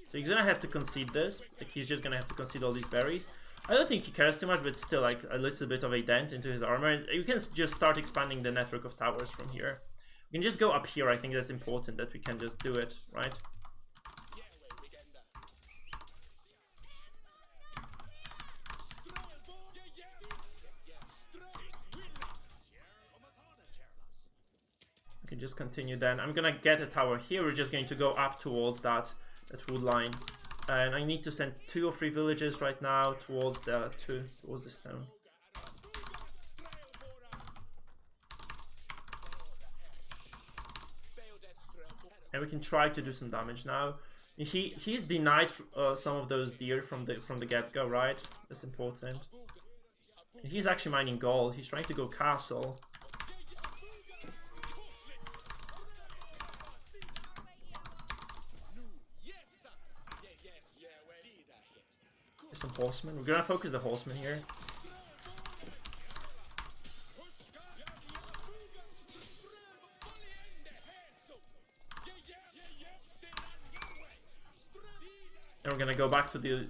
So he's gonna have to concede this. Like, he's just gonna have to concede all these berries. I don't think he cares too much, but still like a little bit of a dent into his armor. You can just start expanding the network of towers from here. We can just go up here. I think that's important that we can just do it, right? We can just continue then. I'm gonna get a tower here. We're just going to go up towards that wood line. And I need to send 2 or 3 villages right now towards the stone. And we can try to do some damage now. He's denied some of those deer from the get-go, right? That's important. And he's actually mining gold. He's trying to go castle. Some horsemen. We're gonna focus the horsemen here. And we're gonna go back to these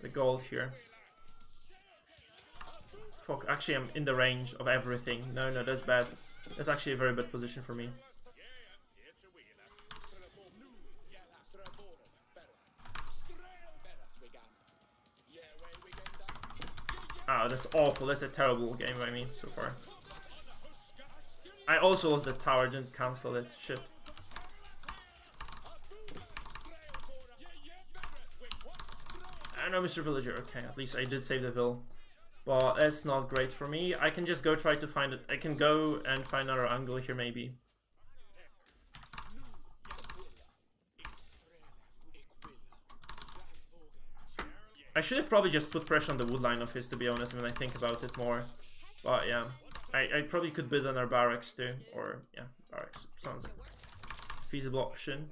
the gold here. Fuck, actually I'm in the range of everything. No, that's bad. That's actually a very bad position for me. Ah, that's awful. That's a terrible game by me so far. I also lost the tower, didn't cancel it. Shit. I know, Mr. Villager. Okay, at least I did save the vill. But that's not great for me. I can just go try to find it. I can go and find another angle here, maybe. I should have probably just put pressure on the wood line of his, to be honest, when I think about it more. But yeah, I probably could build another barracks too. Or, yeah, barracks. Sounds like a feasible option.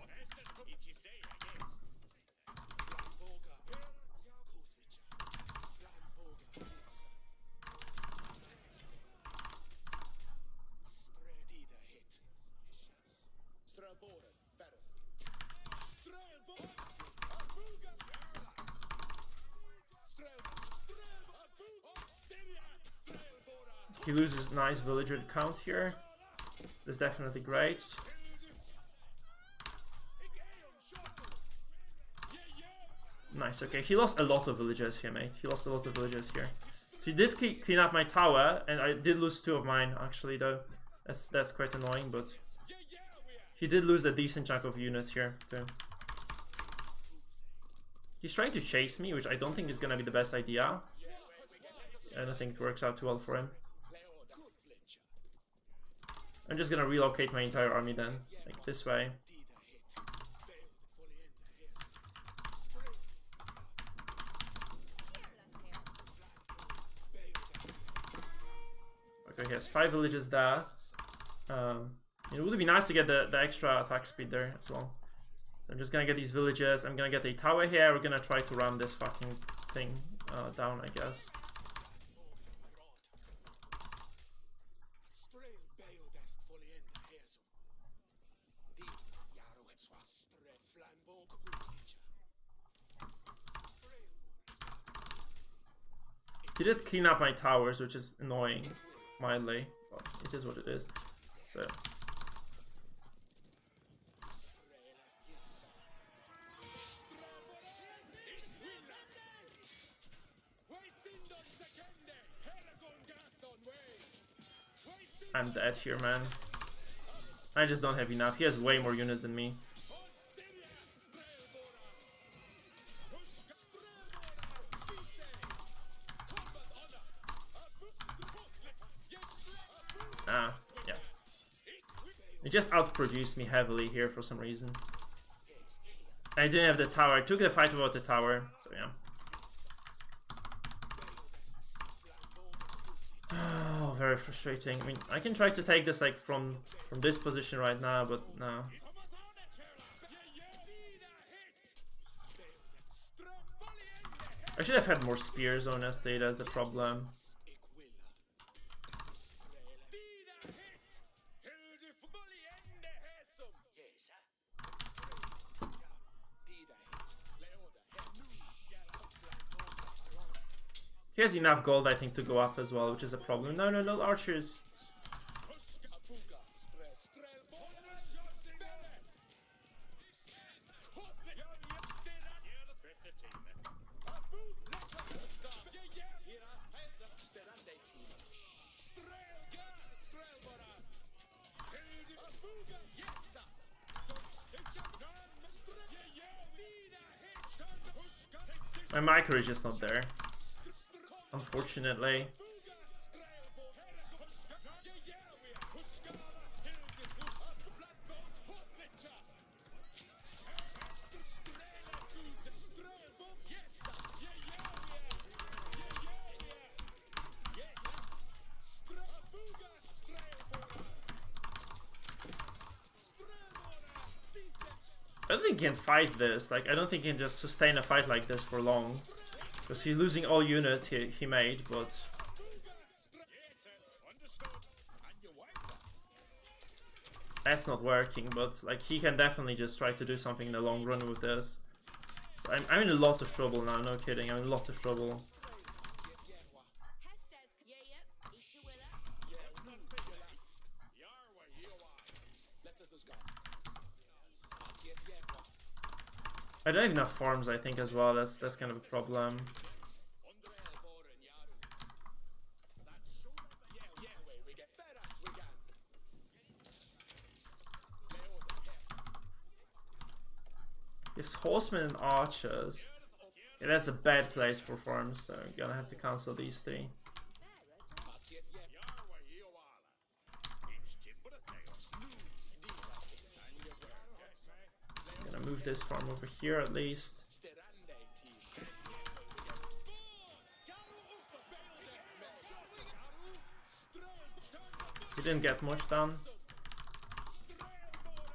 He loses nice villager count here. That's definitely great. Nice, okay. He lost a lot of villagers here, mate. He lost a lot of villagers here. He did clean up my tower, and I did lose 2 of mine, actually, though. That's quite annoying, but... He did lose a decent chunk of units here, too. He's trying to chase me, which I don't think is gonna be the best idea. I don't think it works out too well for him. I'm just gonna relocate my entire army then, like this way. Okay, he has 5 villages there. It would be nice to get the extra attack speed there as well. So I'm just gonna get these villages. I'm gonna get a tower here. We're gonna try to ram this fucking thing down, I guess. He did clean up my towers, which is annoying, mildly, but it is what it is. So I'm dead here, man. I just don't have enough. He has way more units than me. Yeah. He just outproduced me heavily here for some reason. I didn't have the tower. I took the fight without the tower, so yeah. Oh, very frustrating. I mean, I can try to take this like from this position right now, but no. I should have had more spears, honestly. That's the problem. He has enough gold, I think, to go up as well, which is a problem. No, no, no archers. My micro is just not there, unfortunately. I don't think he can fight this. Like, I don't think he can just sustain a fight like this for long. Because he's losing all units he made, but... That's not working, but like he can definitely just try to do something in the long run with this. So I'm in a lot of trouble now, no kidding, I'm in a lot of trouble. I don't have enough farms, I think, as well. That's kind of a problem. His horsemen and archers. Yeah, that's a bad place for farms, so I'm gonna have to cancel these three. I'm gonna move this farm over here at least. He didn't get much done.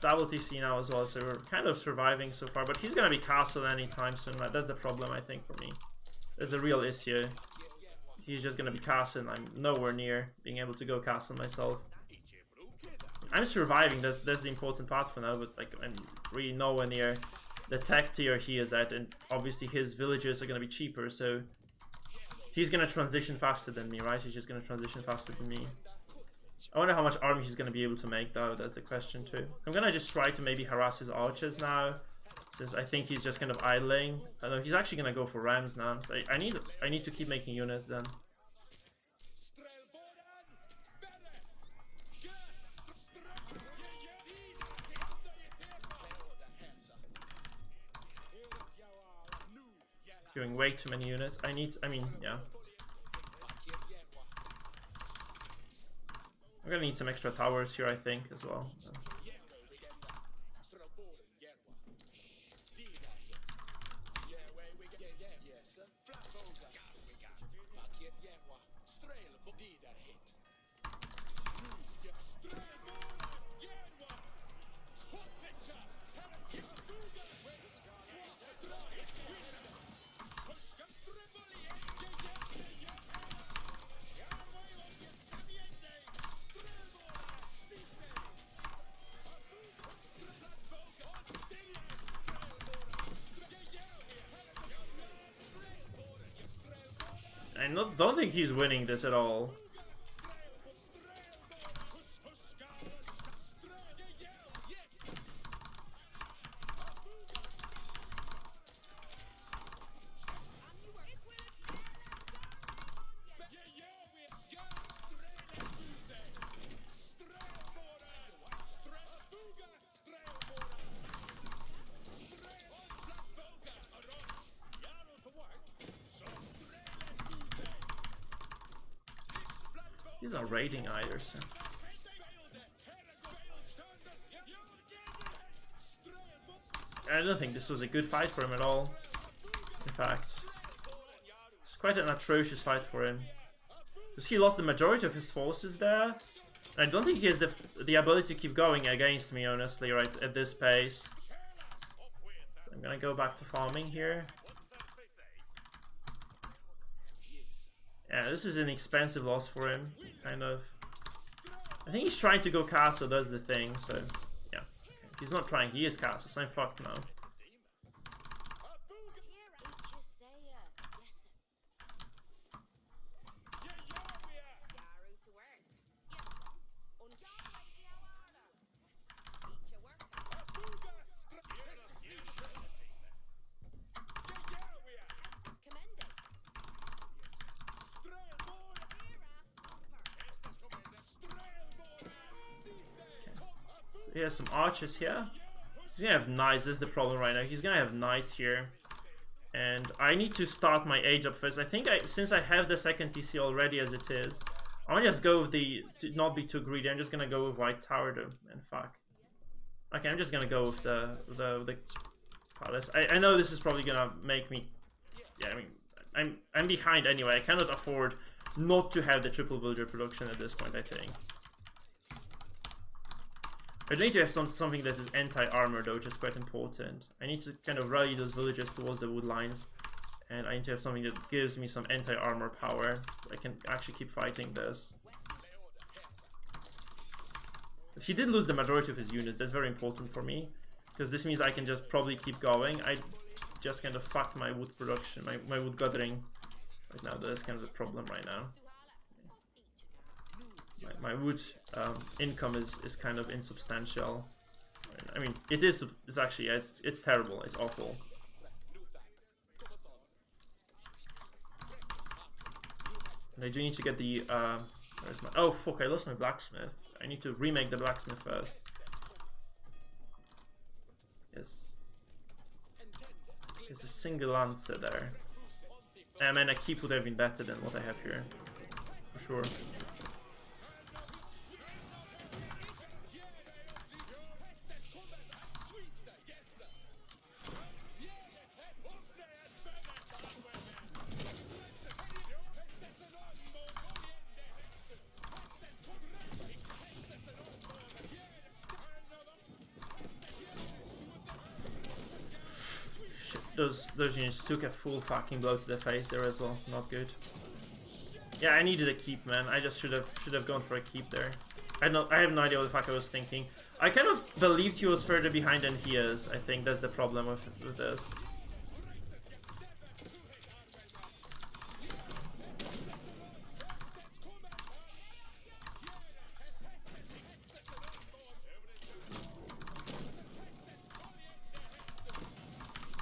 Double TC now as well, so we're kind of surviving so far, but he's gonna be castled anytime soon. Like, that's the problem, I think, for me. That's the real issue. He's just gonna be castled, and I'm nowhere near being able to go castle myself. I'm surviving, that's the important part for now, but like, I'm really nowhere near the tech tier he is at, and obviously his villagers are gonna be cheaper, so he's gonna transition faster than me, right? He's just gonna transition faster than me. I wonder how much army he's going to be able to make, though. That's the question, too. I'm going to just try to maybe harass his archers now, since I think he's just kind of idling. I know he's actually going to go for rams now. So I need to keep making units then. Doing way too many units. I mean, yeah. I'm gonna need some extra towers here, I think, as well. I don't think he's winning this at all. He's not raiding either, so. I don't think this was a good fight for him at all. In fact, it's quite an atrocious fight for him. Because he lost the majority of his forces there. I don't think he has the ability to keep going against me, honestly, right at this pace. So I'm gonna go back to farming here. Yeah, this is an expensive loss for him, kind of. I think he's trying to go castle, that's the thing, so yeah. He's not trying, he is castle, so I'm fucked now. He has some archers here. He's gonna have knights, this is the problem right now. He's gonna have knights here. And I need to start my age up first. I think since I have the second TC already as it is, I want to just go with to not be too greedy. I'm just gonna go with white tower though, and fuck. Okay, I'm just gonna go with the palace. I know this is probably gonna make me, yeah, I mean, I'm behind anyway. I cannot afford not to have the triple villager production at this point, I think. I need to have something that is anti-armor though, which is quite important. I need to kind of rally those villagers towards the wood lines. And I need to have something that gives me some anti-armor power. So I can actually keep fighting this. But he did lose the majority of his units, that's very important for me. Because this means I can just probably keep going. I just kind of fucked my wood production, my wood gathering. Right now, that's kind of the problem right now. My wood income is kind of insubstantial. I mean, it's actually, it's terrible, it's awful. And I do need to get the, where's my, oh fuck, I lost my blacksmith. I need to remake the blacksmith first. Yes. There's a single answer there. I mean, a keep would have been better than what I have here, for sure. Those units took a full fucking blow to the face there as well. Not good. Yeah, I needed a keep, man. I just should have gone for a keep there. I have no idea what the fuck I was thinking. I kind of believed he was further behind than he is. I think that's the problem with this.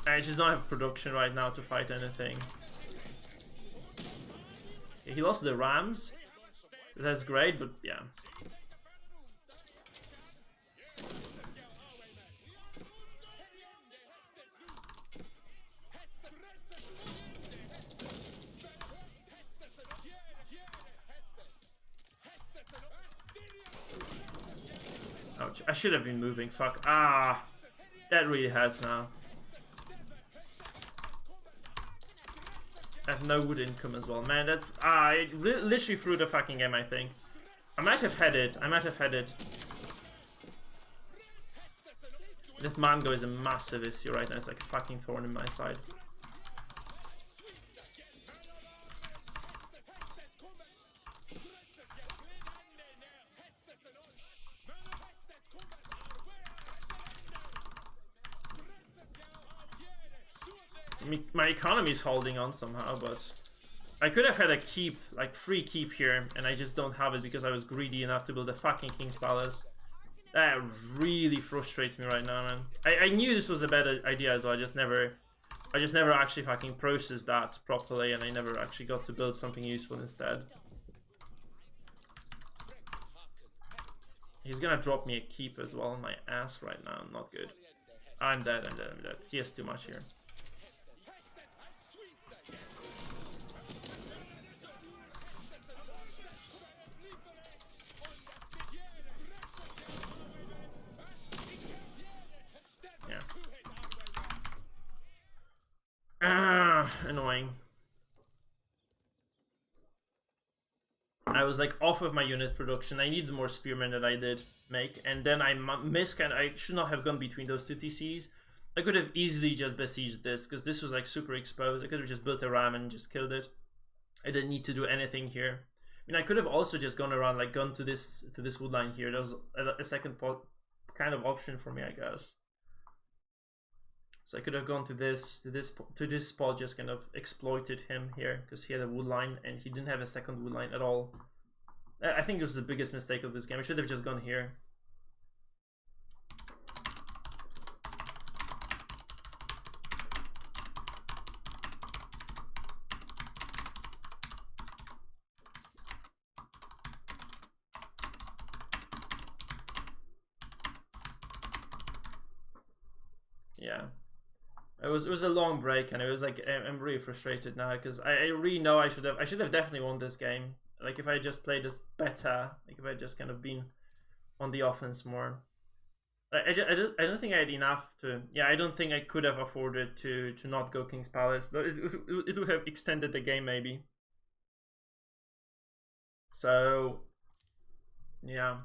I just don't have production right now to fight anything. Okay, he lost the Rams. That's great, but yeah. Ouch. I should have been moving. Fuck. Ah. That really hurts now. I have no wood income as well. Man, that's... I literally threw the fucking game, I think. I might have had it. This mango is a massive issue right now. It's like a fucking thorn in my side. My economy is holding on somehow, but I could have had a keep, like free keep here, and I just don't have it because I was greedy enough to build a fucking King's Palace. That really frustrates me right now, man. I knew this was a bad idea as well. I just never actually fucking processed that properly, and I never actually got to build something useful instead. He's gonna drop me a keep as well on my ass right now. Not good. I'm dead. He has too much here. Annoying. I was like off of my unit production. I needed more spearmen than I did make, and then I missed, and I should not have gone between those two TCs. I could have easily just besieged this because this was like super exposed. I could have just built a ram and just killed it. I didn't need to do anything here. I mean, I could have also just gone around, like gone to this wood line here. That was a second kind of option for me, I guess. So I could have gone to this spot, just kind of exploited him here because he had a wood line and he didn't have a second wood line at all. I think it was the biggest mistake of this game. I should have just gone here. Yeah. It was a long break, and it was like I'm really frustrated now because I really know I should have definitely won this game. Like if I just played this better, like if I just kind of been on the offense more. I don't think I had enough to. Yeah, I don't think I could have afforded to not go King's Palace. It would have extended the game maybe. So yeah.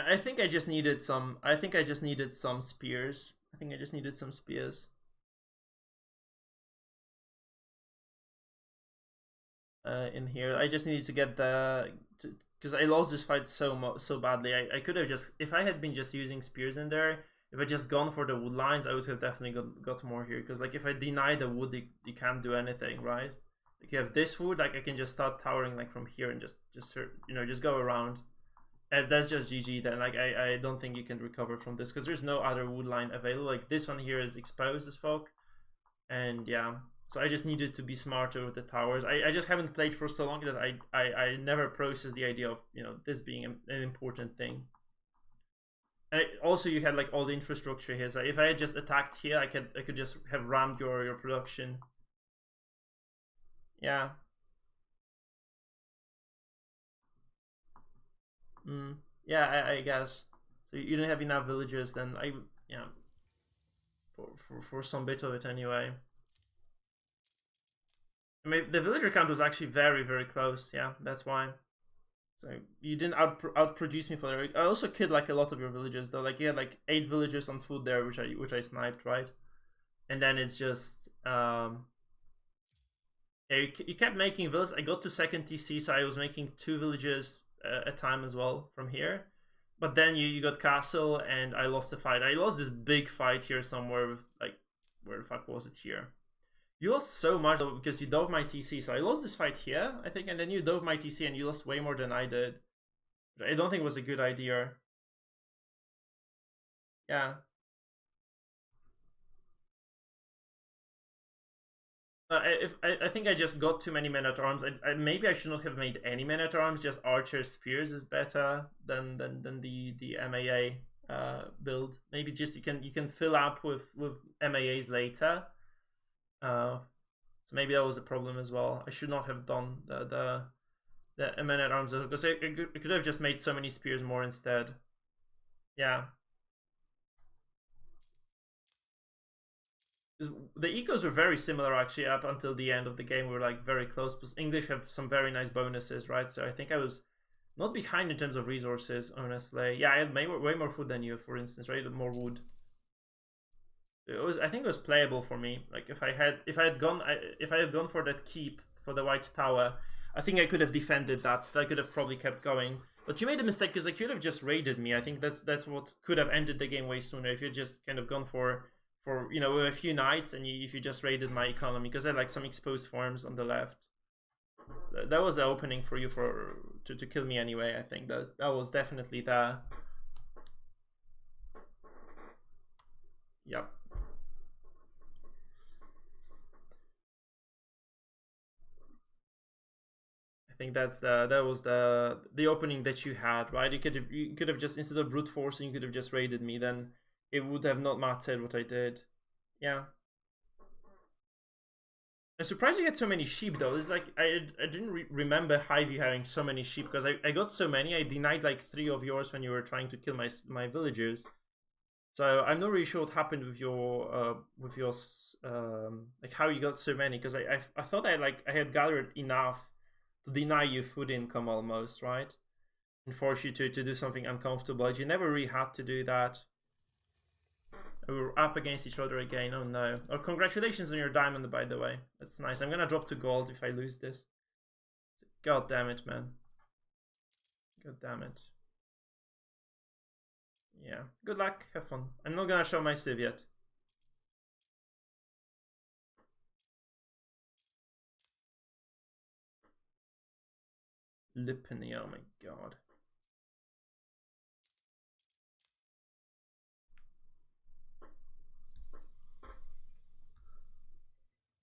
I think I just needed some. I think I just needed some spears. In here, I just needed to get the because I lost this fight so badly. I could have just, if I had been just using spears in there, if I just gone for the wood lines, I would have definitely got more here. Because like if I deny the wood, you can't do anything, right? Like you have this wood, like I can just start towering like from here and just just go around. And that's just GG then. Like I don't think you can recover from this because there's no other wood line available. Like this one here is exposed as fuck, and yeah, So I just needed to be smarter with the towers. I just haven't played for so long that I never processed the idea of, you know, this being an important thing. And also you had like all the infrastructure here. So if I had just attacked here, I could just have rammed your production. Yeah. Yeah, I guess. So you didn't have enough villagers, then yeah. For some bit of it anyway. I mean, the villager count was actually very, very close. Yeah, that's why. So you didn't outproduce me for that. I also killed like a lot of your villagers though. Like you had like 8 villagers on foot there, which I sniped, right? And then it's just yeah, you kept making villages. I got to second TC, so I was making 2 villages a time as well from here. But then you got castle, and I lost the fight. I lost this big fight here somewhere with like, where the fuck was it here? You lost so much though, because you dove my TC. So I lost this fight here, I think, and then you dove my TC and you lost way more than I did. I don't think it was a good idea. Yeah. I think I just got too many men-at-arms. Maybe I should not have made any men-at-arms. Just archers, spears is better than the MAA build. Maybe just you can fill up with MAAs later. So maybe that was a problem as well. I should not have done the men-at-arms because I could have just made so many spears more instead. Yeah. The ecos were very similar actually up until the end of the game. We were like very close, because English have some very nice bonuses, right? So I think I was not behind in terms of resources, honestly. Yeah, I had way more food than you, for instance, right? More wood. I think it was playable for me. Like if I had gone for that keep for the white tower, I think I could have defended that. So I could have probably kept going. But you made a mistake because I could have just raided me. I think that's what could have ended the game way sooner if you just kind of gone for you know, a few knights, and if you just raided my economy, because I had like some exposed farms on the left. So that was the opening for you to kill me anyway. I think that was definitely there. Yep. I think that was the opening that you had, right? You could have just, instead of brute forcing, you could have just raided me. Then it would have not mattered what I did. Yeah. I'm surprised you get so many sheep though. It's like I didn't remember Hy-Vee having so many sheep, because I got so many. I denied like 3 of yours when you were trying to kill my villagers. So I'm not really sure what happened with your like how you got so many, because I thought I had gathered enough to deny you food income almost, right? And force you to do something uncomfortable. But you never really had to do that. We're up against each other again. Oh no. Oh, congratulations on your diamond, by the way. That's nice. I'm gonna drop to gold if I lose this. God damn it, man. God damn it. Yeah. Good luck. Have fun. I'm not gonna show my civ yet. Lipany, oh my god.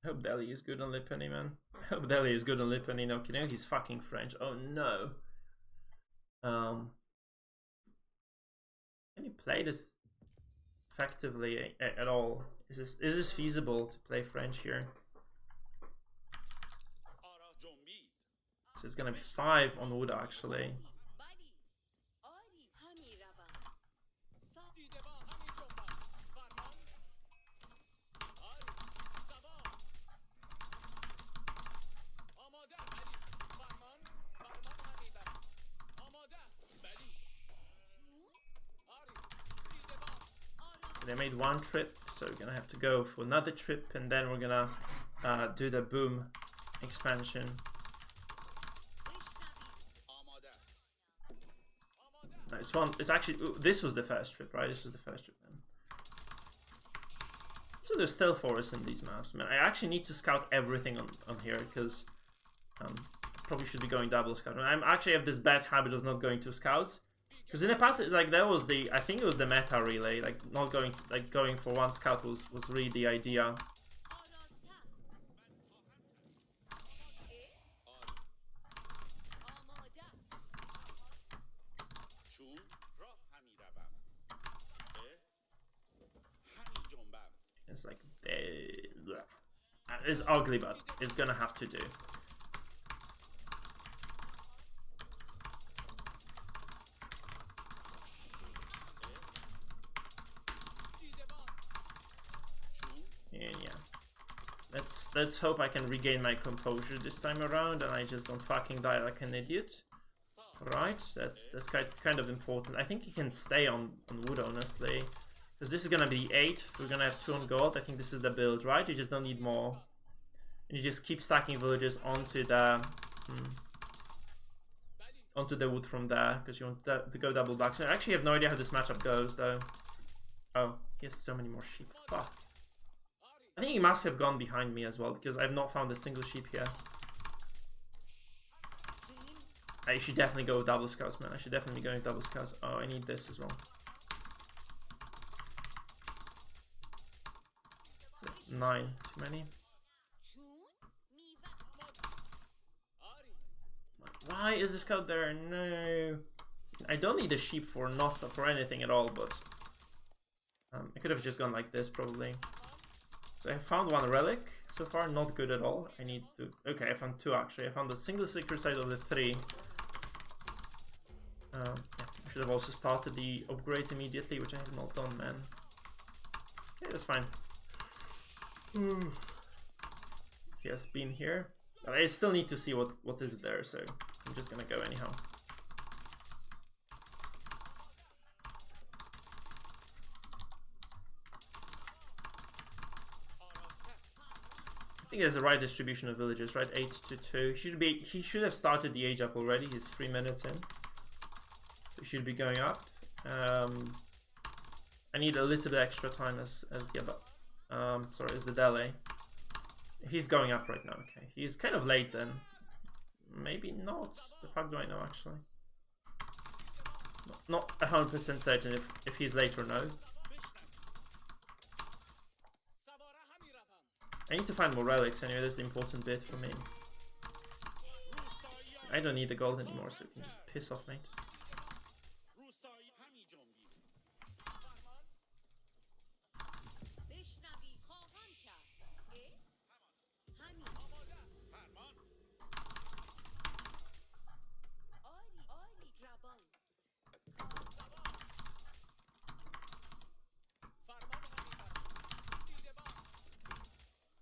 I hope Delhi is good on Lipany, man. I hope Delhi is good on Lipany. No, you know he's fucking French. Oh no. Can you play this effectively at all? Is this feasible to play French here? So it's gonna be 5 on wood actually. They made 1 trip, so we're gonna have to go for another trip, and then we're gonna do the boom expansion. Nice one. It's actually, this was the first trip, right? This was the first trip, man. So there's still forests in these maps, man. I actually need to scout everything on here, because probably should be going double scout. I'm actually have this bad habit of not going to scouts, because in the past it's like that was I think it was the meta relay, like not going, like going for 1 scout was really the idea. is like it's ugly, but it's gonna have to do. And yeah, let's hope I can regain my composure this time around, and I just don't fucking die like an idiot. Right, that's kind of important. I think he can stay on wood, honestly, because this is gonna be 8. We're gonna have 2 on gold. I think this is the build, right? You just don't need more, and you just keep stacking villages onto the wood from there, because you want to go double back. So I actually have no idea how this matchup goes, though. Oh, he has so many more sheep. Fuck. I think he must have gone behind me as well, because I've not found a single sheep here. I should definitely go with double scouts, man. I should definitely be going with double scouts. Oh, I need this as well. 9, too many. Why is the scout there? No. I don't need a sheep for anything at all, but I could have just gone like this probably. So I found 1 relic so far, not good at all. I need to. Okay, I found 2 actually. I found a single secret site of the 3. Yeah, I should have also started the upgrades immediately, which I have not done, man. Okay, that's fine. He has been here. But I still need to see what is there, so I'm just gonna go anyhow. I think there's the right distribution of villages, right? 8 to 2. He should have started the age up already. He's 3 minutes in. So he should be going up. I need a little bit extra time as the delay. He's going up right now. Okay, he's kind of late then. Maybe not. The fuck do I know actually? Not 100% certain if he's late or no. I need to find more relics anyway. That's the important bit for me. I don't need the gold anymore, so we can just piss off, mate.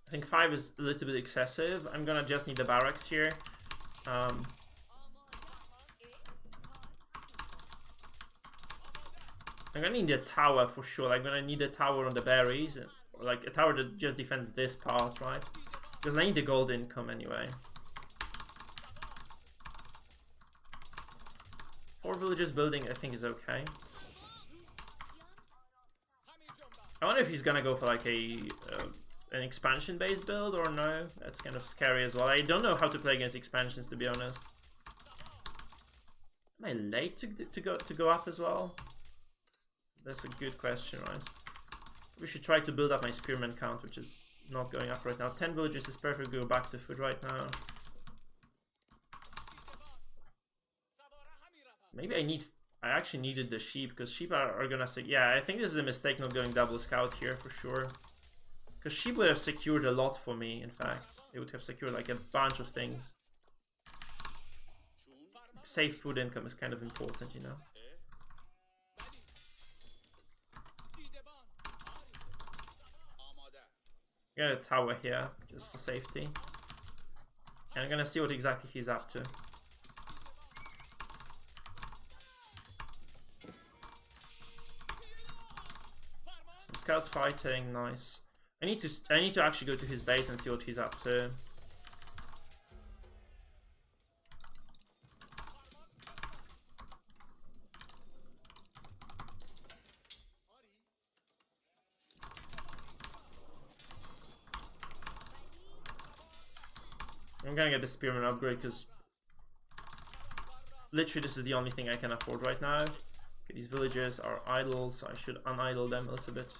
I think 5 is a little bit excessive. I'm gonna just need the barracks here. I'm gonna need a tower for sure. I'm gonna need a tower on the berries, or like a tower that just defends this part, right? Because I need the gold income anyway. 4 villages building, I think, is okay. I wonder if he's gonna go for like an expansion based build or no. That's kind of scary as well. I don't know how to play against expansions, to be honest. Am I late to go up as well? That's a good question, right? We should try to build up my spearman count, which is not going up right now. 10 villages is perfect. Go back to food right now. Maybe I actually needed the sheep, because sheep are gonna say, yeah, I think this is a mistake not going double scout here for sure. Because sheep would have secured a lot for me, in fact. They would have secured like a bunch of things. Safe food income is kind of important, you know. I got a tower here, just for safety. And I'm gonna see what exactly he's up to. Some scouts fighting, nice. I need to actually go to his base and see what he's up to. I'm gonna get the spearman upgrade because literally this is the only thing I can afford right now. Okay, these villages are idle, so I should unidle them a little bit.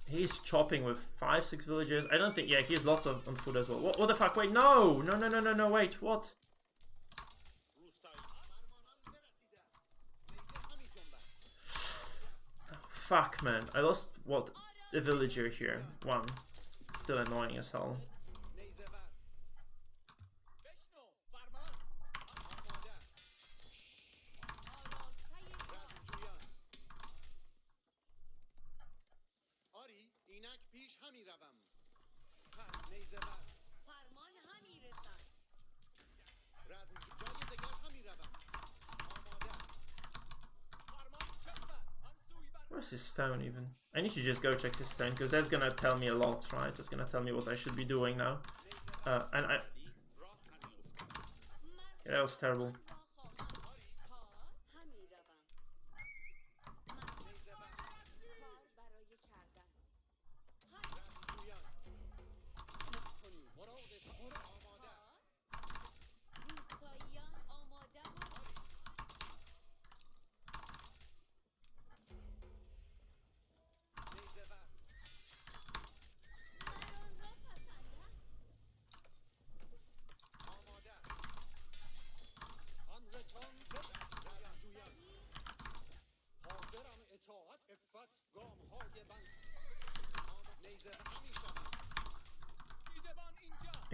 He's chopping with 5-6 villages. I don't think, yeah, he has lots on food as well. What the fuck? Wait, no! No, wait, what? Oh, fuck, man. I lost, what, a villager here. One. Still annoying as hell. Where's his stone even? I need to just go check his stone, because that's gonna tell me a lot, right? It's gonna tell me what I should be doing now. And I... Yeah, that was terrible.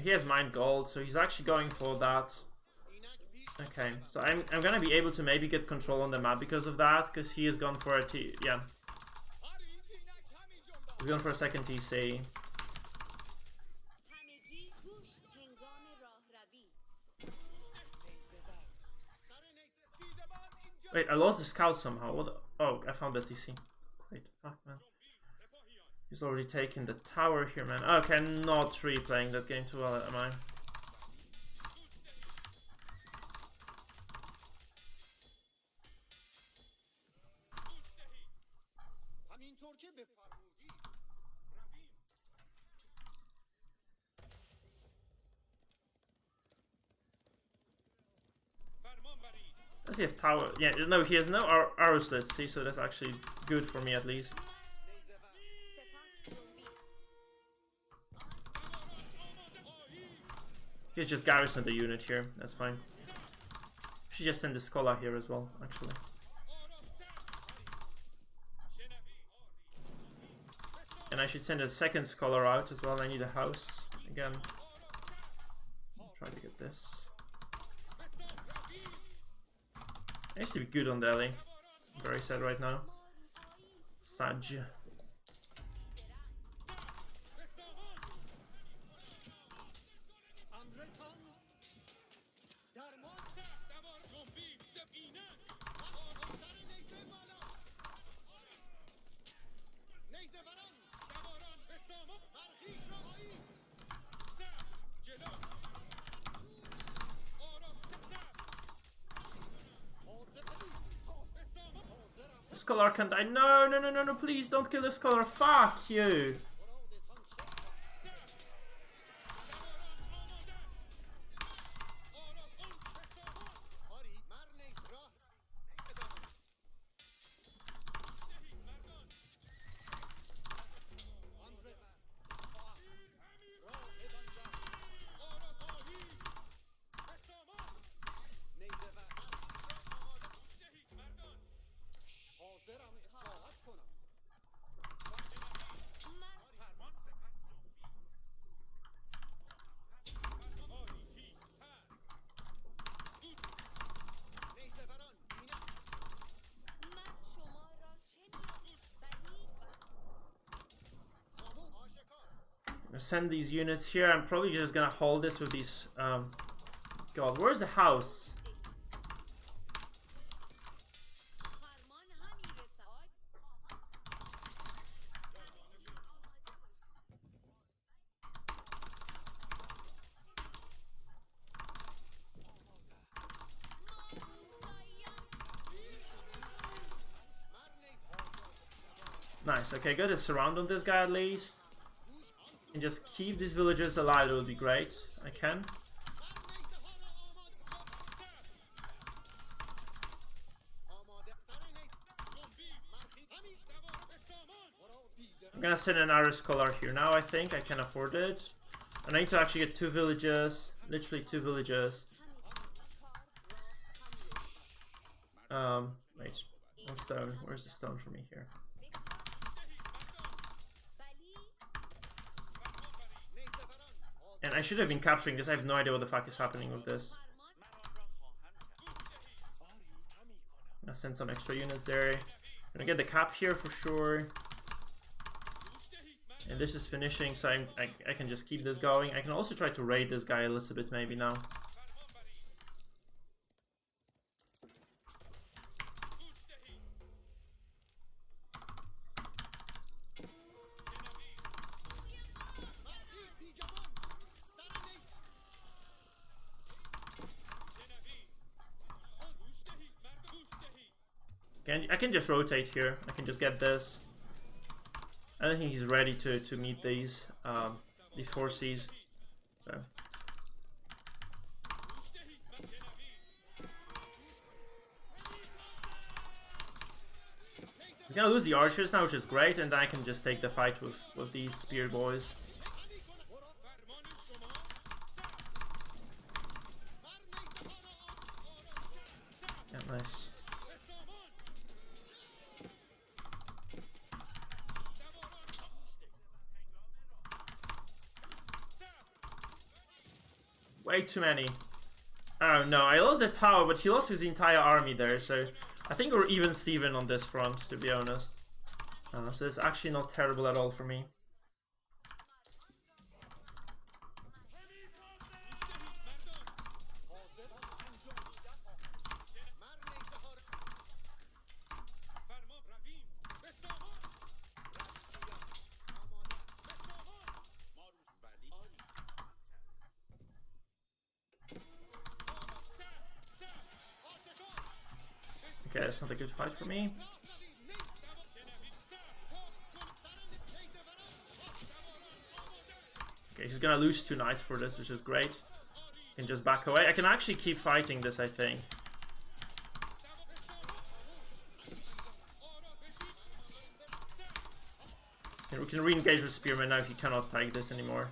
He has mine gold, so he's actually going for that. Okay, so I'm gonna be able to maybe get control on the map because of that, because he has gone for a yeah. He's going for a second TC. Wait, I lost the scout somehow. What? Oh, I found the TC. Great, fuck, man. He's already taken the tower here, man. Okay, I'm not replaying that game too well, am I? Does he have tower? Yeah, no, he has no arrow slits, see, so that's actually good for me at least. He's just garrisoned the unit here, that's fine. Should just send the scholar here as well, actually. And I should send a second scholar out as well. I need a house again. Try to get this. I used to be good on Delhi. I'm very sad right now. Saj. Scholar can't die. No, no, no, no, no, please don't kill the scholar. Fuck you. Send these units here. I'm probably just gonna hold this with these. God, where's the house? Nice. Okay, good. A surround on this guy at least. And just keep these villagers alive, it would be great. I can. I'm gonna send an Irish scholar here now, I think. I can afford it. And I need to actually get 2 villages. Literally 2 villages. Wait. One stone. Where's the stone for me here? And I should have been capturing this. I have no idea what the fuck is happening with this. I'll send some extra units there. Gonna get the cap here for sure. And this is finishing, so I can just keep this going. I can also try to raid this guy a little bit maybe now. I can just rotate here. I can just get this. I don't think he's ready to meet these forces. So I'm gonna lose the archers now, which is great, and then I can just take the fight with these spear boys. Yeah, nice. Way too many. Oh no, I lost the tower, but he lost his entire army there, so I think we're even Steven on this front, to be honest. So it's actually not terrible at all for me. Okay, that's not a good fight for me. Okay, he's gonna lose 2 knights for this, which is great. Can just back away. I can actually keep fighting this, I think. And we can re-engage with Spearman now if he cannot take this anymore.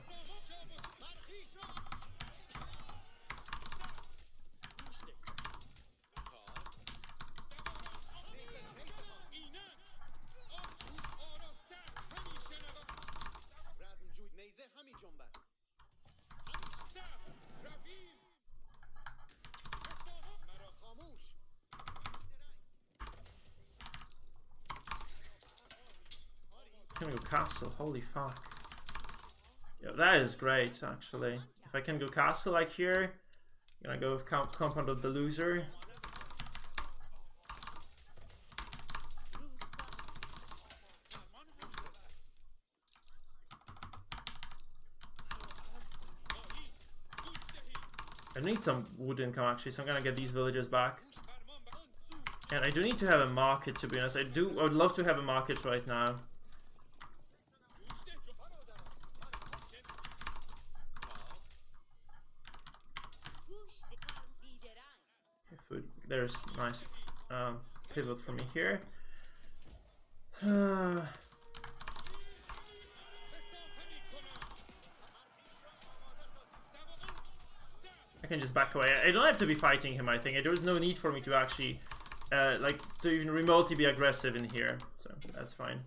Can go castle, holy fuck. Yeah, that is great actually. If I can go castle like here, I'm gonna go with compound of the loser. I need some wood income actually, so I'm gonna get these villagers back. And I do need to have a market, to be honest. I would love to have a market right now. Food. There's nice pivot for me here. I can just back away. I don't have to be fighting him, I think. There's no need for me to actually like to even remotely be aggressive in here, so that's fine.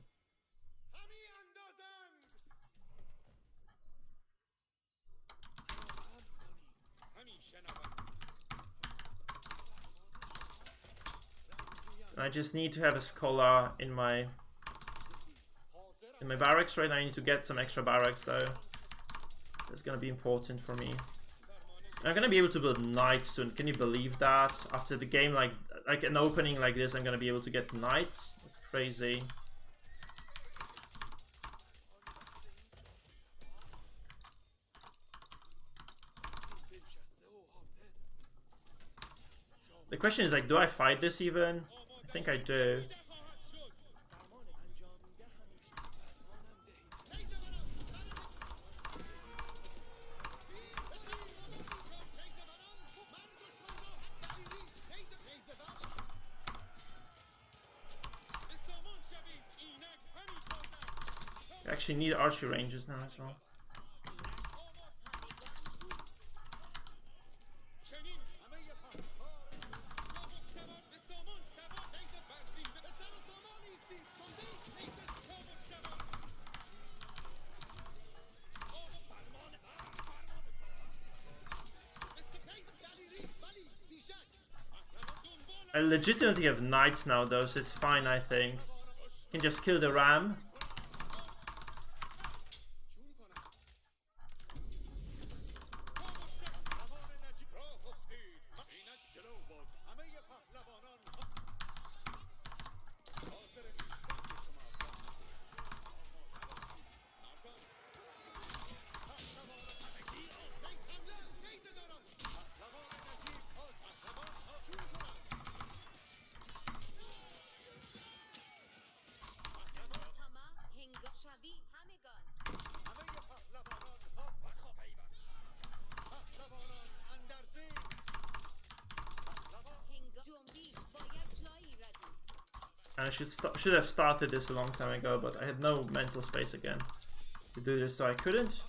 I just need to have a scholar in my barracks right now. I need to get some extra barracks though. That's gonna be important for me. I'm gonna be able to build knights soon. Can you believe that? After the game, like an opening like this, I'm gonna be able to get knights. That's crazy. The question is like, do I fight this even? I think I do. I actually need archery ranges now as well. legitimately have knights now though, so it's fine, I think. Can just kill the ram. And I should have started this a long time ago, but I had no mental space again to do this, so I couldn't.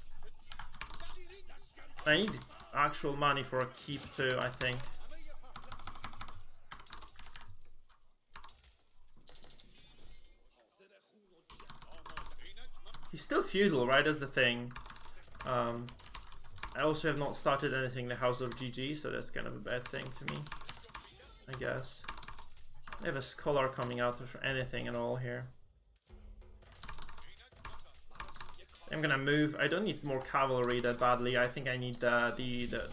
I need actual money for a keep too, I think. He's still feudal, right? That's the thing. I also have not started anything in the House of GG, so that's kind of a bad thing to me, I guess. I have a scholar coming out of anything at all here. I'm gonna move. I don't need more cavalry that badly. I think I need the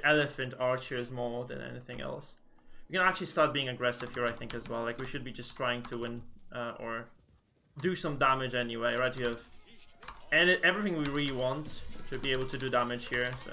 elephant archers more than anything else. We can actually start being aggressive here, I think, as well. Like, we should be just trying to win or do some damage anyway, right? You have everything we really want to be able to do damage here, so.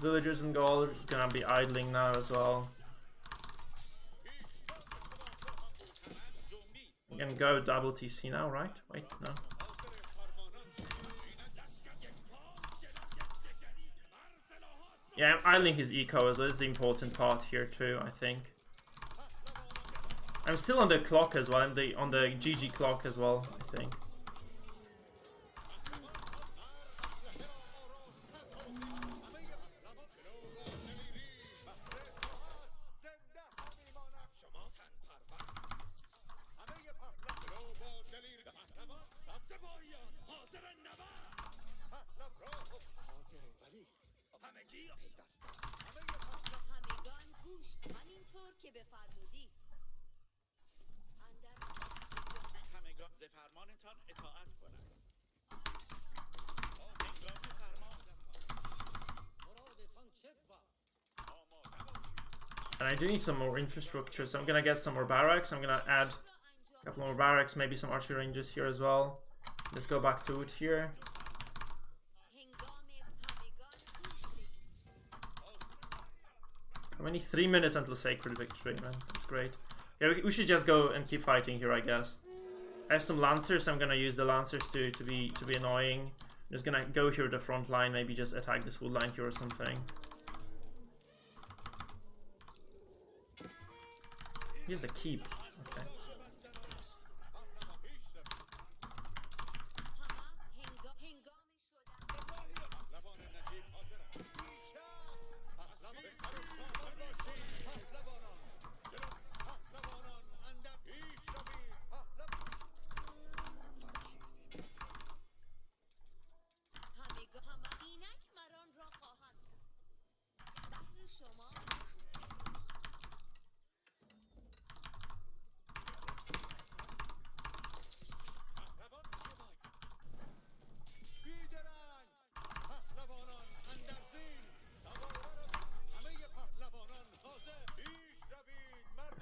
Villagers in Gaul are gonna be idling now as well. We can go double TC now, right? Wait, no. Yeah, I'm idling his eco as well. This is the important part here too, I think. I'm still on the clock as well. I'm on the GG clock as well, I think. And I do need some more infrastructure, so I'm gonna get some more barracks. I'm gonna add a couple more barracks, maybe some archery ranges here as well. Let's go back to it here. How many? 3 minutes until Sacred Victory, man. That's great. Yeah, we should just go and keep fighting here, I guess. I have some Lancers. I'm gonna use the Lancers to be annoying. I'm just gonna go here to the front line, maybe just attack this wood line here or something. Here's a keep. Okay.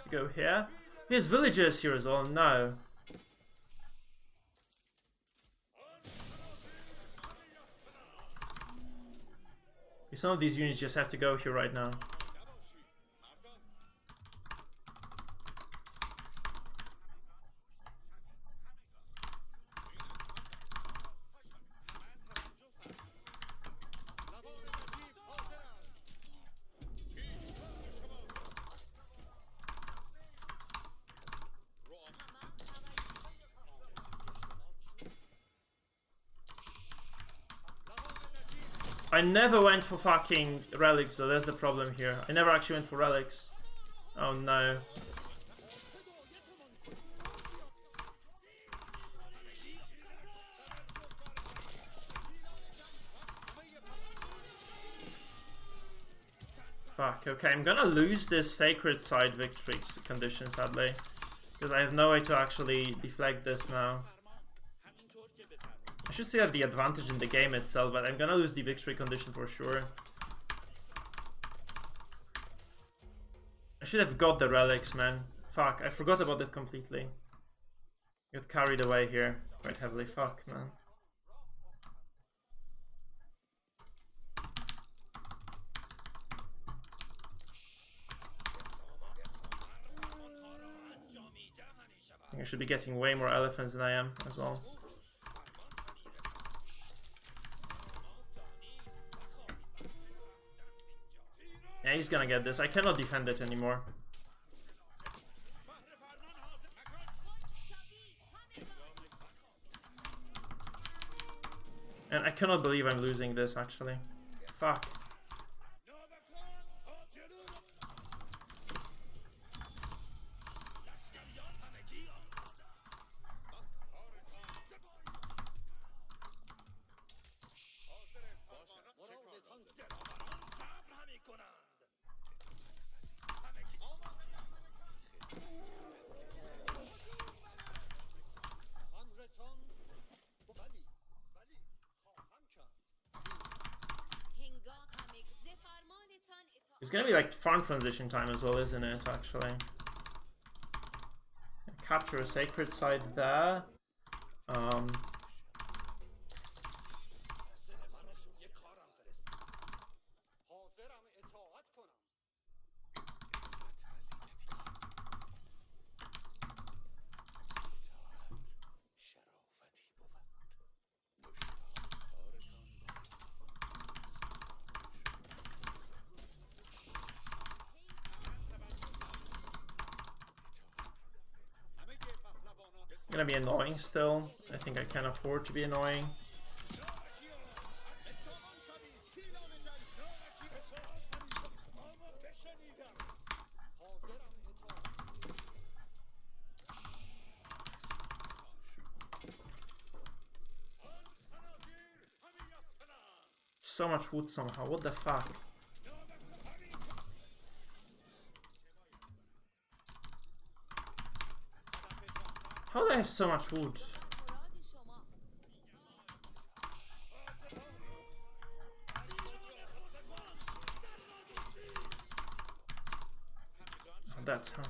Go here. There's villagers here as well. No. Some of these units just have to go here right now. I never went for fucking relics though, that's the problem here. I never actually went for relics. Oh no. Fuck, okay, I'm gonna lose this sacred side victory condition, sadly. Because I have no way to actually deflect this now. I should still have the advantage in the game itself, but I'm gonna lose the victory condition for sure. I should have got the relics, man. Fuck, I forgot about that completely. Got carried away here quite heavily. Fuck, man. I think I should be getting way more elephants than I am as well. Yeah, he's gonna get this. I cannot defend it anymore. And I cannot believe I'm losing this, actually. Fuck. It's gonna be like farm transition time as well, isn't it, actually? Capture a sacred site there. Gonna be annoying still. I think I can afford to be annoying. So much wood somehow. What the fuck? How do I have so much wood? Oh, that's how.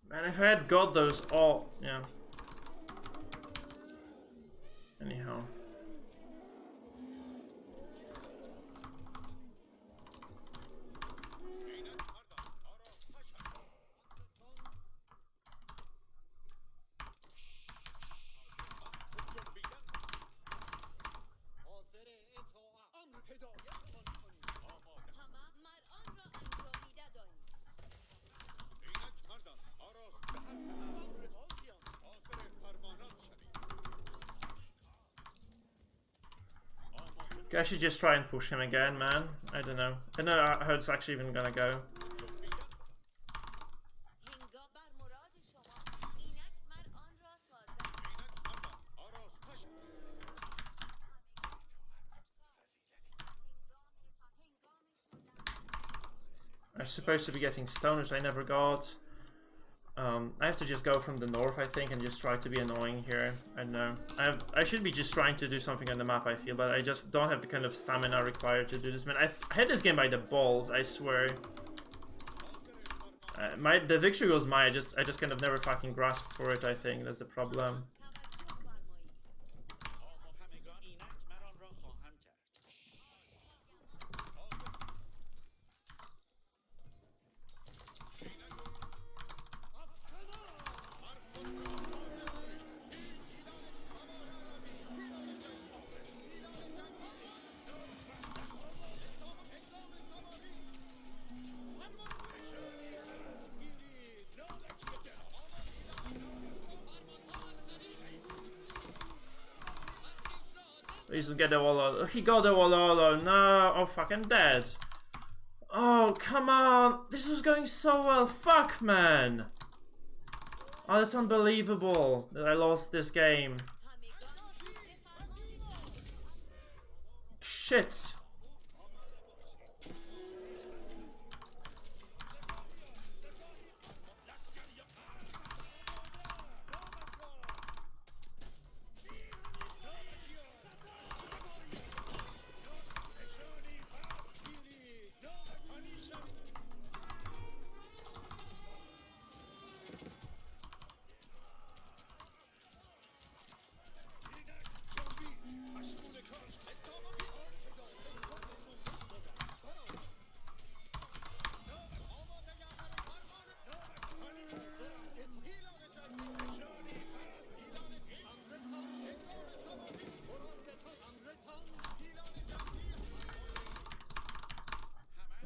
Man, if I had got those all, yeah. Anyhow. I should just try and push him again, man. I don't know. I don't know how it's actually even gonna go. I'm supposed to be getting stone, which I never got. I have to just go from the north, I think, and just try to be annoying here. I don't know. I should be just trying to do something on the map, I feel, but I just don't have the kind of stamina required to do this. Man, I had this game by the balls, I swear. The victory was mine. I just kind of never fucking grasped for it. I think that's the problem. Please get the wall out. He got the wall out. No. Oh, fuck, I'm dead. Oh, come on. This was going so well. Fuck, man. Oh, that's unbelievable that I lost this game. Shit.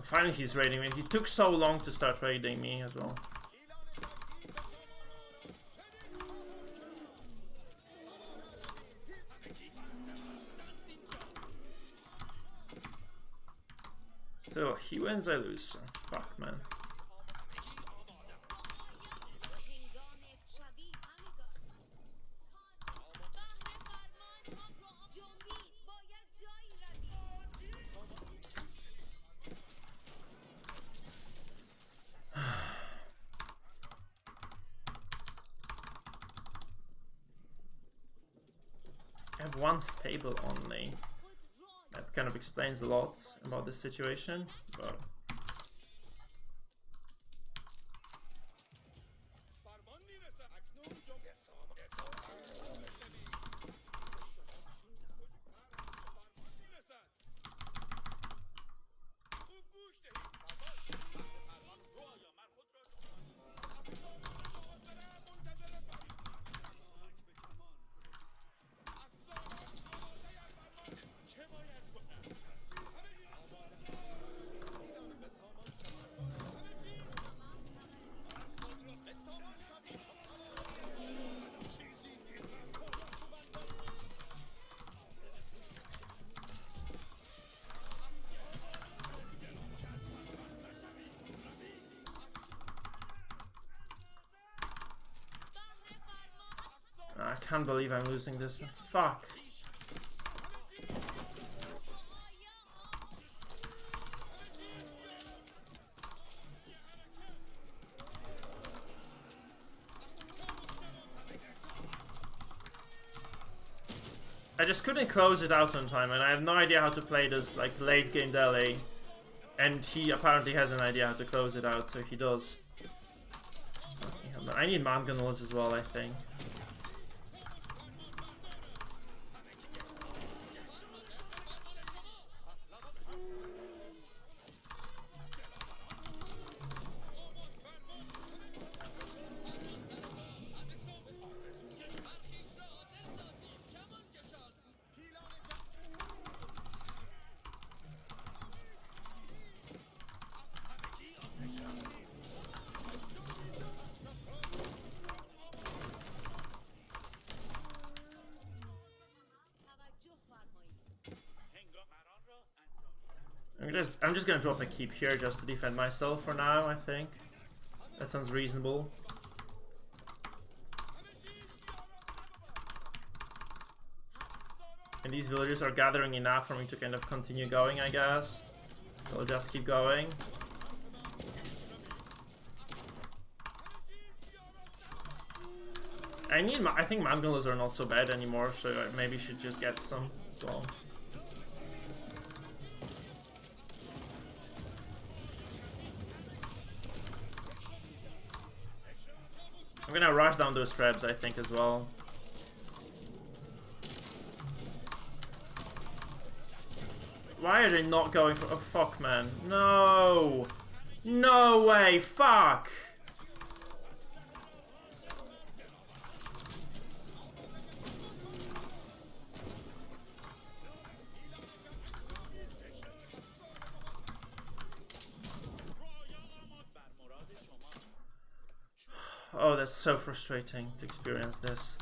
Finally he's raiding me. He took so long to start raiding me as well. Still, he wins, I lose. So fuck, man. I have one stable only. That kind of explains a lot about this situation, but I can't believe I'm losing this. Fuck. I just couldn't close it out on time, and I have no idea how to play this like late game delay. And he apparently has an idea how to close it out, so he does. I need mangonels as well, I think. I'm just gonna drop a keep here just to defend myself for now, I think. That sounds reasonable. And these villagers are gathering enough for me to kind of continue going, I guess. So I'll just keep going. I think Mangalas are not so bad anymore, so I maybe should just get some as well. I'm gonna rush down those traps, I think, as well. Why are they not going for... Oh, fuck, man. No! No way! Fuck! Oh, that's so frustrating to experience this.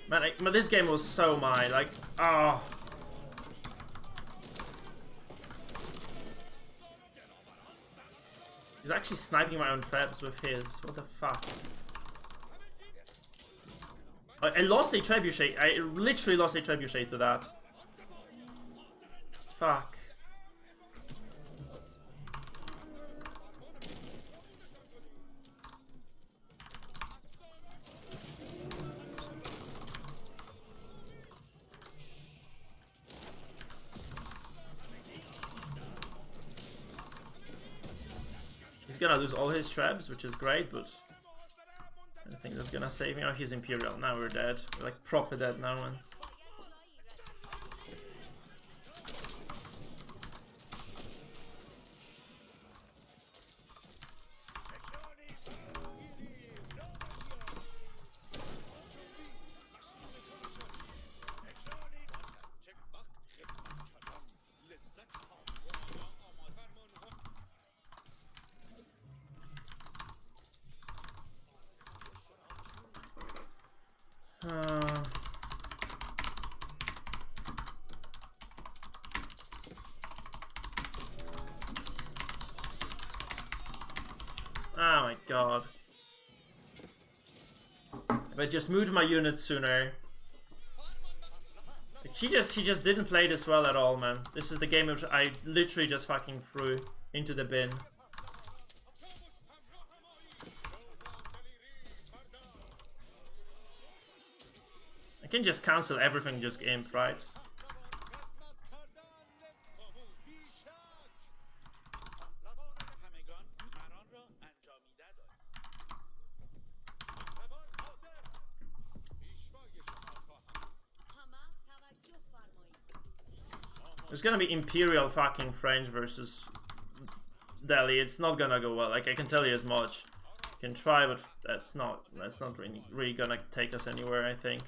Man, but this game was so mine. Like, oh. He's actually sniping my own traps with his. What the fuck? I lost a trebuchet. I literally lost a trebuchet to that. Fuck. He's gonna lose all his traps, which is great, but I think that's gonna save me. Oh, he's Imperial. Now we're dead. We're like proper dead now, man. Oh my god. If I just moved my units sooner. Like, he just didn't play this well at all, man. This is the game which I literally just fucking threw into the bin. I can just cancel everything, just imp, right? It's gonna be Imperial fucking French versus Delhi. It's not gonna go well. Like, I can tell you as much. You can try, but that's not really gonna take us anywhere, I think.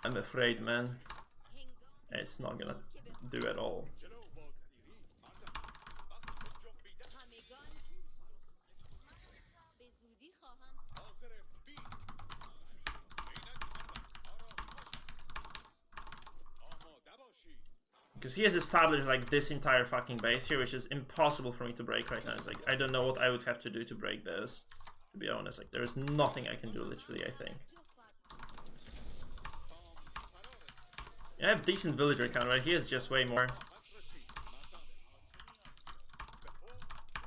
I'm afraid, man. It's not gonna do at all. Because he has established like this entire fucking base here, which is impossible for me to break right now. It's like, I don't know what I would have to do to break this, to be honest. Like, there's nothing I can do, literally, I think. Yeah, I have decent villager count, right? He has just way more.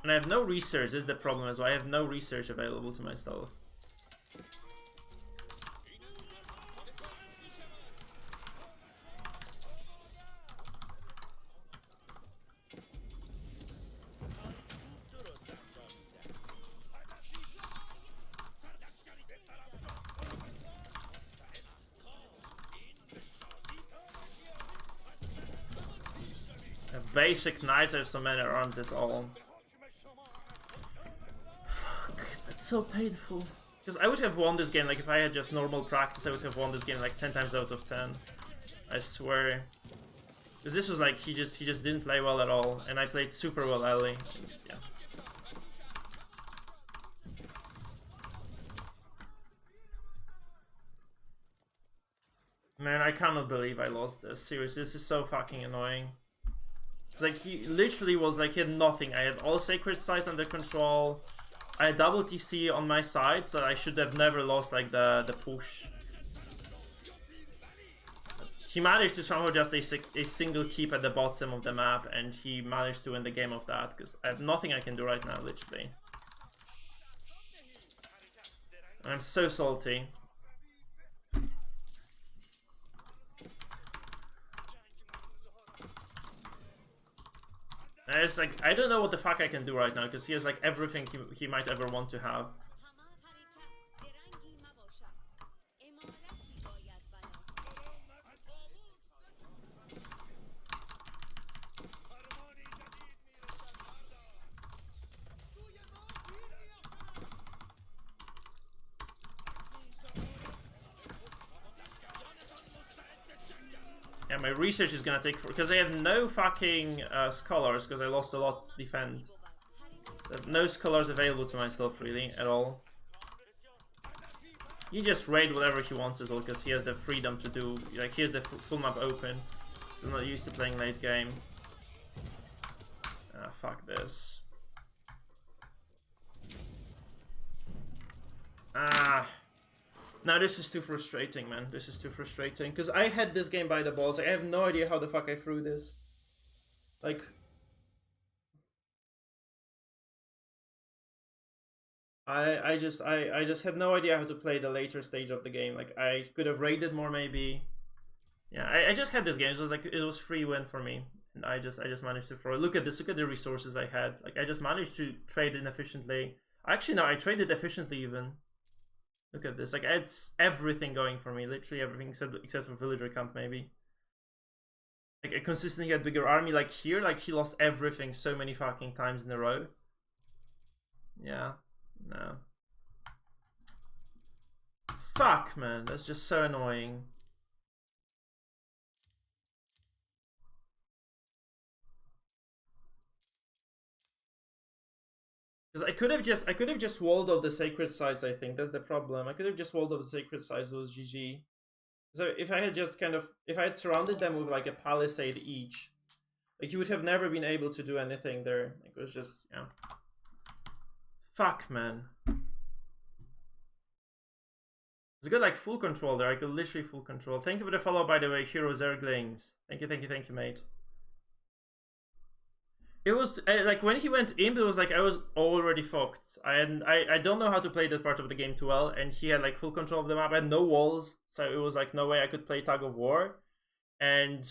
And I have no research, this is the problem as well. I have no research available to myself. Basic knights, I have so many arms, that's all. Fuck, that's so painful. Because I would have won this game, like if I had just normal practice, I would have won this game like 10 times out of 10. I swear. Because this was like, he just didn't play well at all, and I played super well early. Yeah. Man, I cannot believe I lost this. Seriously, this is so fucking annoying. It's like he literally was like, he had nothing. I had all sacred sites under control. I had double TC on my side, so I should have never lost like the push. He managed to somehow just a single keep at the bottom of the map, and he managed to win the game of that, because I have nothing I can do right now, literally. I'm so salty. And it's like, I don't know what the fuck I can do right now, because he has like everything he might ever want to have. Yeah, my research is gonna take because I have no fucking scholars, because I lost a lot to defend. I have no scholars available to myself really at all. He just raid whatever he wants as well, because he has the freedom to do, like, he has the full map open. So I'm not used to playing late game. Ah, fuck this. Ah. Now this is too frustrating, man. This is too frustrating. Because I had this game by the balls. I have no idea how the fuck I threw this. Like... I just had no idea how to play the later stage of the game. Like, I could have raided more maybe. Yeah, I just had this game. It was like, it was free win for me. And I just managed to throw it. Look at this. Look at the resources I had. Like, I just managed to trade inefficiently. Actually, no, I traded efficiently even. Look at this. Like, it's everything going for me. Literally everything except for villager count, maybe. Like, I consistently had bigger army. Like, here, like, he lost everything so many fucking times in a row. Yeah. No. Fuck, man. That's just so annoying. Because I could have just walled off the sacred size, I think. That's the problem. I could have just walled off the sacred size, it was GG. So if I had just if I had surrounded them with like a palisade each, like, you would have never been able to do anything there. Like, it was just, yeah. Fuck, man. It's got like full control there. I could literally full control. Thank you for the follow, by the way, Hero Zerglings. Thank you, mate. It was like when he went imp, it was like I was already fucked. I don't know how to play that part of the game too well, and he had like full control of the map. I had no walls, so it was like no way I could play tug of war, and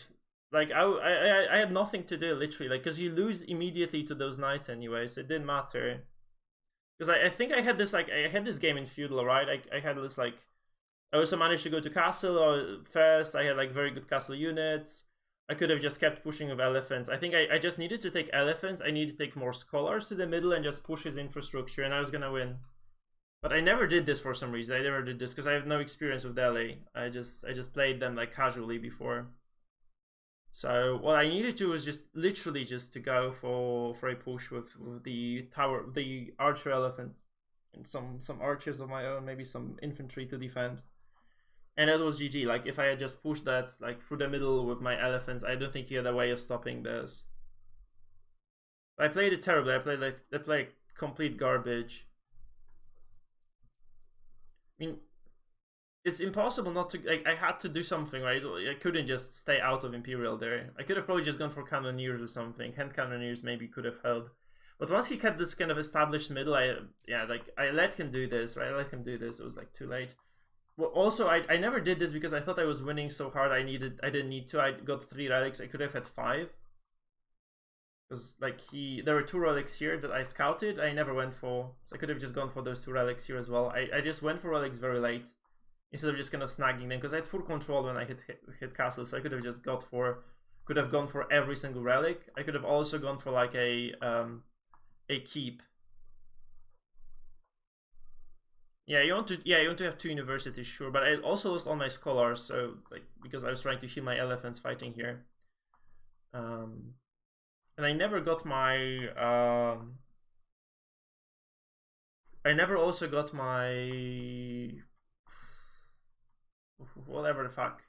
like I had nothing to do literally, like, because you lose immediately to those knights anyway, so it didn't matter. Because I think I had this game in feudal, right? I had this like, I also managed to go to castle first. I had like very good castle units. I could have just kept pushing with elephants. I think I just needed to take elephants. I needed to take more scholars to the middle and just push his infrastructure, and I was gonna win. But I never did this for some reason. I never did this because I have no experience with Delhi. I just played them like casually before. So what I needed to was just literally just to go for a push with the archer elephants, and some archers of my own, maybe some infantry to defend. And that was GG. Like, if I had just pushed that like through the middle with my elephants, I don't think he had a way of stopping this. I played it terribly. I played complete garbage. I mean, it's impossible not to. Like, I had to do something, right? I couldn't just stay out of Imperial there. I could have probably just gone for cannoneers or something. Hand cannoneers maybe could have held. But once he kept this kind of established middle, I let him do this, right? I let him do this. It was like too late. Well, also, I never did this because I thought I was winning so hard. I didn't need to. I got 3 relics. I could have had 5. Because like there were 2 relics here that I scouted. I never went for, so I could have just gone for those 2 relics here as well. I just went for relics very late instead of just kind of snagging them, because I had full control when I hit castle. So I could have just gone for every single relic. I could have also gone for like a keep. Yeah, you want to have 2 universities, sure, but I also lost all my scholars, so it's like, because I was trying to heal my elephants fighting here. And I never got my I never also got my whatever the fuck.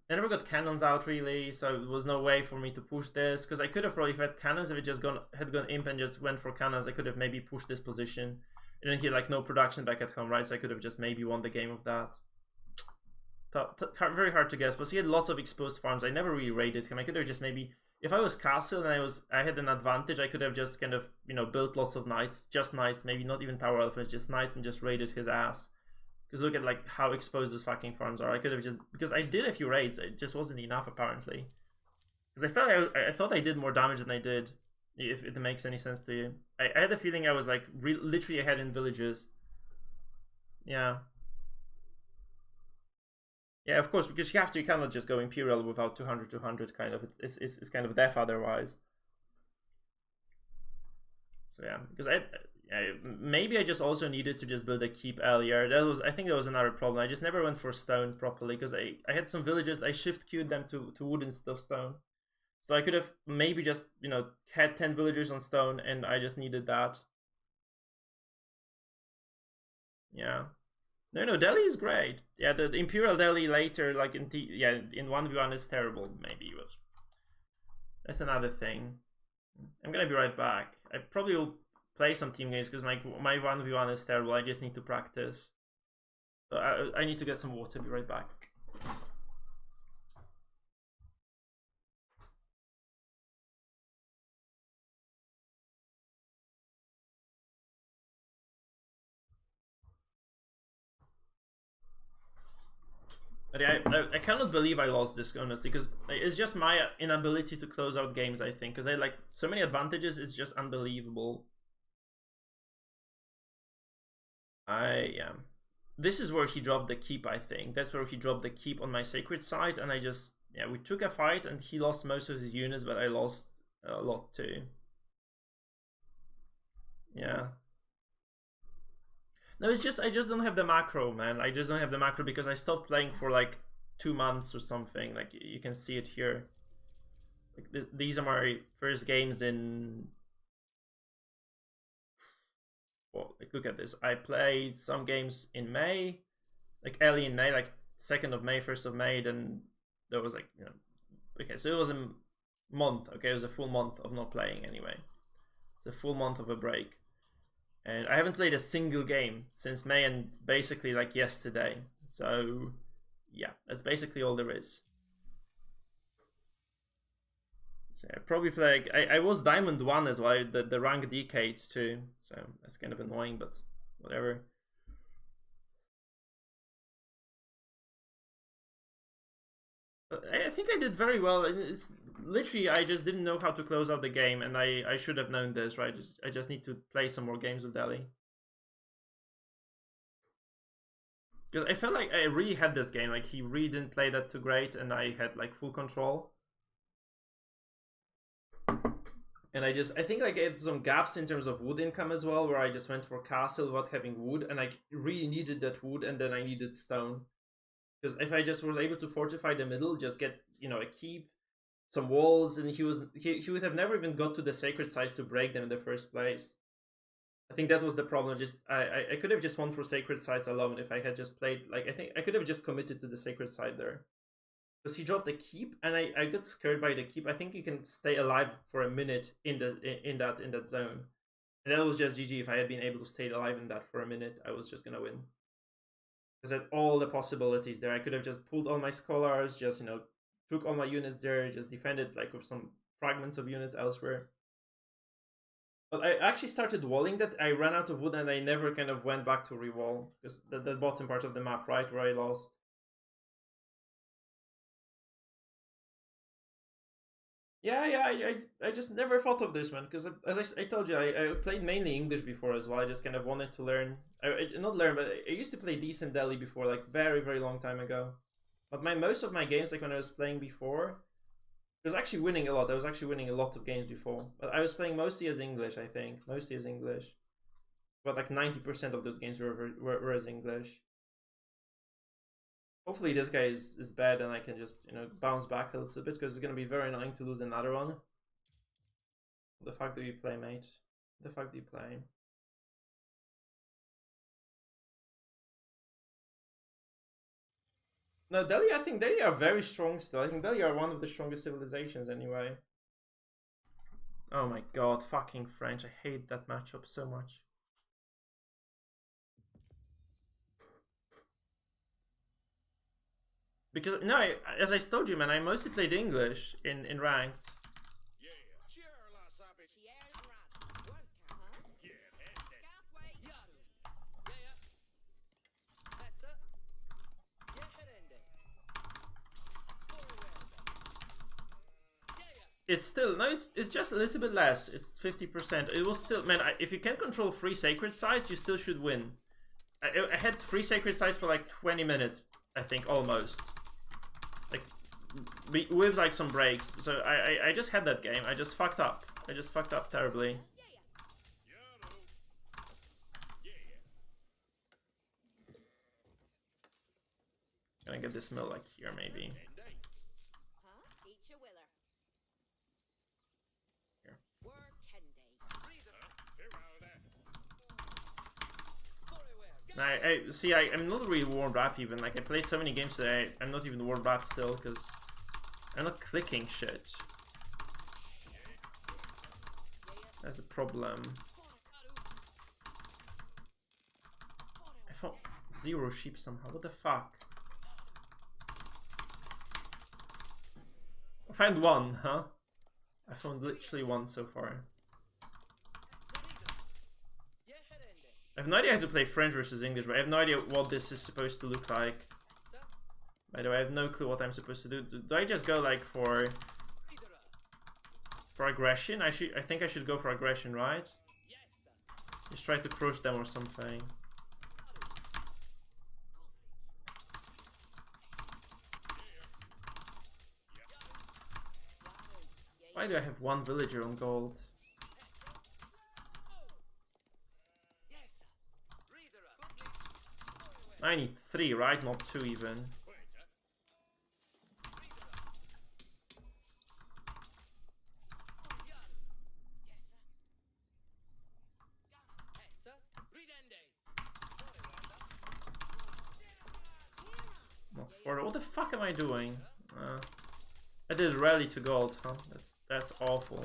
I never got cannons out really, so there was no way for me to push this, because I could have probably had cannons if it just had gone imp and just went for cannons. I could have maybe pushed this position, and then he had like no production back at home, right? So I could have just maybe won the game of that. Very hard to guess, but he had lots of exposed farms. I never really raided him. I could have just maybe, if I was castle and I had an advantage, I could have just kind of, you know, built lots of knights, just knights, maybe not even tower elephants, just knights, and just raided his ass. Because look at like how exposed those fucking farms are. I could have just, because I did a few raids, it just wasn't enough apparently. Because I thought I did more damage than I did. If it makes any sense to you, I had a feeling I was like literally ahead in villages. Yeah. Yeah, of course, because you cannot just go Imperial without 200 kind of. It's kind of death otherwise. So yeah, because maybe I just also needed to just build a keep earlier. I think that was another problem. I just never went for stone properly, because I had some villages, I shift queued them to wood instead of stone. So I could have maybe just, you know, had 10 villagers on stone, and I just needed that. Yeah. No, Delhi is great. Yeah, the Imperial Delhi later, like in in 1v1 is terrible. Maybe it was. That's another thing. I'm gonna be right back. I probably will play some team games because my 1v1 is terrible. I just need to practice. So I need to get some water. Be right back. But I cannot believe I lost this, honestly, because it's just my inability to close out games, I think, because I like so many advantages. It's just unbelievable. Yeah. This is where he dropped the keep, I think. That's where he dropped the keep on my sacred side, and I just, yeah, we took a fight, and he lost most of his units, but I lost a lot too. Yeah. No, it's just, I just don't have the macro, man. I just don't have the macro because I stopped playing for like 2 months or something. Like, you can see it here. Like, these are my first games in... Well, like, look at this. I played some games in May, like early in May, like 2nd of May, 1st of May, then there was like, you know, okay, so it was a month, okay, it was a full month of not playing anyway. It's a full month of a break. And I haven't played a single game since May and basically like yesterday. So yeah, that's basically all there is. So I probably play, like, I was Diamond 1 as well, the rank decayed too. So that's kind of annoying, but whatever. I think I did very well. It's literally, I just didn't know how to close out the game, and I should have known this, right? I just need to play some more games with Delhi. Because I felt like I really had this game. Like, he really didn't play that too great, and I had like full control. And I think like I had some gaps in terms of wood income as well, where I just went for castle without having wood, and I really needed that wood, and then I needed stone. Because if I just was able to fortify the middle, just get, you know, a keep, some walls, and he would have never even got to the sacred sites to break them in the first place. I think that was the problem. Just I could have just won for sacred sites alone if I had just played, like, I think I could have just committed to the sacred site there. Because he dropped the keep, and I got scared by the keep. I think you can stay alive for a minute in that zone. And that was just GG. If I had been able to stay alive in that for a minute, I was just gonna win. Because I had all the possibilities there. I could have just pulled all my scholars, just, you know, took all my units there, just defended like with some fragments of units elsewhere. But I actually started walling that. I ran out of wood and I never kind of went back to re-wall. Because the bottom part of the map, right, where I lost. Yeah, I just never thought of this, man. Because as I told you, I played mainly English before as well. I just kind of wanted to learn. Not learn, but I used to play decent Delhi before, like very, very long time ago. But most of my games, like when I was playing before, I was actually winning a lot. I was actually winning a lot of games before. But I was playing mostly as English, I think. Mostly as English. But like 90% of those games were as English. Hopefully this guy is bad and I can just, you know, bounce back a little bit, because it's going to be very annoying to lose another one. The fuck do you play, mate? The fuck do you play? No, Delhi, I think they are very strong still. I think Delhi are one of the strongest civilizations anyway. Oh my god, fucking French. I hate that matchup so much. Because, no, as I told you, man, I mostly played English in ranked. It's still, no, it's just a little bit less. It's 50%. It was still, man, if you can control 3 sacred sites, you still should win. I had 3 sacred sites for like 20 minutes, I think, almost. Like, with like some breaks. So I just had that game. I just fucked up. I just fucked up terribly. Gonna get this mill like here, maybe. I see. I'm not really warmed up even. Like I played so many games today. I'm not even warmed up still because I'm not clicking shit. That's the problem. I found 0 sheep somehow. What the fuck? I found 1, huh? I found literally 1 so far. I have no idea how to play French versus English, but I have no idea what this is supposed to look like. By the way, I have no clue what I'm supposed to do. Do I just go like for aggression? I think I should go for aggression, right? Just try to crush them or something. Why do I have 1 villager on gold? I need 3, right? Not 2 even. Not 4. What the fuck am I doing? I did rally to gold, huh? That's awful.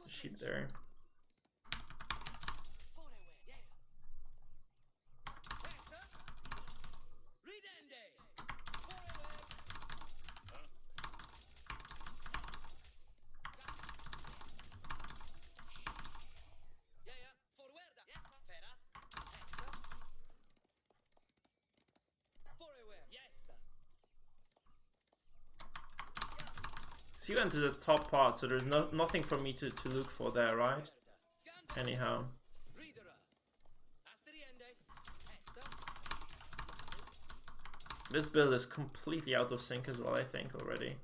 Sheep there. So you went to the top part, so there's nothing for me to look for there, right? Anyhow. This build is completely out of sync as well, I think, already.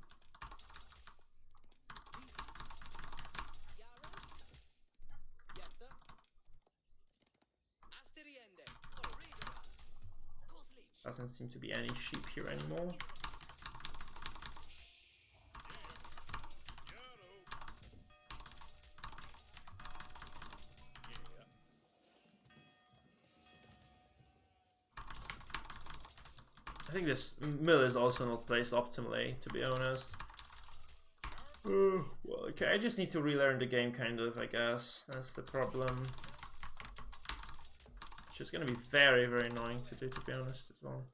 Doesn't seem to be any sheep here anymore. I think this mill is also not placed optimally, to be honest. Well, okay, I just need to relearn the game, kind of, I guess. That's the problem. Which is gonna be very, very annoying to do, to be honest, as well.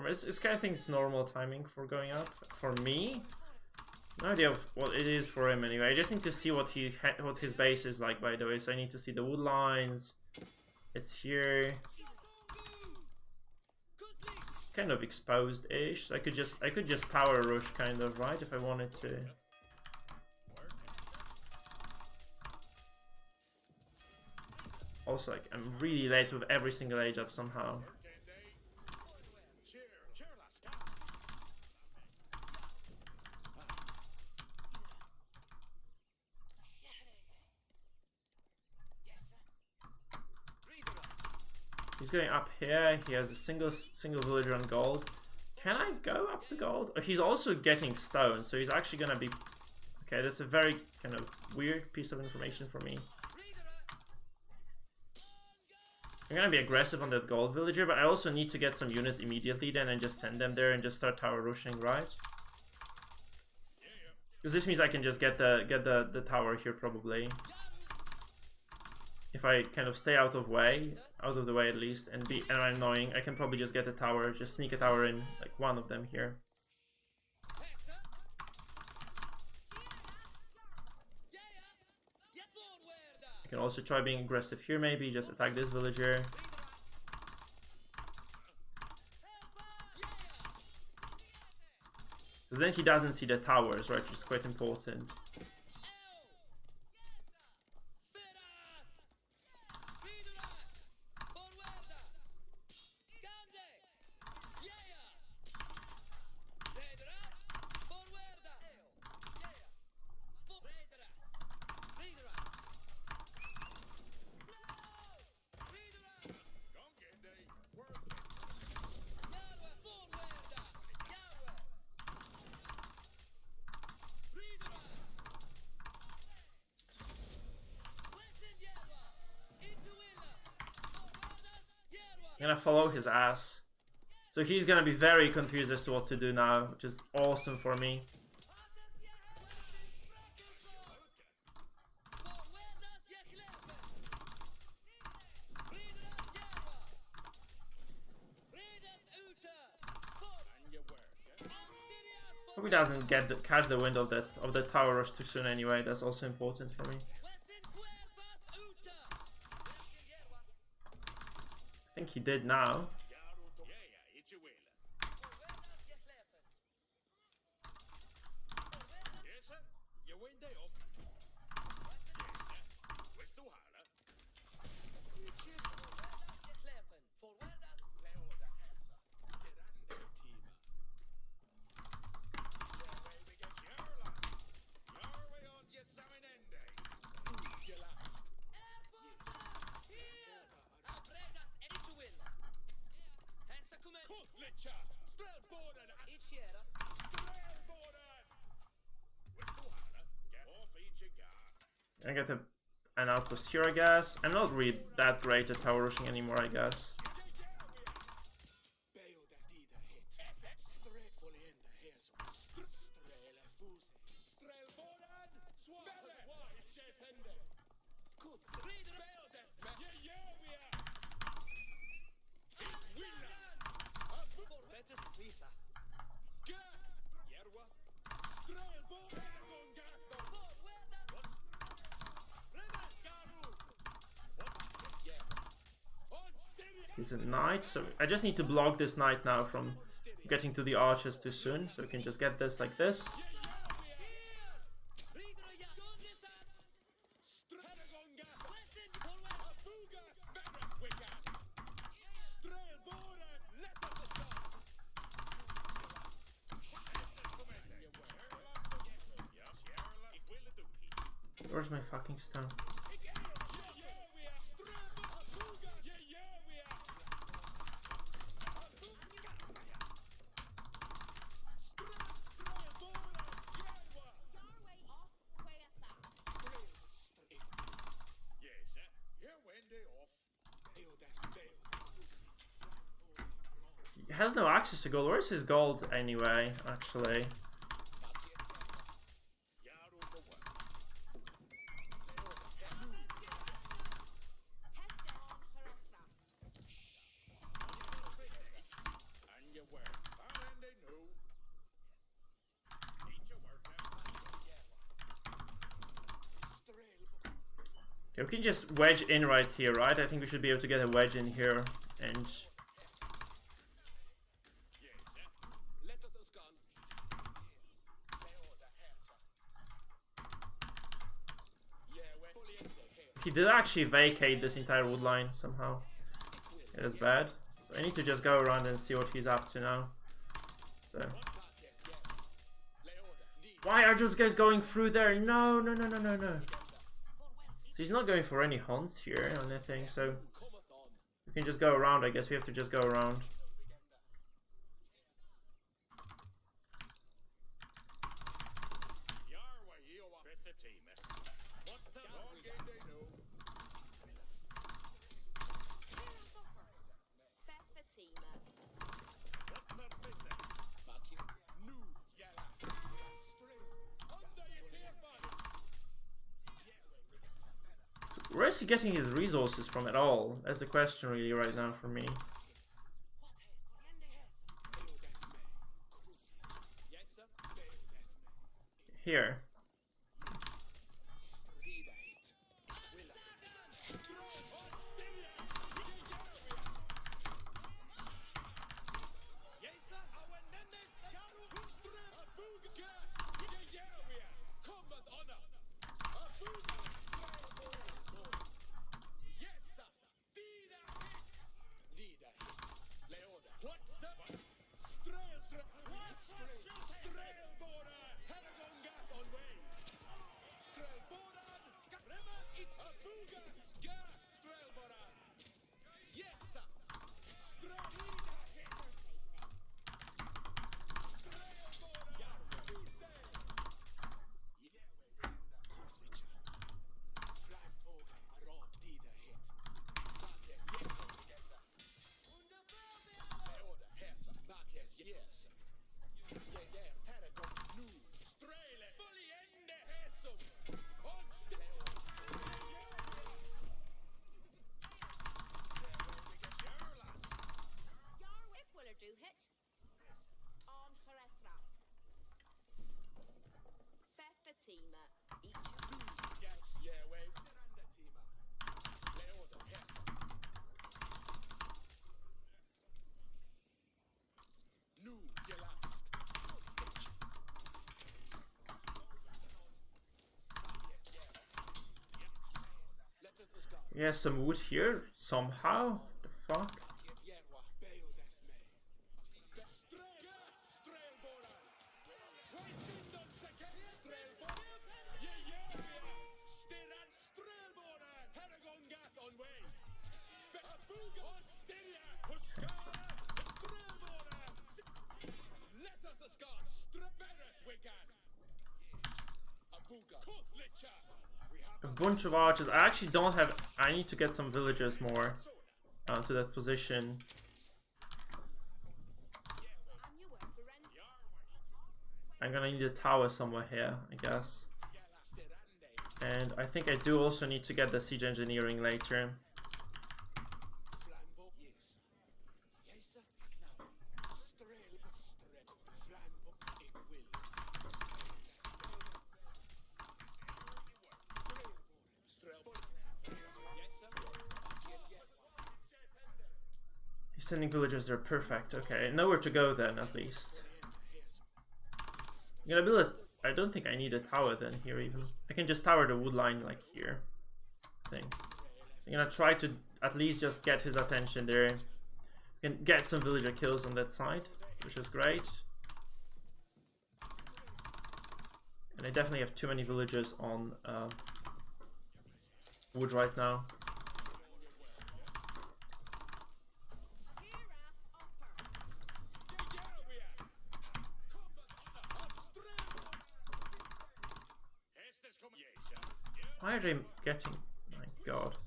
It's kind of think it's normal timing for going up. For me, no idea of what it is for him anyway. I just need to see what his base is like, by the way. So I need to see the wood lines. It's here. It's kind of exposed-ish. So I could just tower rush kind of, right, if I wanted to. Also, like, I'm really late with every single age up somehow. He's going up here. He has a single villager on gold. Can I go up to gold? Oh, he's also getting stone, so he's actually gonna be... Okay, that's a very kind of weird piece of information for me. I'm gonna be aggressive on that gold villager, but I also need to get some units immediately then and just send them there and just start tower rushing, right? Because this means I can just get the tower here probably. If I kind of stay out of the way at least, and I'm annoying, I can probably just get the tower, just sneak a tower in, like one of them here. I can also try being aggressive here maybe, just attack this villager. Because then he doesn't see the towers, right, which is quite important. I'm gonna follow his ass. So he's gonna be very confused as to what to do now, which is awesome for me. Hope he doesn't catch the wind of the tower rush too soon anyway. That's also important for me. I think he did now. I get an outpost here, I guess. I'm not really that great at tower rushing anymore, I guess. He's a knight, so I just need to block this knight now from getting to the archers too soon, so we can just get this like this. Where's my fucking stone? He has no access to gold. Where's his gold anyway, actually? Okay, we can just wedge in right here, right? I think we should be able to get a wedge in here and... He did actually vacate this entire wood line somehow. It is bad. So I need to just go around and see what he's up to now. So. Why are those guys going through there? No, no, no, no, no, no. So he's not going for any hunts here or anything, so we We can just go around, I guess. We have to just go around. Where is he getting his resources from at all? That's the question really right now for me. Here. He has some wood here somehow. The fuck? A bunch of archers. I actually don't have. I need to get some villagers more to that position. I'm gonna need a tower somewhere here, I guess. And I think I do also need to get the siege engineering later. Sending villagers there, perfect. Okay, nowhere to go then, at least. I'm gonna build a... I don't think I need a tower then here even. I can just tower the wood line like here. I'm gonna try to at least just get his attention there. Can get some villager kills on that side, which is great. And I definitely have too many villagers on wood right now. Why are they getting... My god.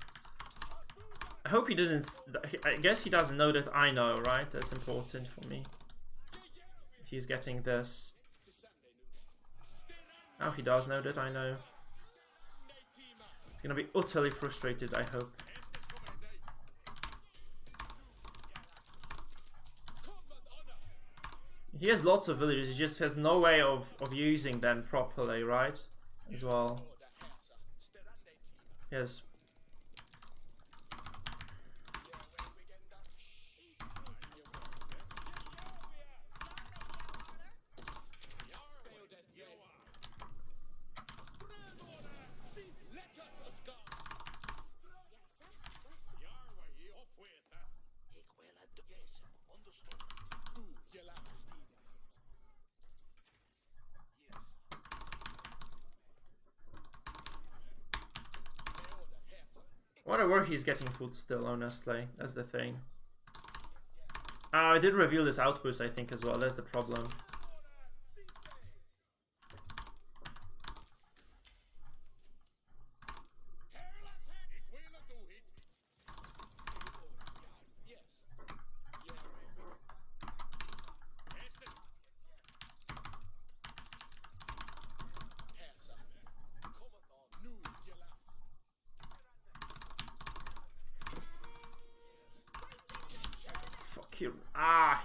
I hope he didn't... I guess he doesn't know that I know, right? That's important for me. He's getting this. Now he does know that I know. He's gonna be utterly frustrated, I hope. He has lots of villages, he just has no way of using them properly, right? As well. Yes. I wonder where he's getting food still, honestly. That's the thing. I did reveal this outpost, I think, as well. That's the problem.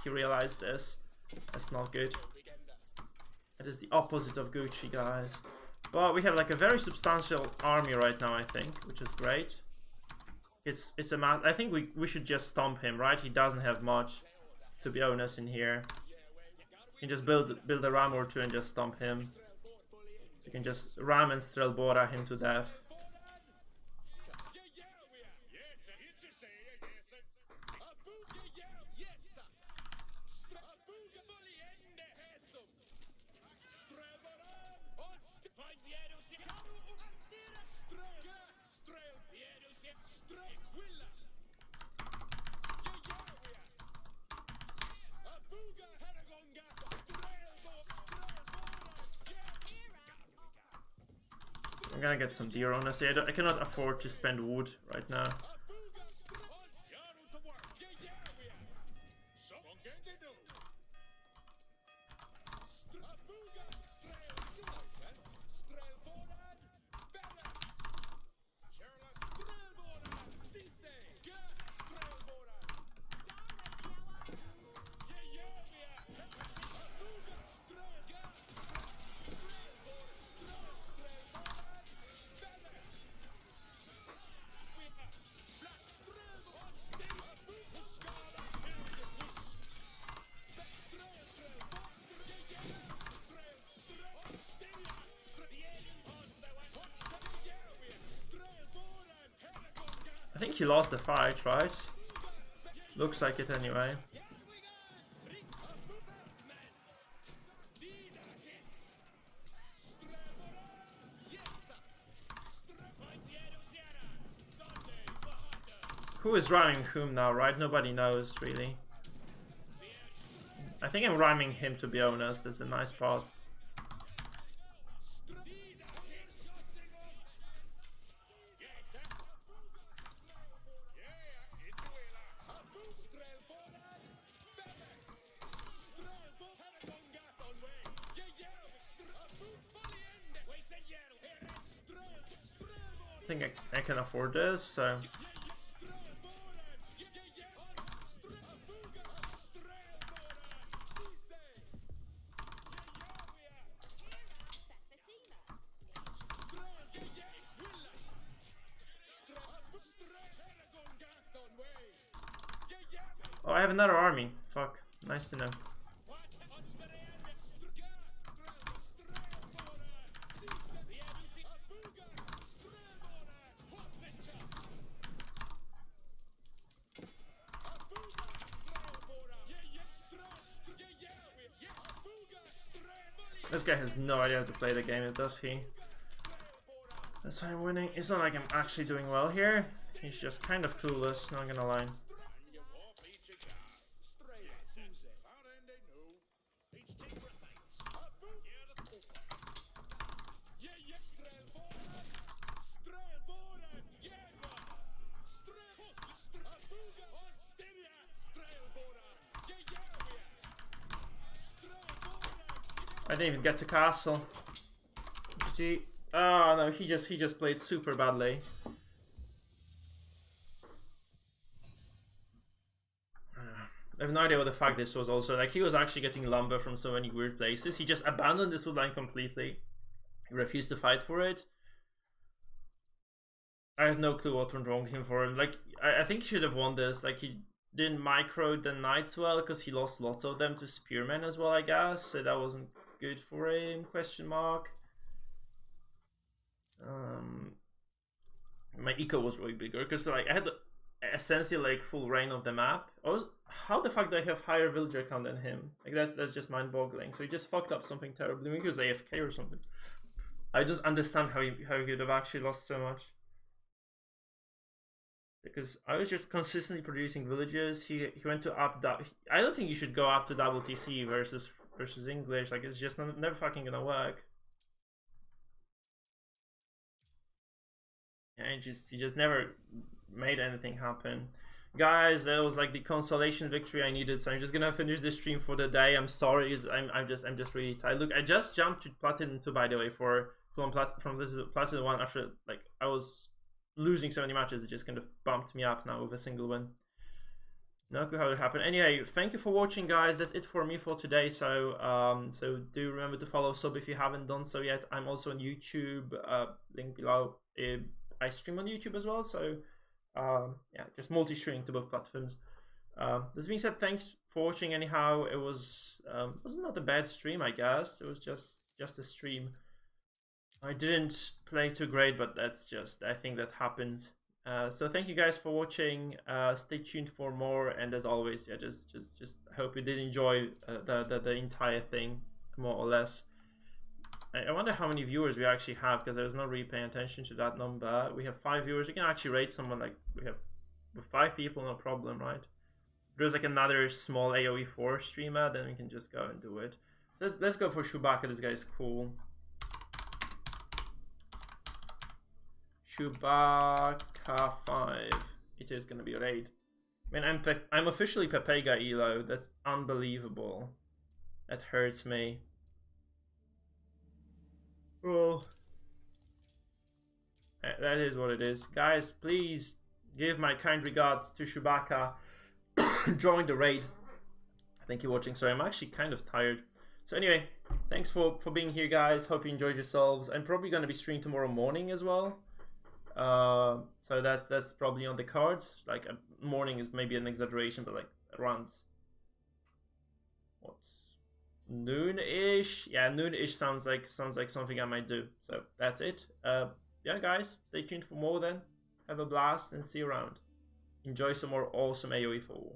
He realized this. That's not good. That is the opposite of Gucci, guys. But we have like a very substantial army right now, I think, which is great. It's a man. I think we should just stomp him, right? He doesn't have much, to be honest, in here. You can just build a ram or two and just stomp him. You can just ram and Strelbora him to death. I'm gonna get some deer, honestly. I cannot afford to spend wood right now. I think he lost the fight, right? Looks like it anyway. Who is rhyming whom now, right? Nobody knows, really. I think I'm rhyming him, to be honest. That's the nice part. I think I can afford this, so... Oh, I have another army. Fuck. Nice to know. This guy has no idea how to play the game, does he? That's why I'm winning. It's not like I'm actually doing well here. He's just kind of clueless, not gonna lie. I didn't even get to castle. GG. Oh no, he just played super badly. I have no idea what the fuck this was also. Like, he was actually getting lumber from so many weird places. He just abandoned this wood line completely. He refused to fight for it. I have no clue what went wrong with him for him. Like, I think he should have won this. Like, he didn't micro the knights well because he lost lots of them to spearmen as well, I guess. So that wasn't good for him, question mark. My eco was way bigger because like I had essentially like full reign of the map. How the fuck do I have higher villager count than him? Like that's just mind-boggling. So he just fucked up something terribly. Maybe he was AFK or something. I don't understand how he would have actually lost so much. because I was just consistently producing villages. He went to up that. I don't think you should go up to double TC versus English. Like it's just never fucking gonna work. Yeah, he just never made anything happen. Guys, that was like the consolation victory I needed, so I'm just gonna finish this stream for the day. I'm sorry, I'm just really tired. Look, I just jumped to Platinum 2, by the way, from this Platinum 1 after like I was losing so many matches. It just kind of bumped me up now with a single win. No clue how it happened. Anyway, thank you for watching, guys. That's it for me for today. So so do remember to follow sub if you haven't done so yet. I'm also on YouTube. Link below. I stream on YouTube as well, so yeah, just multi-streaming to both platforms. This being said, thanks for watching. Anyhow, it was not a bad stream, I guess. It was just a stream. I didn't play too great, but that's just, I think that happens. So thank you guys for watching. Stay tuned for more, and as always, yeah, just hope you did enjoy the entire thing, more or less. I wonder how many viewers we actually have, because I was not really paying attention to that number. We have 5 viewers. We can actually rate someone like we have with 5 people, no problem, right? If there's like another small AoE 4 streamer, then we can just go and do it. So let's go for Chewbacca. This guy's cool. Chewbacca 5. It is gonna be a raid. I mean, I'm officially Pepega Elo. That's unbelievable. That hurts me. Well, that is what it is. Guys, please give my kind regards to Chewbacca. Join the raid. Thank you for watching. Sorry, I'm actually kind of tired. So anyway, thanks for being here, guys. Hope you enjoyed yourselves. I'm probably going to be streaming tomorrow morning as well. So that's probably on the cards. Like morning is maybe an exaggeration, but like around noon-ish. Yeah, noon-ish sounds like something I might do. So that's it. Yeah, guys, stay tuned for more then. Have a blast and see you around. Enjoy some more awesome AoE 4.